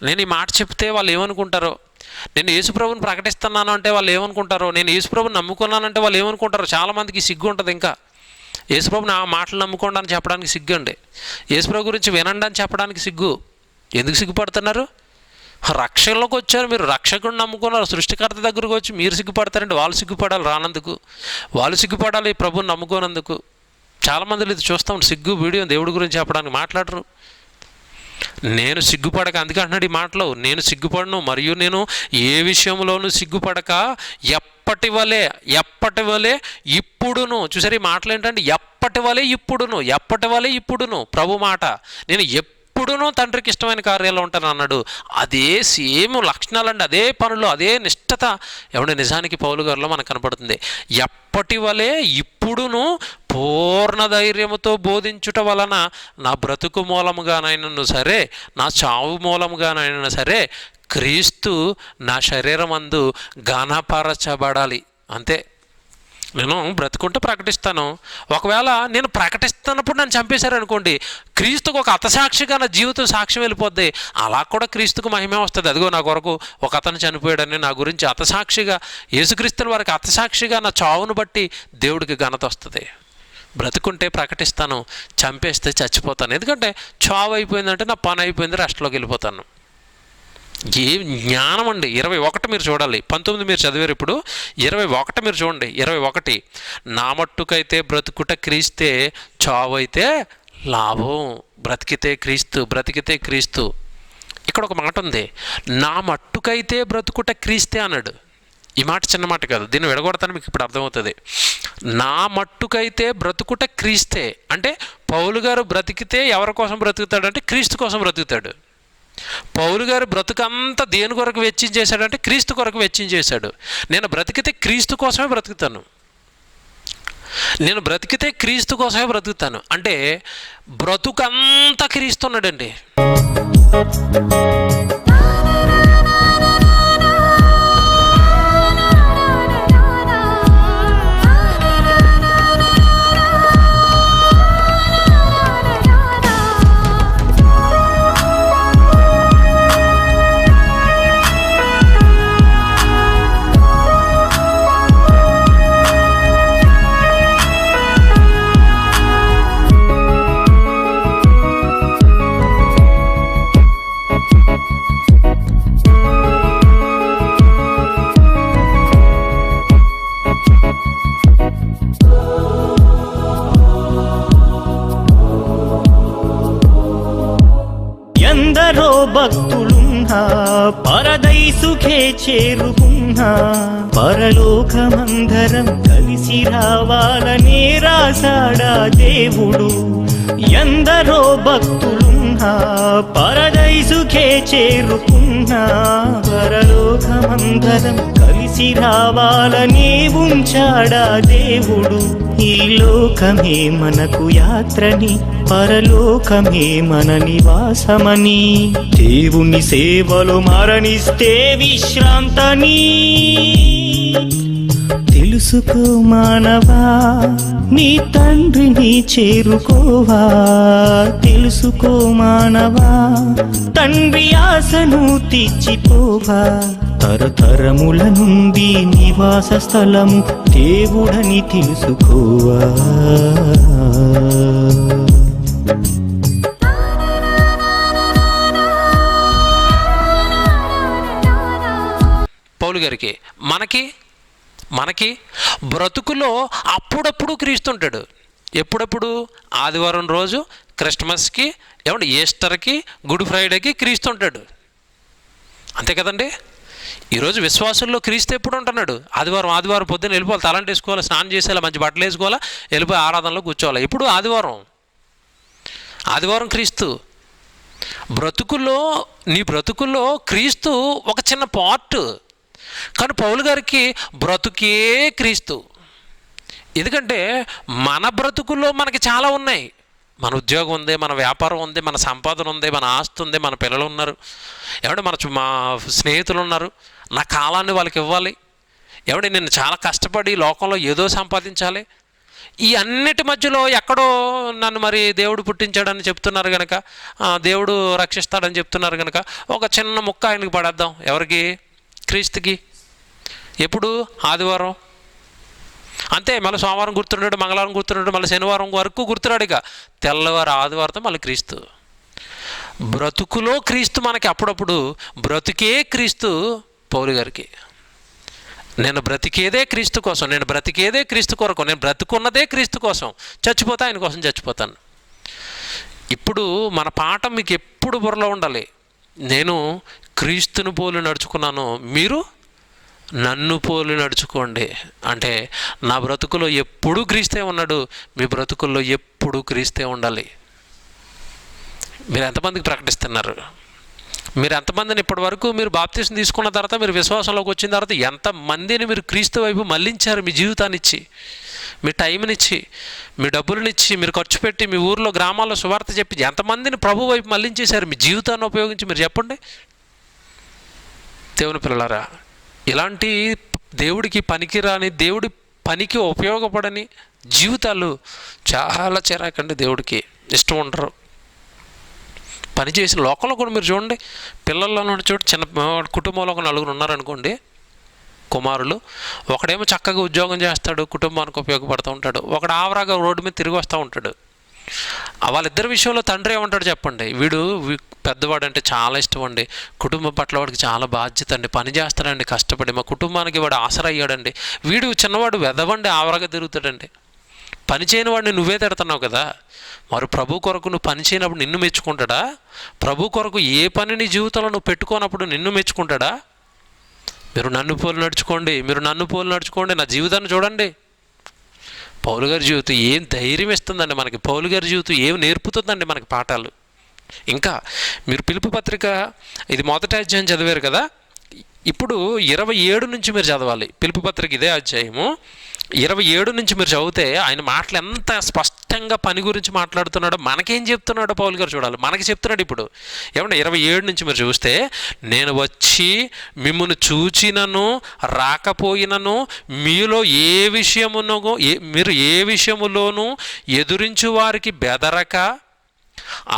నేను ఈ మాట చెప్తే వాళ్ళు ఏమనుకుంటారో, నేను యేసుప్రభుని ప్రకటిస్తున్నాను అంటే వాళ్ళు ఏమనుకుంటారో, నేను యేసుప్రభుని నమ్ముకున్నానంటే వాళ్ళు ఏమనుకుంటారో. చాలామందికి సిగ్గు ఉంటుంది. ఇంకా యేసుప్రభుని ఆ మాటలు నమ్ముకోండి అని చెప్పడానికి సిగ్గు అండి. యేసుప్రభు గురించి వినండి అని చెప్పడానికి సిగ్గు. ఎందుకు సిగ్గుపడుతున్నారు? రక్షణలోకి వచ్చారు, మీరు రక్షకుడిని నమ్ముకున్నారు, సృష్టికర్త దగ్గరకు వచ్చి మీరు సిగ్గుపడతారంటే వాళ్ళు సిగ్గుపడాలి రానందుకు, వాళ్ళు సిగ్గుపడాలి ప్రభుని నమ్ముకోనందుకు. చాలామందిలో ఇది చూస్తాం, సిగ్గు వీడియో దేవుడి గురించి చెప్పడానికి మాట్లాడరు. నేను సిగ్గుపడక, అందుకే అంటున్నాడు ఈ మాటలో, నేను సిగ్గుపడను మరియు నేను ఏ విషయంలోనూ సిగ్గుపడక ఎప్పటి వలె ఇప్పుడును. చూసారు ఈ మాటలు ఏంటంటే ఎప్పటి వలె ఇప్పుడును ప్రభు మాట. నేను ఎప్పుడునూ తండ్రికి ఇష్టమైన కార్యాలు ఉంటాను అన్నాడు. అదే సేమ్ లక్షణాలండి, అదే పనులు, అదే నిష్ఠత ఎవడు నిజానికి పౌలు గారిలో మనకు కనపడుతుంది. ఎప్పటి వలె ఇప్పుడును పూర్ణ ధైర్యముతో బోధించుట వలన నా బ్రతుకు మూలముగానైనా సరే, నా చావు మూలముగానైనా సరే, క్రీస్తు నా శరీరమందు ఘనపరచబడాలి. అంతే. నేను బ్రతుకుంటూ ప్రకటిస్తాను. ఒకవేళ నేను ప్రకటిస్తున్నప్పుడు నన్ను చంపేశారనుకోండి, క్రీస్తుకు ఒక అతసాక్షిగా నా జీవితం సాక్ష్యం వెళ్ళిపోద్ది. అలా కూడా క్రీస్తుకు మహిమే వస్తుంది. అదిగో నా కొరకు ఒక అతను చనిపోయాడని నా గురించి అతసాక్షిగా, యేసుక్రీస్తుల వారికి అతసాక్షిగా నా చావును బట్టి దేవుడికి ఘనత వస్తుంది. బ్రతుకుంటే ప్రకటిస్తాను, చంపేస్తే చచ్చిపోతాను. ఎందుకంటే చావు అయిపోయిందంటే నా పని అయిపోయింది, రెస్ట్లోకి వెళ్ళిపోతాను. ఏ జ్ఞానం అండి. 21 మీరు చూడాలి. 19 మీరు చదివారు, ఇప్పుడు 21 మీరు చూడండి. 21 నా మట్టుకైతే బ్రతుకుట క్రీస్తే, చావు అయితే లాభం. బ్రతికితే క్రీస్తు. ఇక్కడ ఒక మాట ఉంది, నా మట్టుకైతే బ్రతుకుట క్రీస్తే అన్నాడు. ఈ మాట చిన్న మాట కాదు, దీన్ని విడగొడతాను, మీకు ఇప్పుడు అర్థమవుతుంది. నా మట్టుకైతే బ్రతుకుట క్రీస్తే అంటే పౌలు గారు బ్రతికితే ఎవరి కోసం బ్రతుకుతాడు అంటే క్రీస్తు కోసం బ్రతుకుతాడు. పౌలు గారు బ్రతుకంతా దేని కొరకు వెచ్చించేశాడంటే క్రీస్తు కొరకు వెచ్చించేశాడు. నేను బ్రతికితే క్రీస్తు కోసమే బ్రతుకుతాను. అంటే బ్రతుకంతా క్రీస్తున్నాడండి. ఎందరో భక్తులున్నా పరదైసుకే చేరుకున్నా, పరలోకమందరం కలిసి రావాలనే రాసాడా దేవుడు. ఎందరో భక్తులున్నా పరదైసుకే చేరుకున్నా, పరలోకమందరం కలిసి రావాలనే ఉంచాడా దేవుడు. ఈ లోకమే మనకు యాత్రని, పరలోకమే మన నివాసమని, దేవుని సేవలో మరణిస్తే విశ్రాంతని తెలుసుకో మానవా. నీ తండ్రిని చేరుకోవా, తెలుసుకో మానవా. తండ్రి ఆశను తీర్చిపోవా, తరతరముల నుండి నివాస స్థలము దేవుడని తెలుసుకోవా. పౌలు గారికి మనకి బ్రతుకులో అప్పుడప్పుడు క్రీస్తుంటాడు. ఎప్పుడెప్పుడు? ఆదివారం రోజు, క్రిస్మస్కి, ఏమంటే ఈస్టర్కి, గుడ్ ఫ్రైడేకి క్రీస్తు ఉంటాడు. అంతే కదండి. ఈరోజు విశ్వాసుల్లో క్రీస్తు ఎప్పుడు ఉంటున్నాడు? ఆదివారం పొద్దున్న వెళ్ళిపోవాలి, తలంటి వేసుకోవాలి, స్నానం చేసేలా, మంచి బట్టలు వేసుకోవాలా, వెళ్ళిపోయి ఆరాధనలో కూర్చోవాలి. ఎప్పుడు? ఆదివారం క్రీస్తు. నీ బ్రతుకుల్లో క్రీస్తు ఒక చిన్న పార్ట్. కానీ పౌలు గారికి బ్రతుకే క్రీస్తు. ఎందుకంటే మన బ్రతుకుల్లో మనకి చాలా ఉన్నాయి. మన ఉద్యోగం ఉంది, మన వ్యాపారం ఉంది, మన సంపాదన ఉంది, మన ఆస్తి ఉంది, మన పిల్లలు ఉన్నారు, ఏమంటే మా స్నేహితులు ఉన్నారు. నా కాలాన్ని వాళ్ళకి ఇవ్వాలి, ఏమంటే నేను చాలా కష్టపడి లోకంలో ఏదో సంపాదించాలి. ఈ అన్నిటి మధ్యలో ఎక్కడో నన్ను మరి దేవుడు పుట్టించాడని చెప్తున్నారు కనుక, దేవుడు రక్షిస్తాడని చెప్తున్నారు కనుక ఒక చిన్న ముక్క ఆయనకి పడేద్దాం. ఎవరికి? క్రీస్తుకి. ఎప్పుడు? ఆదివారం. అంతే. మళ్ళీ సోమవారం గుర్తున్నాడు, మంగళవారం గుర్తున్నాడు, మళ్ళీ శనివారం వరకు గుర్తున్నాడు. ఇక తెల్లవారు ఆదివారంతో మళ్ళీ క్రీస్తు. బ్రతుకులో క్రీస్తు మనకి అప్పుడప్పుడు. బ్రతుకే క్రీస్తు పౌలు గారికి. నేను బ్రతికేదే క్రీస్తు కోసం, నేను బ్రతికేదే క్రీస్తు కొరకు, నేను బ్రతుకున్నదే క్రీస్తు కోసం, చచ్చిపోతా ఆయన కోసం చచ్చిపోతాను. ఇప్పుడు మన పాఠం మీకు ఎప్పుడు బుర్రలో ఉండాలి. నేను క్రీస్తుని పోలి నడుచుకున్నాను, మీరు నన్ను పోలి నడుచుకోండి. అంటే నా బ్రతుకులో ఎప్పుడూ క్రీస్తే ఉన్నాడు, మీ బ్రతుకుల్లో ఎప్పుడూ క్రీస్తే ఉండాలి. మీరు ఎంతమందికి ప్రకటిస్తున్నారు? మీరు ఎంతమందిని ఇప్పటి వరకు మీరు బాప్తీసం తీసుకున్న తర్వాత, మీరు విశ్వాసంలోకి వచ్చిన తర్వాత ఎంతమందిని మీరు క్రీస్తు వైపు మళ్ళించారు? మీ జీవితాన్ని ఇచ్చి, మీ టైంనిచ్చి, మీ డబ్బులనిచ్చి, మీరు ఖర్చు పెట్టి, మీ ఊర్లో గ్రామాల్లో సువార్త చెప్పి ఎంతమందిని ప్రభు వైపు మళ్ళించేశారు మీ జీవితాన్ని ఉపయోగించి? మీరు చెప్పండి. దేవుని పిల్లలారా, ఇలాంటి దేవుడికి పనికిరాని, దేవుడి పనికి ఉపయోగపడని జీవితాలు చాలా చిరాకండి. దేవుడికి ఇష్టం ఉండరు. పనిచేసిన లోకంలో కూడా మీరు చూడండి, పిల్లల్లో చూడండి, చిన్న కుటుంబంలో ఒక 4 ఉన్నారనుకోండి, కుమారులు. ఒకడేమో చక్కగా ఉద్యోగం చేస్తాడు, కుటుంబానికి ఉపయోగపడుతూ ఉంటాడు. ఒకడు ఆవరాగా రోడ్డు మీద తిరిగి వస్తూ ఉంటాడు. వాళ్ళిద్దరి విషయంలో తండ్రి ఏమంటాడు చెప్పండి? వీడు పెద్దవాడు అంటే చాలా ఇష్టం అండి, కుటుంబం పట్ల వాడికి చాలా బాధ్యత అండి, పని చేస్తాడండి కష్టపడి, మా కుటుంబానికి వాడు ఆసరా అయ్యాడండి. వీడు చిన్నవాడు వెదవండి, ఆవరాగా తిరుగుతాడండి. పని చేయని వాడిని నువ్వే తిడుతున్నావు కదా. మరి ప్రభు కొరకు నువ్వు పని చేయనప్పుడు నిన్ను మెచ్చుకుంటాడా? ప్రభు కొరకు ఏ పని నీ జీవితంలో నువ్వు పెట్టుకోనప్పుడు నిన్ను మెచ్చుకుంటాడా? మీరు నన్ను పోలి నడుచుకోండి, మీరు నన్ను పోలి నడుచుకోండి. నా జీవితాన్ని చూడండి. పౌలు గారి జీవితం ఏం ధైర్యం ఇస్తుందండి మనకి. పౌలు గారి జీవితం ఏం నేర్పుతుందండి మనకి పాఠాలు. ఇంకా మీరు పిలుపు పత్రిక ఇది మొదటి అధ్యాయం చదివారు కదా, ఇప్పుడు 27 నుంచి మీరు చదవాలి. పిలుపు పత్రిక ఇదే అధ్యాయము 27 నుంచి మీరు చదివితే ఆయన మాటలు ఎంత స్పష్టంగా పని గురించి మాట్లాడుతున్నాడో, మనకేం చెప్తున్నాడో పౌలు గారు చూడాలి. మనకి చెప్తున్నాడు ఇప్పుడు. ఏమంటే 27 నుంచి మీరు చూస్తే, నేను వచ్చి మిమ్మల్ని చూచినను రాకపోయినను మీలో మీరు ఏ విషయములోనూ ఎదురించు వారికి బెదరక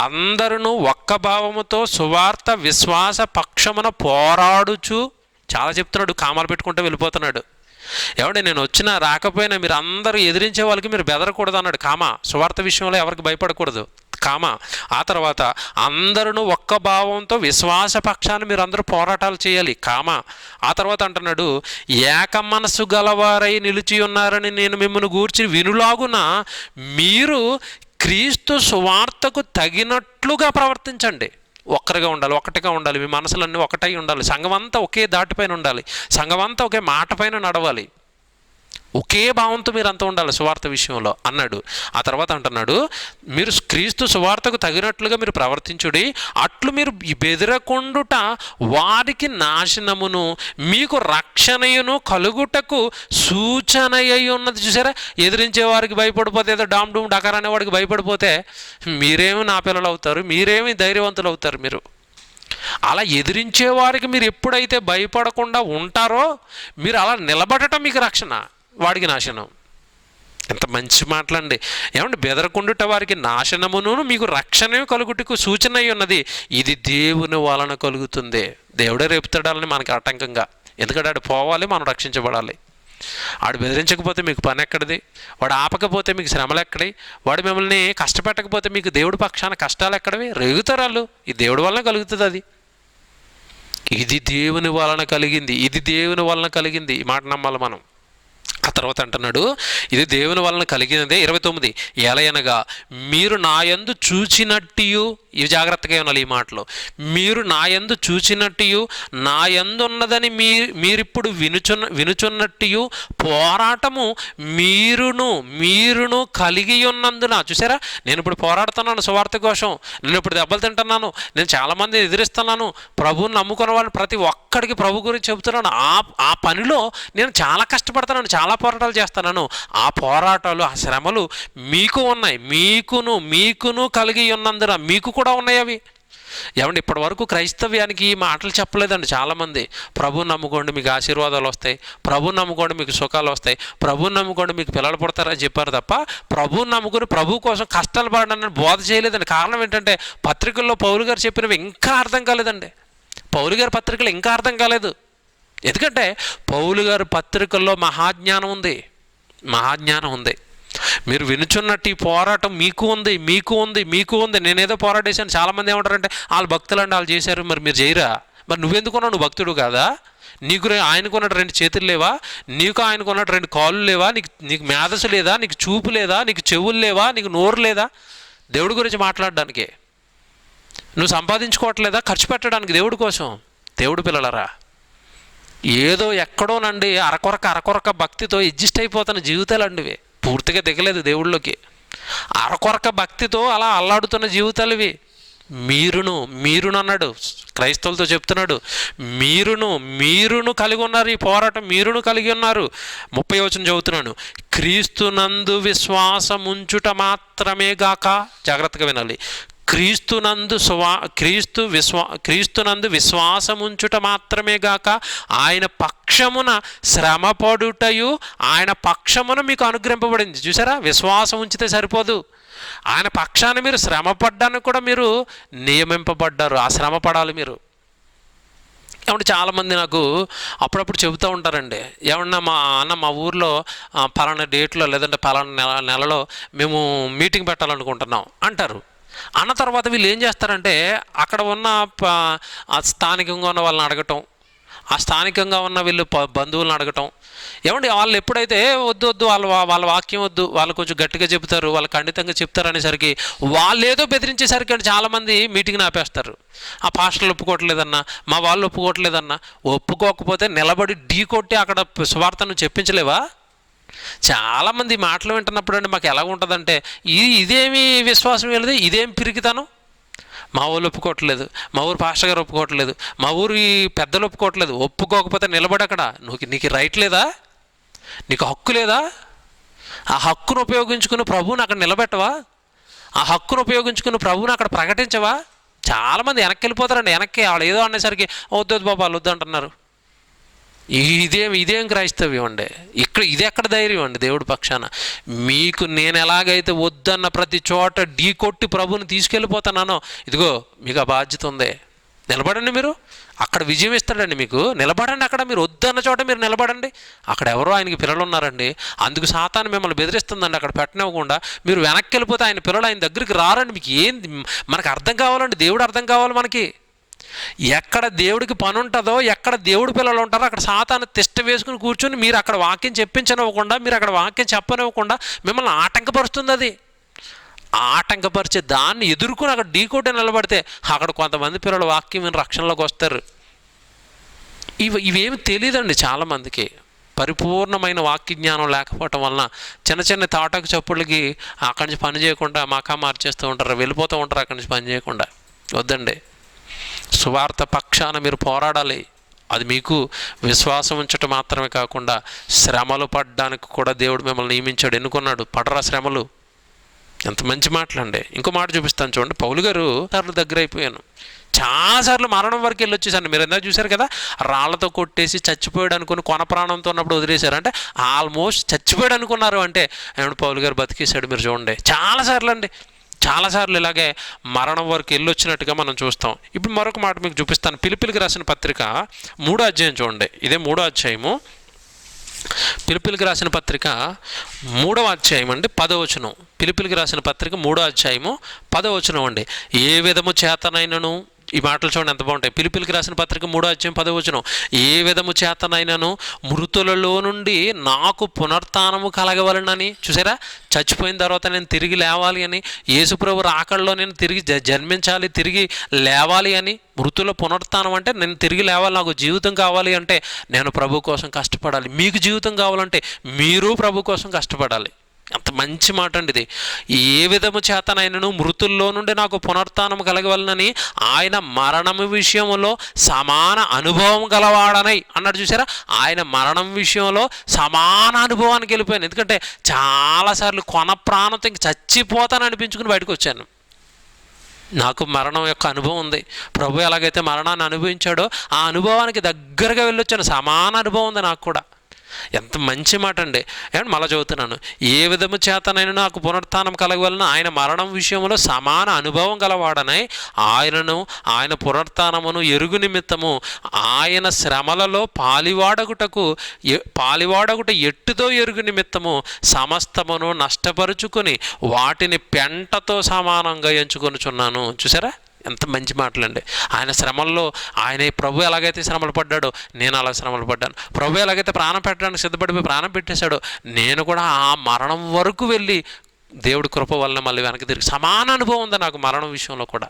అందరూ ఒక్క భావముతో సువార్త విశ్వాస పక్షమున పోరాడుచు, చాలా చెప్తున్నాడు, కామాలు పెట్టుకుంటూ వెళ్ళిపోతున్నాడు. ఏమంటే నేను వచ్చినా రాకపోయినా మీరు అందరూ ఎదిరించే వాళ్ళకి మీరు బెదరకూడదు అన్నాడు. కామా. సువార్త విషయంలో ఎవరికి భయపడకూడదు. కామా. ఆ తర్వాత అందరూ ఒక్క భావంతో విశ్వాస పక్షాన్ని మీరు అందరూ పోరాటాలు చేయాలి. కామా. ఆ తర్వాత అంటున్నాడు, ఏక మనస్సు గలవారై నిలిచి ఉన్నారని నేను మిమ్మల్ని గూర్చి వినులాగున మీరు క్రీస్తు సువార్తకు తగినట్లుగా ప్రవర్తించండి. ఒక్కరిగా ఉండాలి, ఒకటిగా ఉండాలి, మీ మనసులన్నీ ఒకటై ఉండాలి, సంఘం అంతా ఒకే దాటిపైన ఉండాలి, సంఘం అంతా ఒకే మాట పైన నడవాలి, ఒకే భావంతో మీరు అంతా ఉండాలి సువార్త విషయంలో అన్నాడు. ఆ తర్వాత అంటున్నాడు, మీరు క్రీస్తు సువార్తకు తగినట్లుగా మీరు ప్రవర్తించుడి, అట్లు మీరు బెదిరకుండుట వారికి నాశనమును మీకు రక్షణయును కలుగుటకు సూచనయ్యి ఉన్నది. చూసారా, ఎదిరించే వారికి భయపడిపోతే, ఏదో డామ్ డూమ్ డకర్ అనే వాడికి భయపడిపోతే మీరేమి నా పిల్లలు అవుతారు, మీరేమి ధైర్యవంతులు అవుతారు. మీరు అలా ఎదిరించే వారికి మీరు ఎప్పుడైతే భయపడకుండా ఉంటారో, మీరు అలా నిలబడటం మీకు రక్షణ, వాడికి నాశనం. ఎంత మంచి మాటలండి. ఏమంటే బెదరకుండుట వారికి నాశనమును మీకు రక్షణ కలుగుటకు సూచన అయి ఉన్నది, ఇది దేవుని వలన కలుగుతుంది. దేవుడే రేపుతాడాలని మనకి ఆటంకంగా. ఎందుకంటే ఆడు పోవాలి, మనం రక్షించబడాలి. వాడు బెదిరించకపోతే మీకు పని ఎక్కడిది? వాడు ఆపకపోతే మీకు శ్రమలు ఎక్కడి? వాడు మిమ్మల్ని కష్టపెట్టకపోతే మీకు దేవుడి పక్షాన కష్టాలు ఎక్కడవి? రేగుతారు వాళ్ళు. ఇది దేవుడి వలన కలుగుతుంది. అది ఇది దేవుని వలన కలిగింది, ఇది దేవుని వలన కలిగింది. ఈ మాట నమ్మాలి మనం. ఆ తర్వాత అంటున్నాడు, ఇది దేవుని వలన కలిగినదే. 29, ఎలయనగా మీరు నా యందు చూచినట్టు, ఇవి జాగ్రత్తగా వినాలి ఈ మాటలు, మీరు నా యందు చూచినట్టు నా యందు ఉన్నదని మీరిప్పుడు వినుచున్నట్టు పోరాటము మీరును కలిగి ఉన్నందున. చూసారా, నేను ఇప్పుడు పోరాడుతున్నాను సువార్త కోసం, నేను ఇప్పుడు దెబ్బలు తింటున్నాను, నేను చాలామంది ఎదిరిస్తున్నాను, ప్రభువుని నమ్ముకున్న వాళ్ళని ప్రతి ఒక్కడికి ప్రభు గురించి చెబుతున్నాను. ఆ పనిలో నేను చాలా కష్టపడుతున్నాను, చాలా పోరాటాలు చేస్తున్నాను. ఆ పోరాటాలు, ఆ శ్రమలు మీకు ఉన్నాయి, మీకును కలిగి ఉన్నందున. మీకు కూడా ఉన్నాయి అవి. ఏమండి, ఇప్పటి వరకు క్రైస్తవ్యానికి ఈ మాటలు చెప్పలేదండి చాలామంది. ప్రభువుని నమ్ముకోండి మీకు ఆశీర్వాదాలు వస్తాయి, ప్రభువుని నమ్ముకోండి మీకు సుఖాలు వస్తాయి, ప్రభువుని నమ్ముకోండి మీకు పిల్లలు పుడతారని చెప్పారు తప్ప ప్రభువుని నమ్ముకుని ప్రభు కోసం కష్టాలు పడడానికి బోధ చేయలేదండి. కారణం ఏంటంటే పత్రికల్లో పౌలు గారు చెప్పినవి ఇంకా అర్థం కాలేదండి. పౌలు గారి పత్రికలు ఇంకా అర్థం కాలేదు. ఎందుకంటే పౌలు గారి పత్రికల్లో మహాజ్ఞానం ఉంది. మీరు వినుచున్నట్టు ఈ పోరాటం మీకు ఉంది. నేనేదో పోరాటేశాను. చాలామంది ఏమంటారంటే వాళ్ళు భక్తులండి, వాళ్ళు చేశారు, మరి మీరు చేయరా? మరి నువ్వెందుకున్నావు? నువ్వు భక్తుడు కాదా? నీకు ఆయనకున్నట్టు 2 చేతులు లేవా? నీకు ఆయనకున్నట్టు 2 కాళ్ళు లేవా? నీకు మేధస్సు లేదా? నీకు చూపు లేదా? నీకు చెవులు లేవా? నీకు నోరు లేదా దేవుడి గురించి మాట్లాడడానికి? నువ్వు సంపాదించుకోవట్లేదా ఖర్చు పెట్టడానికి దేవుడి కోసం? దేవుడు పిల్లలరా, ఏదో ఎక్కడోనండి అరకొరక భక్తితో అడ్జస్ట్ అయిపోతున్న జీవితాలు అండి ఇవి. పూర్తిగా దిగలేదు దేవుళ్ళలోకి. అరకొరక భక్తితో అలా అల్లాడుతున్న జీవితాలు ఇవి. మీరును అన్నాడు, క్రైస్తవులతో చెప్తున్నాడు, మీరును కలిగి ఉన్నారు. ఈ పోరాటం మీరును కలిగి ఉన్నారు. 30వ వచనం చదువుతున్నాను, క్రీస్తునందు విశ్వాసముంచుట మాత్రమే గాక. జాగ్రత్తగా వినాలి. క్రీస్తునందు విశ్వాసముంచుట మాత్రమే గాక ఆయన పక్షమున శ్రమపడుటయు ఆయన పక్షమున మీకు అనుగ్రహింపబడింది. చూసారా, విశ్వాసం ఉంచితే సరిపోదు, ఆయన పక్షాన మీరు శ్రమపడ్డానికి కూడా మీరు నియమింపబడ్డారు. ఆ శ్రమ పడాలి మీరు. ఏమంటే చాలామంది నాకు అప్పుడప్పుడు చెబుతూ ఉంటారండి, ఏమన్నా మా ఊర్లో పలానా డేట్లో లేదంటే పలానా నెలలో మేము మీటింగ్ పెట్టాలనుకుంటున్నాం అంటారు. అన్న తర్వాత వీళ్ళు ఏం చేస్తారంటే అక్కడ ఉన్న స్థానికంగా ఉన్న వాళ్ళని అడగటం, ఆ స్థానికంగా ఉన్న వీళ్ళు బంధువులను అడగటం. ఏమండి, వాళ్ళు ఎప్పుడైతే వద్దు వాళ్ళ వాక్యం వద్దు, వాళ్ళు కొంచెం గట్టిగా చెప్తారు, వాళ్ళు ఖండితంగా చెప్తారు అనేసరికి వాళ్ళు ఏదో బెదిరించేసరికి అంటే చాలామంది మీటింగ్ని ఆపేస్తారు. ఆ పాస్టర్లు ఒప్పుకోవట్లేదన్నా, మా వాళ్ళు ఒప్పుకోవట్లేదన్నా. ఒప్పుకోకపోతే నిలబడి ఢీ కొట్టి అక్కడ సువార్తను చెప్పించలేవా? చాలామంది మాటలు వింటున్నప్పుడు అండి మాకు ఎలా ఉంటుందంటే, ఇదేమి విశ్వాసం వెళ్ళదు, ఇదేం పిరికితాను, మా వాళ్ళు ఒప్పుకోవట్లేదు, మా ఊరు పాస్టర్ గారు ఒప్పుకోవట్లేదు, మా ఊరి పెద్దలు ఒప్పుకోవట్లేదు. ఒప్పుకోకపోతే నిలబడి అక్కడ నీకు రైట్ లేదా? నీకు హక్కు లేదా? ఆ హక్కును ఉపయోగించుకుని ప్రభువుని అక్కడ నిలబెట్టవా? ఆ హక్కును ఉపయోగించుకుని ప్రభువుని అక్కడ ప్రకటించవా? చాలామంది వెనక్కి వెళ్ళిపోతారండి. వెనక్కి వాళ్ళు ఏదో అనేసరికి వద్దు బాబా వాళ్ళు వద్దు అంటున్నారు. ఇదేం క్రైస్తవ్యం అండి? ఇది ఎక్కడ ధైర్యం అండి దేవుడి పక్షాన? మీకు నేను ఎలాగైతే వద్దన్న ప్రతి చోట ఢీ కొట్టి ప్రభుని తీసుకెళ్ళిపోతున్నానో, ఇదిగో మీకు ఆ బాధ్యత ఉంది. నిలబడండి, మీరు అక్కడ విజయం ఇస్తాడండి మీకు. నిలబడండి అక్కడ, మీరు వద్దన్న చోట మీరు నిలబడండి. అక్కడ ఎవరో ఆయనకి పిల్లలు ఉన్నారండి, అందుకు సాతాను మిమ్మల్ని బెదిరిస్తుందండి అక్కడ పెట్టనివ్వకుండా. మీరు వెనక్కి వెళ్ళిపోతే ఆయన పిల్లలు ఆయన దగ్గరికి రారండి. మీకు మనకు అర్థం కావాలండి, దేవుడు అర్థం కావాలి మనకి. ఎక్కడ దేవుడికి పని ఉంటుందో, ఎక్కడ దేవుడి పిల్లలు ఉంటారో అక్కడ సాతాను తిష్ట వేసుకుని కూర్చొని మీరు అక్కడ వాక్యం చెప్పించనివ్వకుండా, మీరు అక్కడ వాక్యం చెప్పనివ్వకుండా మిమ్మల్ని ఆటంకపరుస్తుంది. అది ఆటంకపరిచే దాన్ని ఎదుర్కొని అక్కడ ఢీకొట్టి నిలబడితే అక్కడ కొంతమంది పిల్లలు వాక్యం విని రక్షణలోకి వస్తారు. ఇవేమి తెలియదండి చాలామందికి. పరిపూర్ణమైన వాక్య జ్ఞానం లేకపోవటం వలన చిన్న తాటకు చప్పుళ్ళకి అక్కడి నుంచి పని చేయకుండా మాకా మార్చేస్తూ ఉంటారు, వెళ్ళిపోతూ ఉంటారు అక్కడి నుంచి పని చేయకుండా. వద్దండి, సువార్త పక్షాన మీరు పోరాడాలి. అది మీకు విశ్వాసం ఉంచటం మాత్రమే కాకుండా శ్రమలు పడడానికి కూడా దేవుడు మిమ్మల్ని నియమించాడు, ఎన్నుకున్నాడు. పడరా శ్రమలు. ఎంత మంచి మాటలండి. ఇంకో మాట చూపిస్తాను చూడండి. పౌలు గారు సార్లు దగ్గర అయిపోయాను, చాలాసార్లు మరణం వరకు వెళ్ళి వచ్చేసాను. మీరు ఎంత చూశారు కదా, రాళ్లతో కొట్టేసి చచ్చిపోయాడు అనుకుని కొన ప్రాణంతో ఉన్నప్పుడు వదిలేశారు. అంటే ఆల్మోస్ట్ చచ్చిపోయాడు అనుకున్నారు. అంటే ఏమంటే పౌలు గారు బతికేశాడు. మీరు చూడండి, చాలాసార్లు ఇలాగే మరణం వరకు వెళ్ళొచ్చినట్టుగా మనం చూస్తాం. ఇప్పుడు మరొక మాట మీకు చూపిస్తాను. ఫిలిప్పీలకు రాసిన పత్రిక 3వ అధ్యాయం చూడండి. ఇదే 3వ అధ్యాయము. ఫిలిప్పీలకు రాసిన పత్రిక 3వ అధ్యాయం అండి, 10వ వచనం. ఫిలిప్పీలకు రాసిన పత్రిక 3వ అధ్యాయము 10వ వచనం అండి. ఏ విధము చేతనైనను ఈ మాటలు చూడండి ఎంత బాగుంటాయి. పిలిపిలికి రాసిన పత్రిక 3:10 ఏ విధము చేతనైనను మృతులలో నుండి నాకు పునరుత్థానము కలగవలనని. చూసారా, చచ్చిపోయిన తర్వాత నేను తిరిగి లేవాలి అని, యేసుప్రభు రాకడలో నేను తిరిగి జన్మించాలి, తిరిగి లేవాలి అని. మృతుల పునరుత్థానం అంటే నేను తిరిగి లేవాలి, నాకు జీవితం కావాలి అంటే నేను ప్రభు కోసం కష్టపడాలి. మీకు జీవితం కావాలంటే మీరు ప్రభు కోసం కష్టపడాలి. అంత మంచి మాట అండి ఇది. ఏ విధము చేతనైనను మృతుల్లో నుండి నాకు పునరుత్థానం కలగవలనని ఆయన మరణము విషయంలో సమాన అనుభవం గలవాడనై అన్నాడు. చూసారా, ఆయన మరణం విషయంలో సమాన అనుభవానికి వెళ్ళిపోయాను. ఎందుకంటే చాలాసార్లు కొన ప్రాణంతో ఇంక చచ్చిపోతాను అనిపించుకుని బయటకు వచ్చాను. నాకు మరణం యొక్క అనుభవం ఉంది. ప్రభు ఎలాగైతే మరణాన్ని అనుభవించాడో ఆ అనుభవానికి దగ్గరగా వెళ్ళొచ్చాను. సమాన అనుభవం ఉంది నాకు కూడా. ఎంత మంచి మాట అండి. ఏమంటే మళ్ళీ చదువుతున్నాను. ఏ విధము చేతనైనా నాకు పునరుత్థానం కలగవలన ఆయన మరణం విషయంలో సమాన అనుభవం గలవాడనై ఆయన పునరుత్థానమును ఎరుగు నిమిత్తము ఆయన శ్రమలలో పాలివాడగుట ఎట్టుతో ఎరుగు నిమిత్తము సమస్తమును నష్టపరుచుకొని వాటిని పెంటతో సమానంగా ఎంచుకొనుచున్నాను. చూసారా, ఎంత మంచి మాటలండి. ఆయన శ్రమల్లో ప్రభు ఎలాగైతే శ్రమలు పడ్డాడో నేను అలా శ్రమలు పడ్డాను. ప్రభు ఎలాగైతే ప్రాణం పెట్టడానికి సిద్ధపడిపోయి ప్రాణం పెట్టేశాడో నేను కూడా ఆ మరణం వరకు వెళ్ళి దేవుడి కృప వలన మళ్ళీ వెనక్కి తిరిగి సమాన అనుభవం ఉంది నాకు మరణం విషయంలో కూడా.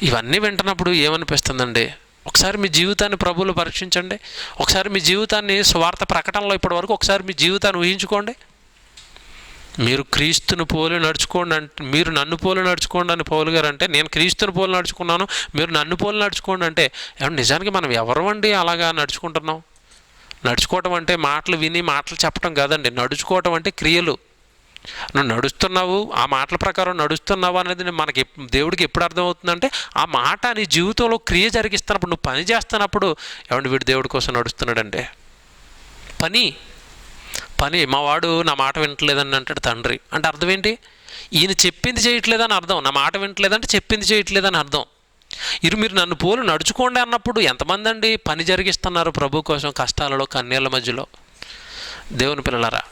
ఇవన్నీ వింటున్నప్పుడు ఏమనిపిస్తుందండి? ఒకసారి మీ జీవితాన్ని ప్రభువులో పరీక్షించండి. ఒకసారి మీ జీవితాన్ని స్వార్థ ప్రకటనలో ఇప్పటి వరకు ఒకసారి మీ జీవితాన్ని ఊహించుకోండి. మీరు క్రీస్తుని పోలి నడుచుకోండి అంటే, మీరు నన్ను పోలి నడుచుకోండి అని పౌలు గారు అంటే, నేను క్రీస్తుని పోలి నడుచుకున్నాను, మీరు నన్ను పోలి నడుచుకోండి అంటే, నిజానికి మనం ఎవరమండి అలాగా నడుచుకుంటున్నాం? నడుచుకోవటం అంటే మాటలు విని మాటలు చెప్పడం కాదండి. నడుచుకోవటం అంటే క్రియలు. నువ్వు నడుస్తున్నావు, ఆ మాటల ప్రకారం నడుస్తున్నావు అనేది మనకి దేవుడికి ఎప్పుడు అర్థమవుతుందంటే ఆ మాట నీ జీవితంలో క్రియ జరిగిస్తున్నప్పుడు, నువ్వు పని చేస్తున్నప్పుడు వీడు దేవుడి కోసం నడుస్తున్నాడంటే. పని మా వాడు నా మాట వింటలేదని అంటాడు తండ్రి. అంటే అర్థం ఏంటి? ఈయన చెప్పింది చేయట్లేదని అర్థం. నా మాట వింటలేదంటే చెప్పింది చేయట్లేదని అర్థం. మీరు నన్ను పోలు నడుచుకోండి అన్నప్పుడు ఎంతమంది అండి పని జరిగిస్తున్నారు ప్రభు కోసం కష్టాలలో కన్నీళ్ళ మధ్యలో? దేవుని పిల్లలారా,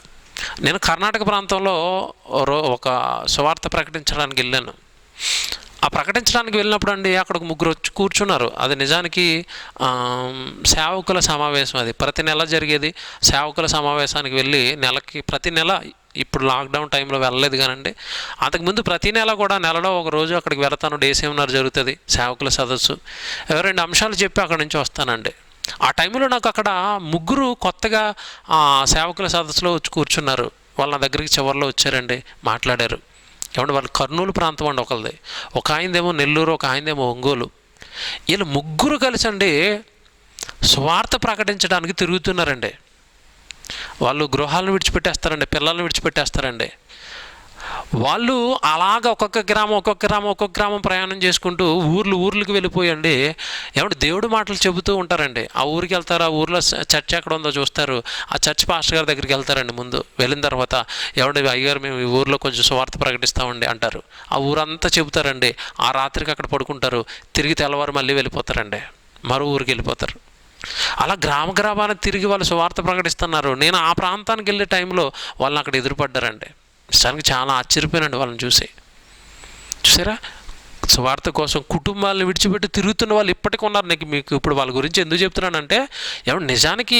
నేను కర్ణాటక ప్రాంతంలో ఒక సువార్త ప్రకటించడానికి వెళ్ళాను. ఆ ప్రకటించడానికి వెళ్ళినప్పుడు అండి అక్కడ ముగ్గురు వచ్చి కూర్చున్నారు. అది నిజానికి సేవకుల సమావేశం. అది ప్రతి నెల జరిగేది. సేవకుల సమావేశానికి వెళ్ళి ప్రతి నెల, ఇప్పుడు లాక్డౌన్ టైంలో వెళ్ళలేదు కానండి, అంతకుముందు ప్రతి నెల కూడా నెలలో ఒక రోజు అక్కడికి వెళ్తాను. డే సెమినార్ జరుగుతుంది, సేవకుల సదస్సు. 2 అంశాలు చెప్పి అక్కడి నుంచి వస్తానండి. ఆ టైంలో నాకు అక్కడ ముగ్గురు కొత్తగా సేవకుల సదస్సులో వచ్చి కూర్చున్నారు. వాళ్ళ నా దగ్గరికి చివరిలో వచ్చారండి, మాట్లాడారు. వాళ్ళు కర్నూలు ప్రాంతం అండి ఒకరిది. ఒక ఆయనదేమో నెల్లూరు, ఒక ఆయనదేమో ఒంగోలు. వీళ్ళు ముగ్గురు కలిసి అండి స్వార్థ ప్రకటించడానికి తిరుగుతున్నారండి. వాళ్ళు గృహాలను విడిచిపెట్టేస్తారండి, పిల్లలను విడిచిపెట్టేస్తారండి. వాళ్ళు అలాగ ఒక్కొక్క గ్రామం ప్రయాణం చేసుకుంటూ ఊర్లకు వెళ్ళిపోయండి దేవుడి మాటలు చెబుతూ ఉంటారండి. ఆ ఊరికి వెళ్తారు, ఆ ఊర్లో చర్చ్ ఎక్కడ ఉందో చూస్తారు. ఆ చర్చ్ పాస్టర్ గారి దగ్గరికి వెళ్తారండి. ముందు వెళ్ళిన తర్వాత అయ్యగారు మేము ఈ ఊర్లో కొంచెం స్వార్థ ప్రకటిస్తామండి అంటారు. ఆ ఊరంతా చెబుతారండి. ఆ రాత్రికి అక్కడ పడుకుంటారు, తిరిగి తెల్లవారు మళ్ళీ వెళ్ళిపోతారండి, మరో ఊరికి వెళ్ళిపోతారు. అలా గ్రామాన్ని తిరిగి వాళ్ళు స్వార్థ ప్రకటిస్తున్నారు. నేను ఆ ప్రాంతానికి వెళ్ళే టైంలో వాళ్ళని అక్కడ ఎదురుపడ్డారండి. నిజానికి చాలా ఆశ్చర్యపోయానండి వాళ్ళని చూసారా, స్వార్థ కోసం కుటుంబాలను విడిచిపెట్టి తిరుగుతున్న వాళ్ళు ఇప్పటికీ ఉన్నారు. మీకు ఇప్పుడు వాళ్ళ గురించి ఎందుకు చెప్తున్నానంటే నిజానికి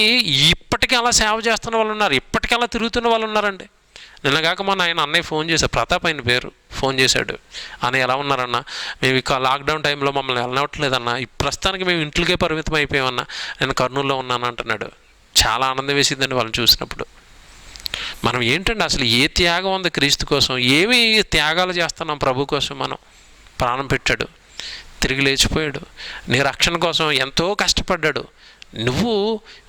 ఇప్పటికీ అలా సేవ చేస్తున్న వాళ్ళు ఉన్నారు, ఇప్పటికీ అలా తిరుగుతున్న వాళ్ళు ఉన్నారండి. నిన్నగాక మా అన్నయ్య ఫోన్ చేశాడు, ప్రతాప్ అయిన పేరు, ఫోన్ చేశాడు. అన్నయ్య ఎలా ఉన్నారన్న, మేము ఇక లాక్డౌన్ టైంలో మమ్మల్ని వెళ్ళనట్లేదన్న, ఈ ప్రస్తుతానికి మేము ఇంట్లోకే పరిమితం అయిపోయామన్నా, నేను కర్నూలులో ఉన్నాను అంటున్నాడు. చాలా ఆనందం వేసిందండి వాళ్ళని చూసినప్పుడు. మనం ఏంటంటే అసలు ఏ త్యాగం ఉంది క్రీస్తు కోసం? ఏమి త్యాగాలు చేస్తున్నాం ప్రభు కోసం? మనం ప్రాణం పెట్టాడు, తిరిగి లేచిపోయాడు, నీ రక్షణ కోసం ఎంతో కష్టపడ్డాడు. నువ్వు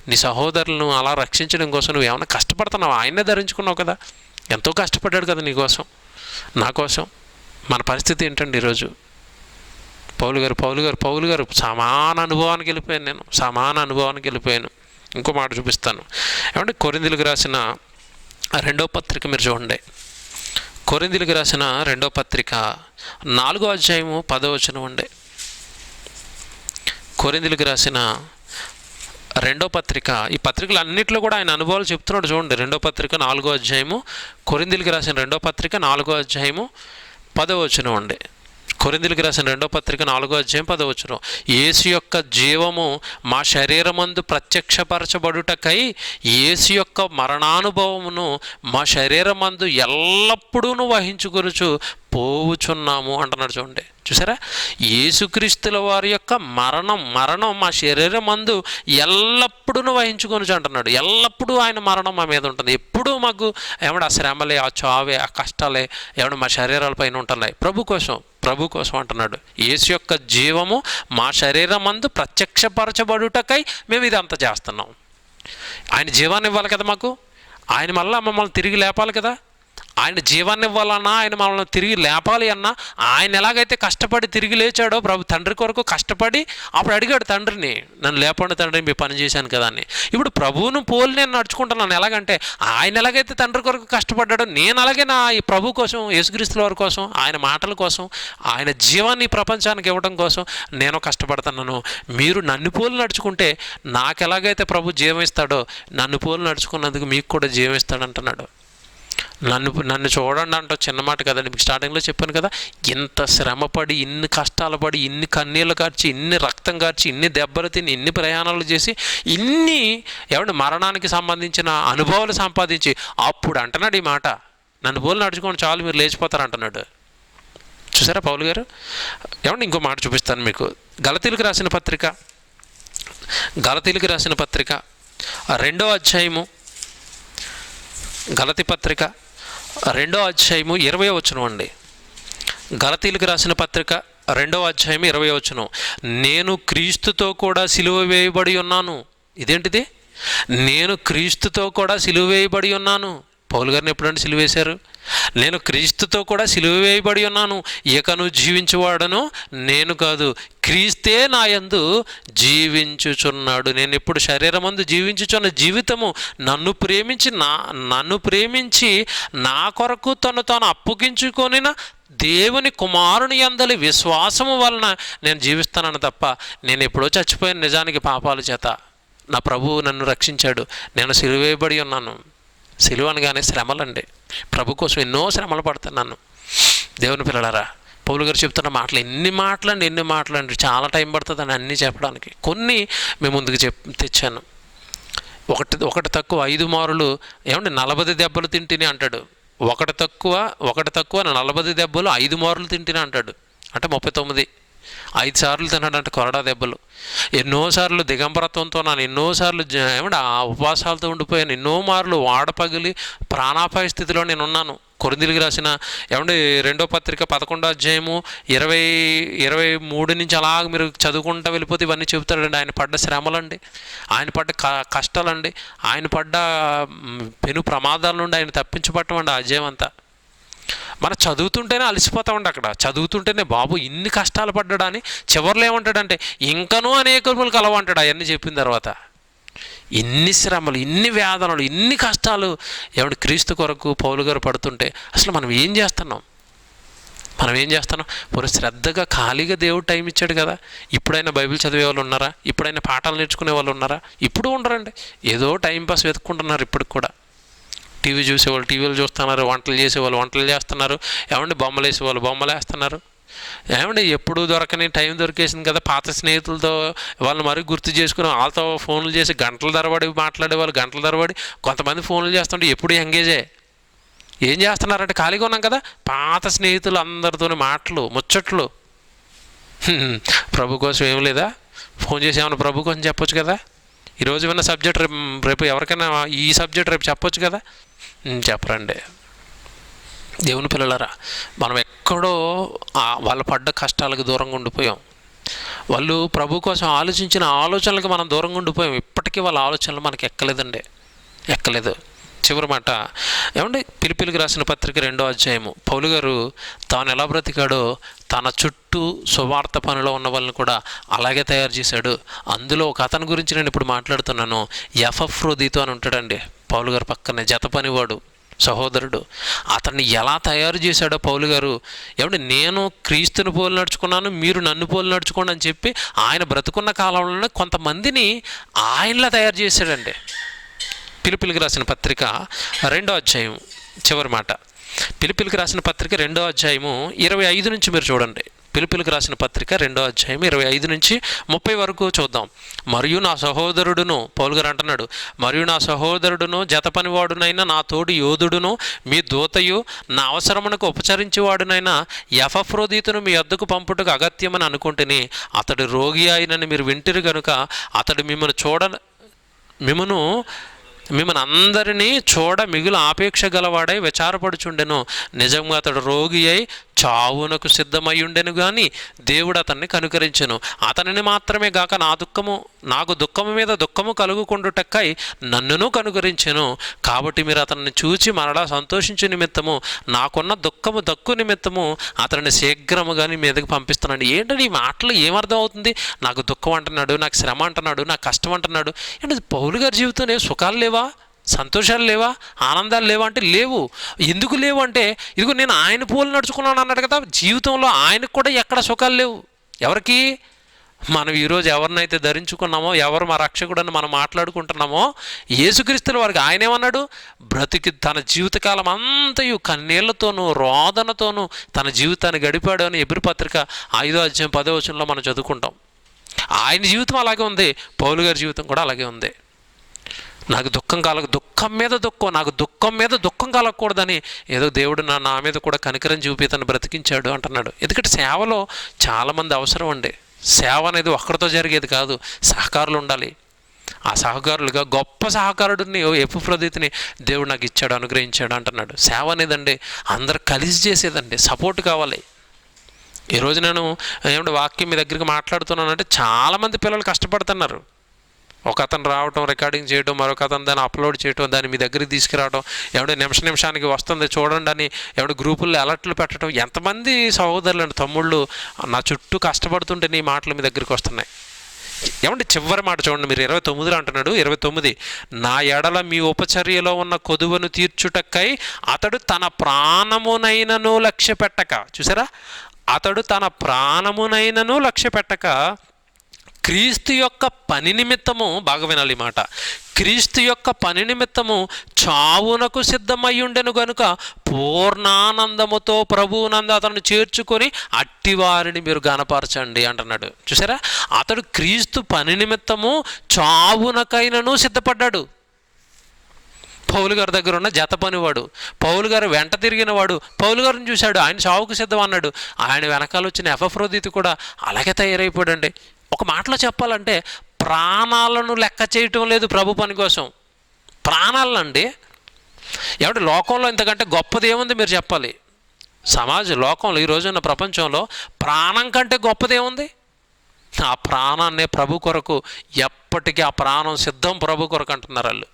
నీ సహోదరులను అలా రక్షించడం కోసం నువ్వు ఏమైనా కష్టపడుతున్నావు? ఆయన్నే ధరించుకున్నావు కదా, ఎంతో కష్టపడ్డాడు కదా నీ కోసం, నా కోసం. మన పరిస్థితి ఏంటండి ఈరోజు? పౌలు గారు సమాన అనుభవానికి వెళ్ళిపోయాను. ఇంకో మాట చూపిస్తాను. కొరింథీయులకు రాసిన 2వ పత్రిక మీరు చూడండి. కొరింథీయులకు రాసిన 2వ పత్రిక 4వ అధ్యాయము 10వ వచనం అండి. కొరింథీయులకు రాసిన 2వ పత్రిక, ఈ పత్రికలు అన్నింటిలో కూడా ఆయన అనుభవాలు చెప్తున్నాడు. చూడండి, 2వ పత్రిక 4వ అధ్యాయము, కొరింథీయులకు రాసిన 2వ పత్రిక 4వ అధ్యాయము 10వ వచనం అండి. కొరింథీయులకు రాసిన 2వ పత్రిక 4వ అధ్యాయం 10వ వచనం, యేసు యొక్క జీవము మా శరీరమందు ప్రత్యక్షపరచబడుటకై యేసు యొక్క మరణానుభవమును మా శరీరమందు ఎల్లప్పుడూ వహించుకొనుచు పోవుచున్నాము అంటున్నాడు. చూడండి, చూసారా? యేసుక్రీస్తుల వారి యొక్క మరణం మా శరీరమందు ఎల్లప్పుడూ వహించుకొనుచు అంటున్నాడు. ఎల్లప్పుడూ ఆయన మరణం మా మీద ఉంటుంది. ఎప్పుడూ మాకు ఆ శ్రమలే, ఆ చావే, ఆ కష్టాలే మా శరీరాలపైన ఉంటున్నాయి. ప్రభు కోసం అంటున్నాడు. యేసు యొక్క జీవము మా శరీరమందు ప్రత్యక్షపరచబడుటకై మేము ఇదంతా చేస్తున్నాం. ఆయన జీవాన్ని ఇవ్వాలి కదా మాకు. ఆయన మళ్ళీ మమ్మల్ని తిరిగి లేపాలి కదా. ఆయన జీవాన్ని ఇవ్వాలన్నా, ఆయన మమ్మల్ని తిరిగి లేపాలి అన్నా, ఆయన ఎలాగైతే కష్టపడి తిరిగి లేచాడో తండ్రి కొరకు కష్టపడి అప్పుడు అడిగాడు తండ్రిని, నన్ను లేపండి తండ్రి, మీ పని చేశాను కదా అని. ఇప్పుడు ప్రభువును పోలి నేను నడుచుకుంటున్నాను. ఎలాగంటే ఆయన ఎలాగైతే తండ్రి కొరకు కష్టపడ్డాడో నేను అలాగే నా ఈ ప్రభు కోసం, యేసుక్రీస్తుల వారి కోసం, ఆయన మాటల కోసం, ఆయన జీవాన్ని ప్రపంచానికి ఇవ్వడం కోసం నేను కష్టపడుతున్నాను. మీరు నన్ను పోలి నడుచుకుంటే నాకు ఎలాగైతే ప్రభు జీవం ఇస్తాడో నన్ను పోలి నడుచుకున్నందుకు మీకు కూడా జీవం ఇస్తాడంటున్నాడు. నన్ను చూడండి అంటూ చిన్న మాట కదండి. మీకు స్టార్టింగ్లో చెప్పాను కదా, ఇంత శ్రమపడి, ఇన్ని కష్టాలు పడి, ఇన్ని కన్నీళ్ళు కార్చి, ఇన్ని రక్తం కార్చి, ఇన్ని దెబ్బలు తిని, ఇన్ని ప్రయాణాలు చేసి, ఇన్ని మరణానికి సంబంధించిన అనుభవాలు సంపాదించి అప్పుడు అంటున్నాడు ఈ మాట, నన్ను పోలు నడుచుకోండి చాలు మీరు లేచిపోతారు అంటున్నాడు. చూసారా పౌలు గారు? ఇంకో మాట చూపిస్తాను మీకు. గలతీయులకు రాసిన పత్రిక 2వ అధ్యాయము, గలతీ పత్రిక 2వ అధ్యాయము 20వ వచనం అండి. గలతీయులకు రాసిన పత్రిక 2వ అధ్యాయం 20వ వచనం, నేను క్రీస్తుతో కూడా సిలువ వేయబడి ఉన్నాను. ఇదేంటిది? నేను క్రీస్తుతో కూడా సిలువ వేయబడి ఉన్నాను. పౌలు గారిని ఎప్పుడంటే సిలువ వేశారు? నేను క్రీస్తుతో కూడా సిలువ వేయబడి ఉన్నాను. ఇకను జీవించువాడను నేను కాదు, క్రీస్తే నా యందు జీవించుచున్నాడు. నేను ఇప్పుడు శరీరమందు జీవించుచున్న జీవితము నన్ను ప్రేమించి నా కొరకు తాను అప్పగించుకొనిన దేవుని కుమారుని యందలి విశ్వాసము వలన నేను జీవిస్తానని తప్ప నేను ఎప్పుడో చచ్చిపోయిన నిజానికి పాపాల చేత నా ప్రభువు నన్ను రక్షించాడు. నేను సిలువ వేయబడి ఉన్నాను. సిలువ అనగానే శ్రమలండి. ప్రభు కోసం ఎన్నో శ్రమలు పడుతున్నాను. దేవుని పిల్లలారా, పౌలు గారు చెప్తున్న మాటలు ఎన్ని మాటలండి. చాలా టైం పడుతుందని అన్నీ చెప్పడానికి. కొన్ని మేము ముందుకు తెచ్చాను. ఒకటి తక్కువ 5 మారులు 40 దెబ్బలు తింటిని అంటాడు. ఒకటి తక్కువ 40 దెబ్బలు 5 మారులు తింటిని అంటాడు. అంటే 39. 5 సార్లు తిన్నాడంటే కొరడా దెబ్బలు. ఎన్నోసార్లు దిగంబరత్వంతో ఎన్నోసార్లు ఆ ఉపవాసాలతో ఉండిపోయాను. ఎన్నో మార్లు వాడపగిలి ప్రాణాపాయ స్థితిలో నేను ఉన్నాను. కొరింథీయులకు రాసిన 2వ పత్రిక 11వ అధ్యాయము 23 నుంచి అలాగ మీరు చదువుకుంటూ వెళ్ళిపోతే ఇవన్నీ చెబుతాడండి. ఆయన పడ్డ శ్రమలండి, ఆయన పడ్డ కష్టాలండి, ఆయన పడ్డ పెను ప్రమాదాల నుండి ఆయన తప్పించబట్టమండి ఆ అధ్యాయం అంతా. మనం చదువుతుంటేనే అలసిపోతామండి. అక్కడ చదువుతుంటేనే బాబు ఇన్ని కష్టాలు పడ్డాడని చివరిలో ఏమంటాడంటే ఇంకనూ అనేకములు కలవంటాడు. అవన్నీ చెప్పిన తర్వాత ఇన్ని శ్రమలు, ఇన్ని వేదనలు, ఇన్ని కష్టాలు క్రీస్తు కొరకు పౌలు గారు పడుతుంటే అసలు మనం ఏం చేస్తున్నాం? పూర్వ శ్రద్ధగా ఖాళీగా దేవుడు టైం ఇచ్చాడు కదా. ఇప్పుడైనా బైబిల్ చదివే వాళ్ళు ఉన్నారా? ఇప్పుడైనా పాఠాలు నేర్చుకునే వాళ్ళు ఉన్నారా? ఇప్పుడు ఉండరండి. ఏదో టైంపాస్ వెతుక్కుంటున్నారు. ఇప్పటికి కూడా టీవీ చూసేవాళ్ళు టీవీలు చూస్తున్నారు, వంటలు చేసేవాళ్ళు వంటలు చేస్తున్నారు, బొమ్మలు వేసేవాళ్ళు బొమ్మలు వేస్తున్నారు. ఎప్పుడు దొరకని టైం దొరికేసింది కదా. పాత స్నేహితులతో వాళ్ళు మరీ గుర్తు చేసుకుని వాళ్ళతో ఫోన్లు చేసి గంటల తరబడి మాట్లాడేవాళ్ళు, గంటల తరబడి. కొంతమంది ఫోన్లు చేస్తుంటే ఎప్పుడు ఎంగేజే. ఏం చేస్తున్నారంటే ఖాళీగా ఉన్నాం కదా, పాత స్నేహితులు అందరితోని మాటలు ముచ్చట్లు. ప్రభు కోసం ఏం లేదా? ఫోన్ చేసి ఏమన్నా ప్రభు కోసం చెప్పొచ్చు కదా. ఈరోజు విన్న సబ్జెక్ట్ రేపు ఎవరికైనా ఈ సబ్జెక్ట్ రేపు చెప్పొచ్చు కదా. చెప్పరండి. దేవుని పిల్లలారా, మనం ఎక్కడో వాళ్ళు పడ్డ కష్టాలకు దూరంగా ఉండిపోయాం. వాళ్ళు ప్రభు కోసం ఆలోచించిన ఆలోచనలకు మనం దూరంగా ఉండిపోయాం. ఇప్పటికీ వాళ్ళ ఆలోచనలు మనకి ఎక్కలేదు. చివరి మాట ఫిలిప్పీయులకు రాసిన పత్రిక 2వ అధ్యాయము, పౌలు గారు తాను ఎలా బ్రతికాడో తన చుట్టూ సువార్త పనిలో ఉన్న వాళ్ళని కూడా అలాగే తయారు చేశాడు. అందులో ఒక అతని గురించి నేను ఇప్పుడు మాట్లాడుతున్నాను. ఎపఫ్రోదితు అని ఉంటాడండి పౌలు గారు పక్కనే, జత పనివాడు, సహోదరుడు. అతన్ని ఎలా తయారు చేశాడో పౌలు గారు, నేను క్రీస్తుని పోలి నడుచుకున్నాను, మీరు నన్ను పోలి నడుచుకోండి అని చెప్పి ఆయన బ్రతుకున్న కాలంలోనే కొంతమందిని ఆయనలా తయారు చేశాడండి. ఫిలిప్పీయులకు రాసిన పత్రిక 2వ అధ్యాయం చివరి మాట. ఫిలిప్పీయులకు రాసిన పత్రిక 2వ అధ్యాయము 25 నుంచి మీరు చూడండి. పిలుపులకు రాసిన పత్రిక 2వ అధ్యాయం 25 నుంచి 30 వరకు చూద్దాం. మరియు నా సహోదరుడును, పౌలు గారు అంటున్నాడు, మరియు నా సహోదరుడును జతపనివాడునైనా నా తోడు యోధుడును మీ దూతయు నా అవసరమునకు ఉపచరించేవాడునైనా ఎపఫ్రోదీతును మీ వద్దకు పంపుటకు అగత్యమని అనుకుంటుని అతడు రోగి అయినని మీరు వింటిరు గనుక అతడు మిమ్మల్ని అందరినీ చూడ మిగులు ఆపేక్ష గలవాడై విచారపడుచుండెను. నిజంగా అతడు రోగి అయి చావునకు సిద్ధమై ఉండెను కానీ దేవుడు అతన్ని కనుకరించెను. అతనిని మాత్రమే గాక నాకు దుఃఖము మీద దుఃఖము కలుగుకుండుటక్కై నన్నును కనుకరించెను. కాబట్టి మీరు అతన్ని చూచి మరలా సంతోషించే నిమిత్తము నాకున్న దుఃఖము దక్కు నిమిత్తము అతనిని శీఘ్రముగా నీ మీదకి పంపిస్తున్నాడు. ఏంటంటే ఈ మాటలు ఏమర్థం అవుతుంది? నాకు దుఃఖం అంటున్నాడు, నాకు శ్రమ అంటున్నాడు, నాకు కష్టం అంటున్నాడు. ఏంటి పౌలు గారి జీవితంలో సుఖాలు లేవా, సంతోషాలు లేవా, ఆనందాలు లేవా అంటే లేవు. ఎందుకు లేవు అంటే ఇదిగో నేను ఆయన పోలు నడుచుకున్నాను అన్నాడు కదా. జీవితంలో ఆయనకు కూడా ఎక్కడ సుఖాలు లేవు. ఎవరికి? మనం ఈరోజు ఎవరినైతే ధరించుకున్నామో, ఎవరు మా రక్షకుడని మనం మాట్లాడుకుంటున్నామో యేసుక్రీస్తుల వారికి ఆయన ఏమన్నాడు? బ్రతికి తన జీవితకాలం అంతయు కన్నీళ్లతోనూ రోదనతోనూ తన జీవితాన్ని గడిపాడు అని ఎబ్రీ పత్రిక 5వ అధ్యాయం 10వ వచనంలో మనం చదువుకుంటాం. ఆయన జీవితం అలాగే ఉంది, పౌలు గారి జీవితం కూడా అలాగే ఉంది. నాకు దుఃఖం మీద దుఃఖం కలగకూడదని ఏదో దేవుడు నా మీద కూడా కనికరం చూపి తను బ్రతికించాడు అంటున్నాడు. ఎందుకంటే సేవలో చాలామంది అవసరం అండి. సేవ అనేది ఒక్కడితో జరిగేది కాదు, సహకారులు ఉండాలి. ఆ సహకారులుగా గొప్ప సహకారుడిని ఎపఫ్రోదీతుని దేవుడు నాకు ఇచ్చాడు, అనుగ్రహించాడు అంటున్నాడు. సేవ అనేదండి అందరు కలిసి చేసేదండి, సపోర్ట్ కావాలి. ఈరోజు నేను వాక్యం మీ దగ్గరికి మాట్లాడుతున్నానంటే చాలామంది పిల్లలు కష్టపడుతున్నారు. ఒక అతను రావటం, రికార్డింగ్ చేయడం, మరొక అతను దాన్ని అప్లోడ్ చేయడం, దాన్ని మీ దగ్గరికి తీసుకురావడం, నిమిషానికి వస్తుంది చూడండి అని గ్రూపుల్లో అలర్ట్లు పెట్టడం. ఎంతమంది సహోదరులు అండి, తమ్ముళ్ళు నా చుట్టూ కష్టపడుతుంటే నీ మాటలు మీ దగ్గరికి వస్తున్నాయి. చివరి మాట చూడండి, మీరు 29 అంటున్నాడు. 29 నా ఎడల మీ ఉపచర్యలో ఉన్న కొదువను తీర్చుటకై అతడు తన ప్రాణమునైనను లక్ష్య పెట్టక, చూసారా, అతడు తన ప్రాణమునైనను లక్ష్య పెట్టక క్రీస్తు యొక్క పని నిమిత్తము, బాగా వినాలి ఈ మాట, క్రీస్తు యొక్క పని నిమిత్తము చావునకు సిద్ధమై ఉండెను గనుక పూర్ణానందముతో ప్రభువునందు అతను చేర్చుకొని అట్టివారిని మీరు గనపరచండి అంటున్నాడు. చూసారా, అతడు క్రీస్తు పని నిమిత్తము చావునకైనను సిద్ధపడ్డాడు. పౌలు గారి దగ్గర ఉన్న జత పనివాడు, పౌలు గారు వెంట తిరిగినవాడు పౌలు గారిని చూశాడు, ఆయన చావుకు సిద్ధం అన్నాడు. ఆయన వెనకాల వచ్చిన ఎపఫ్రోదీతు కూడా అలాగే తయారైపోయాడండి. ఒక మాటలో చెప్పాలంటే ప్రాణాలను లెక్క చేయటం లేదు ప్రభు పని కోసం. ప్రాణాలనండి, లోకంలో ఇంతకంటే గొప్పది ఏముంది మీరు చెప్పాలి? లోకంలో ఈ రోజున్న ప్రపంచంలో ప్రాణం కంటే గొప్పదేముంది? ఆ ప్రాణాన్నే ప్రభు కొరకు, ఎప్పటికీ ఆ ప్రాణం సిద్ధం ప్రభు కొరకు అంటున్నారు వాళ్ళు.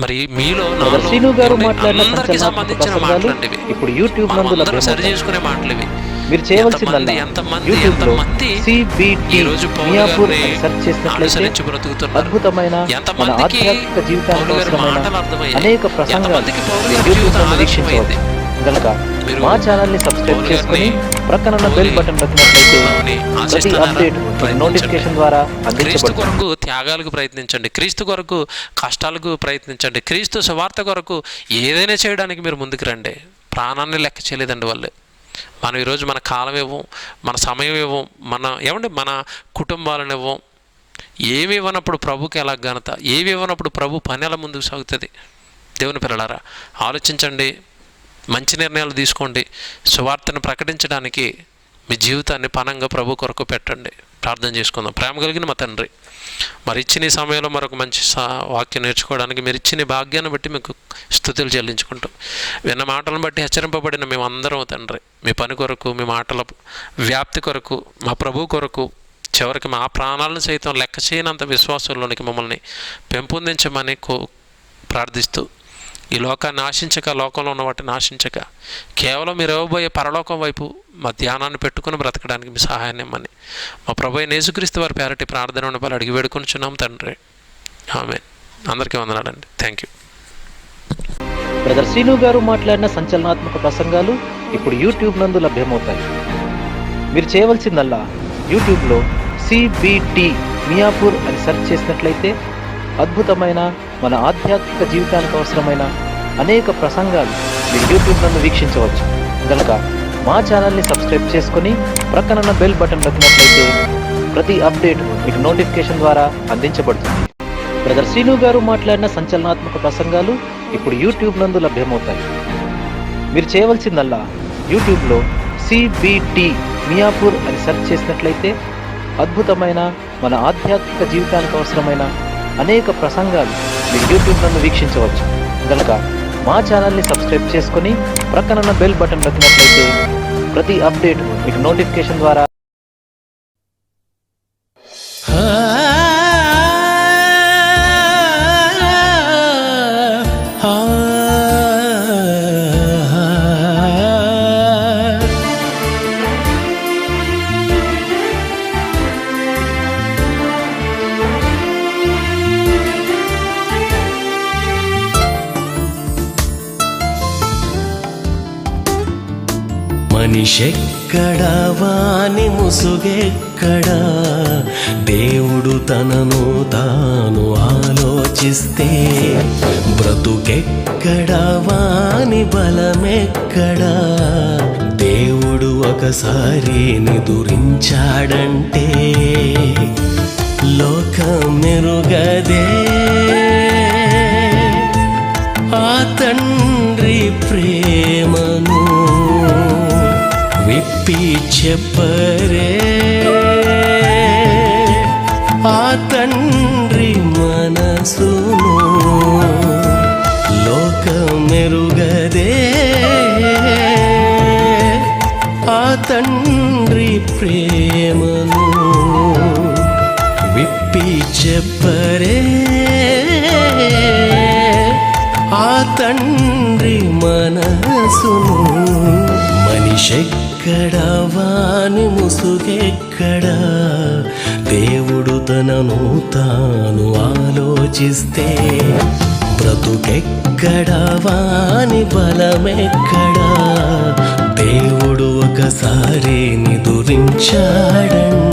మరి మీలో అందరికీ సంబంధించిన మాటలండి ఇవి, ఇప్పుడు యూట్యూబ్ అందరూ సరి చేసుకునే మాటలు ఇవి. మీరు చేయవలసిందల్లా యూట్యూబ్లో CBT మియాపూర్ అని సెర్చ్ చేసినట్లయితే అద్భుతమైన మన ఆధ్యాత్మిక జీవితానికి అవసరమైన అనేక ప్రసంగాలు యూట్యూబ్లో వీక్షించవచ్చు. కనుక మా ఛానల్ని సబ్స్క్రైబ్ చేసుకుని ప్రక్కన బెల్ బటన్ నొక్కినట్లయితే ప్రతి అప్డేట్ నోటిఫికేషన్ ద్వారా క్రీస్తు కొరకు త్యాగాలకు ప్రయత్నించండి, క్రీస్తు కొరకు కష్టాలకు ప్రయత్నించండి, క్రీస్తు సువార్త కొరకు ఏదైనా చేయడానికి మీరు ముందుకు రండి. ప్రాణాన్ని లెక్క చేయలేదండి వాళ్ళు. మనం ఈరోజు మన కాలం ఇవ్వం, మన సమయం ఇవ్వం, మన కుటుంబాలను ఇవ్వం. ఏమి ఇవ్వనప్పుడు ప్రభుకి ఎలా ఘనత, ఏమి ఇవ్వనప్పుడు ప్రభు పని ఎలా ముందుకు సాగుతుంది? దేవుని పిల్లలారా, ఆలోచించండి, మంచి నిర్ణయాలు తీసుకోండి. సువార్తను ప్రకటించడానికి మీ జీవితాన్ని పనంగా ప్రభు కొరకు పెట్టండి. ప్రార్థన చేసుకుందాం. ప్రేమ కలిగిన మా తండ్రి, మరి ఇచ్చిన ఈ సమయంలో మరొక మంచి వాక్యం నేర్చుకోవడానికి మీరు ఇచ్చిన భాగ్యాన్ని బట్టి మీకు స్తుతులు చెల్లించుకుంటాం. విన్న మాటలను బట్టి హెచ్చరింపబడిన మేమందరం తండ్రి, మీ పని కొరకు, మీ మాటల వ్యాప్తి కొరకు, మా ప్రభు కొరకు, చివరికి మా ప్రాణాలను సైతం లెక్క చేయనంత విశ్వాసంలోనికి మమ్మల్ని పెంపొందించమని ప్రార్థిస్తూ, ఈ లోకాన్ని ఆశించక, లోకంలో ఉన్న వాటిని ఆశించక, కేవలం మీరు ఇవ్వబోయే పరలోకం వైపు మా ధ్యానాన్ని పెట్టుకుని బ్రతకడానికి మీ సహాయాన్ని ఇమ్మని మా ప్రభు యేసుక్రీస్తు వారి పేరటి ప్రార్థన బలి అడిగి వేడుకొనిచున్నాం తండ్రి. ఆమేన్. అందరికీ వందనాలండి. Thank you. బ్రదర్ శ్రీను గారు మాట్లాడిన సంచలనాత్మక ప్రసంగాలు ఇప్పుడు యూట్యూబ్ నందు లభ్యమవుతాయి. మీరు చేయవలసిందల్లా యూట్యూబ్లో CBT మియాపూర్ అని సెర్చ్ చేసినట్లయితే అద్భుతమైన మన ఆధ్యాత్మిక జీవితానికి అవసరమైన అనేక ప్రసంగాలు మీరు యూట్యూబ్ నందు వీక్షించవచ్చు. కనుక మా ఛానల్ని సబ్స్క్రైబ్ చేసుకొని ప్రక్కనున్న బెల్ బటన్ నొక్కినట్లయితే ప్రతి అప్డేట్ మీకు నోటిఫికేషన్ ద్వారా అందించబడుతుంది. బ్రదర్ శ్రీను గారు మాట్లాడిన సంచలనాత్మక ప్రసంగాలు ఇప్పుడు యూట్యూబ్ నందు లభ్యమవుతాయి. మీరు చేయవలసిందల్లా యూట్యూబ్లో CBT మియాపూర్ అని సెర్చ్ చేసినట్లయితే అద్భుతమైన మన ఆధ్యాత్మిక జీవితానికి అవసరమైన అనేక ప్రసంగాలు మీరు యూట్యూబ్ నందు వీక్షించవచ్చు. కనుక మా ఛానల్ని సబ్స్క్రైబ్ చేసుకొని ప్రక్కనున్న బెల్ బటన్ నొక్కినట్లయితే ప్రతి అప్డేట్ మీకు నోటిఫికేషన్ ద్వారా మనిషెక్కడా వాని ముసుగెక్కడా, దేవుడు తనను తాను ఆలోచిస్తే బ్రతుకెక్కడా వాని బలమెక్కడా, దేవుడు ఒకసారి నిదురించాడంటే లోకమెరుగదే ఆ తండ్రి ప్రేమను విప్పి చెప్పరే ఆ తండ్రి మనసును లోకమెరుగదే ఆ తండ్రి ప్రేమను విప్పి చెప్పరే ఆ తండ్రి మనసును. మనిషెక్కడా వాని ముసుగెక్కడా, దేవుడు తనను తాను ఆలోచిస్తే బ్రతుకెక్కడా వాని బలమెక్కడా, దేవుడు ఒకసారి నిదురించాడంటే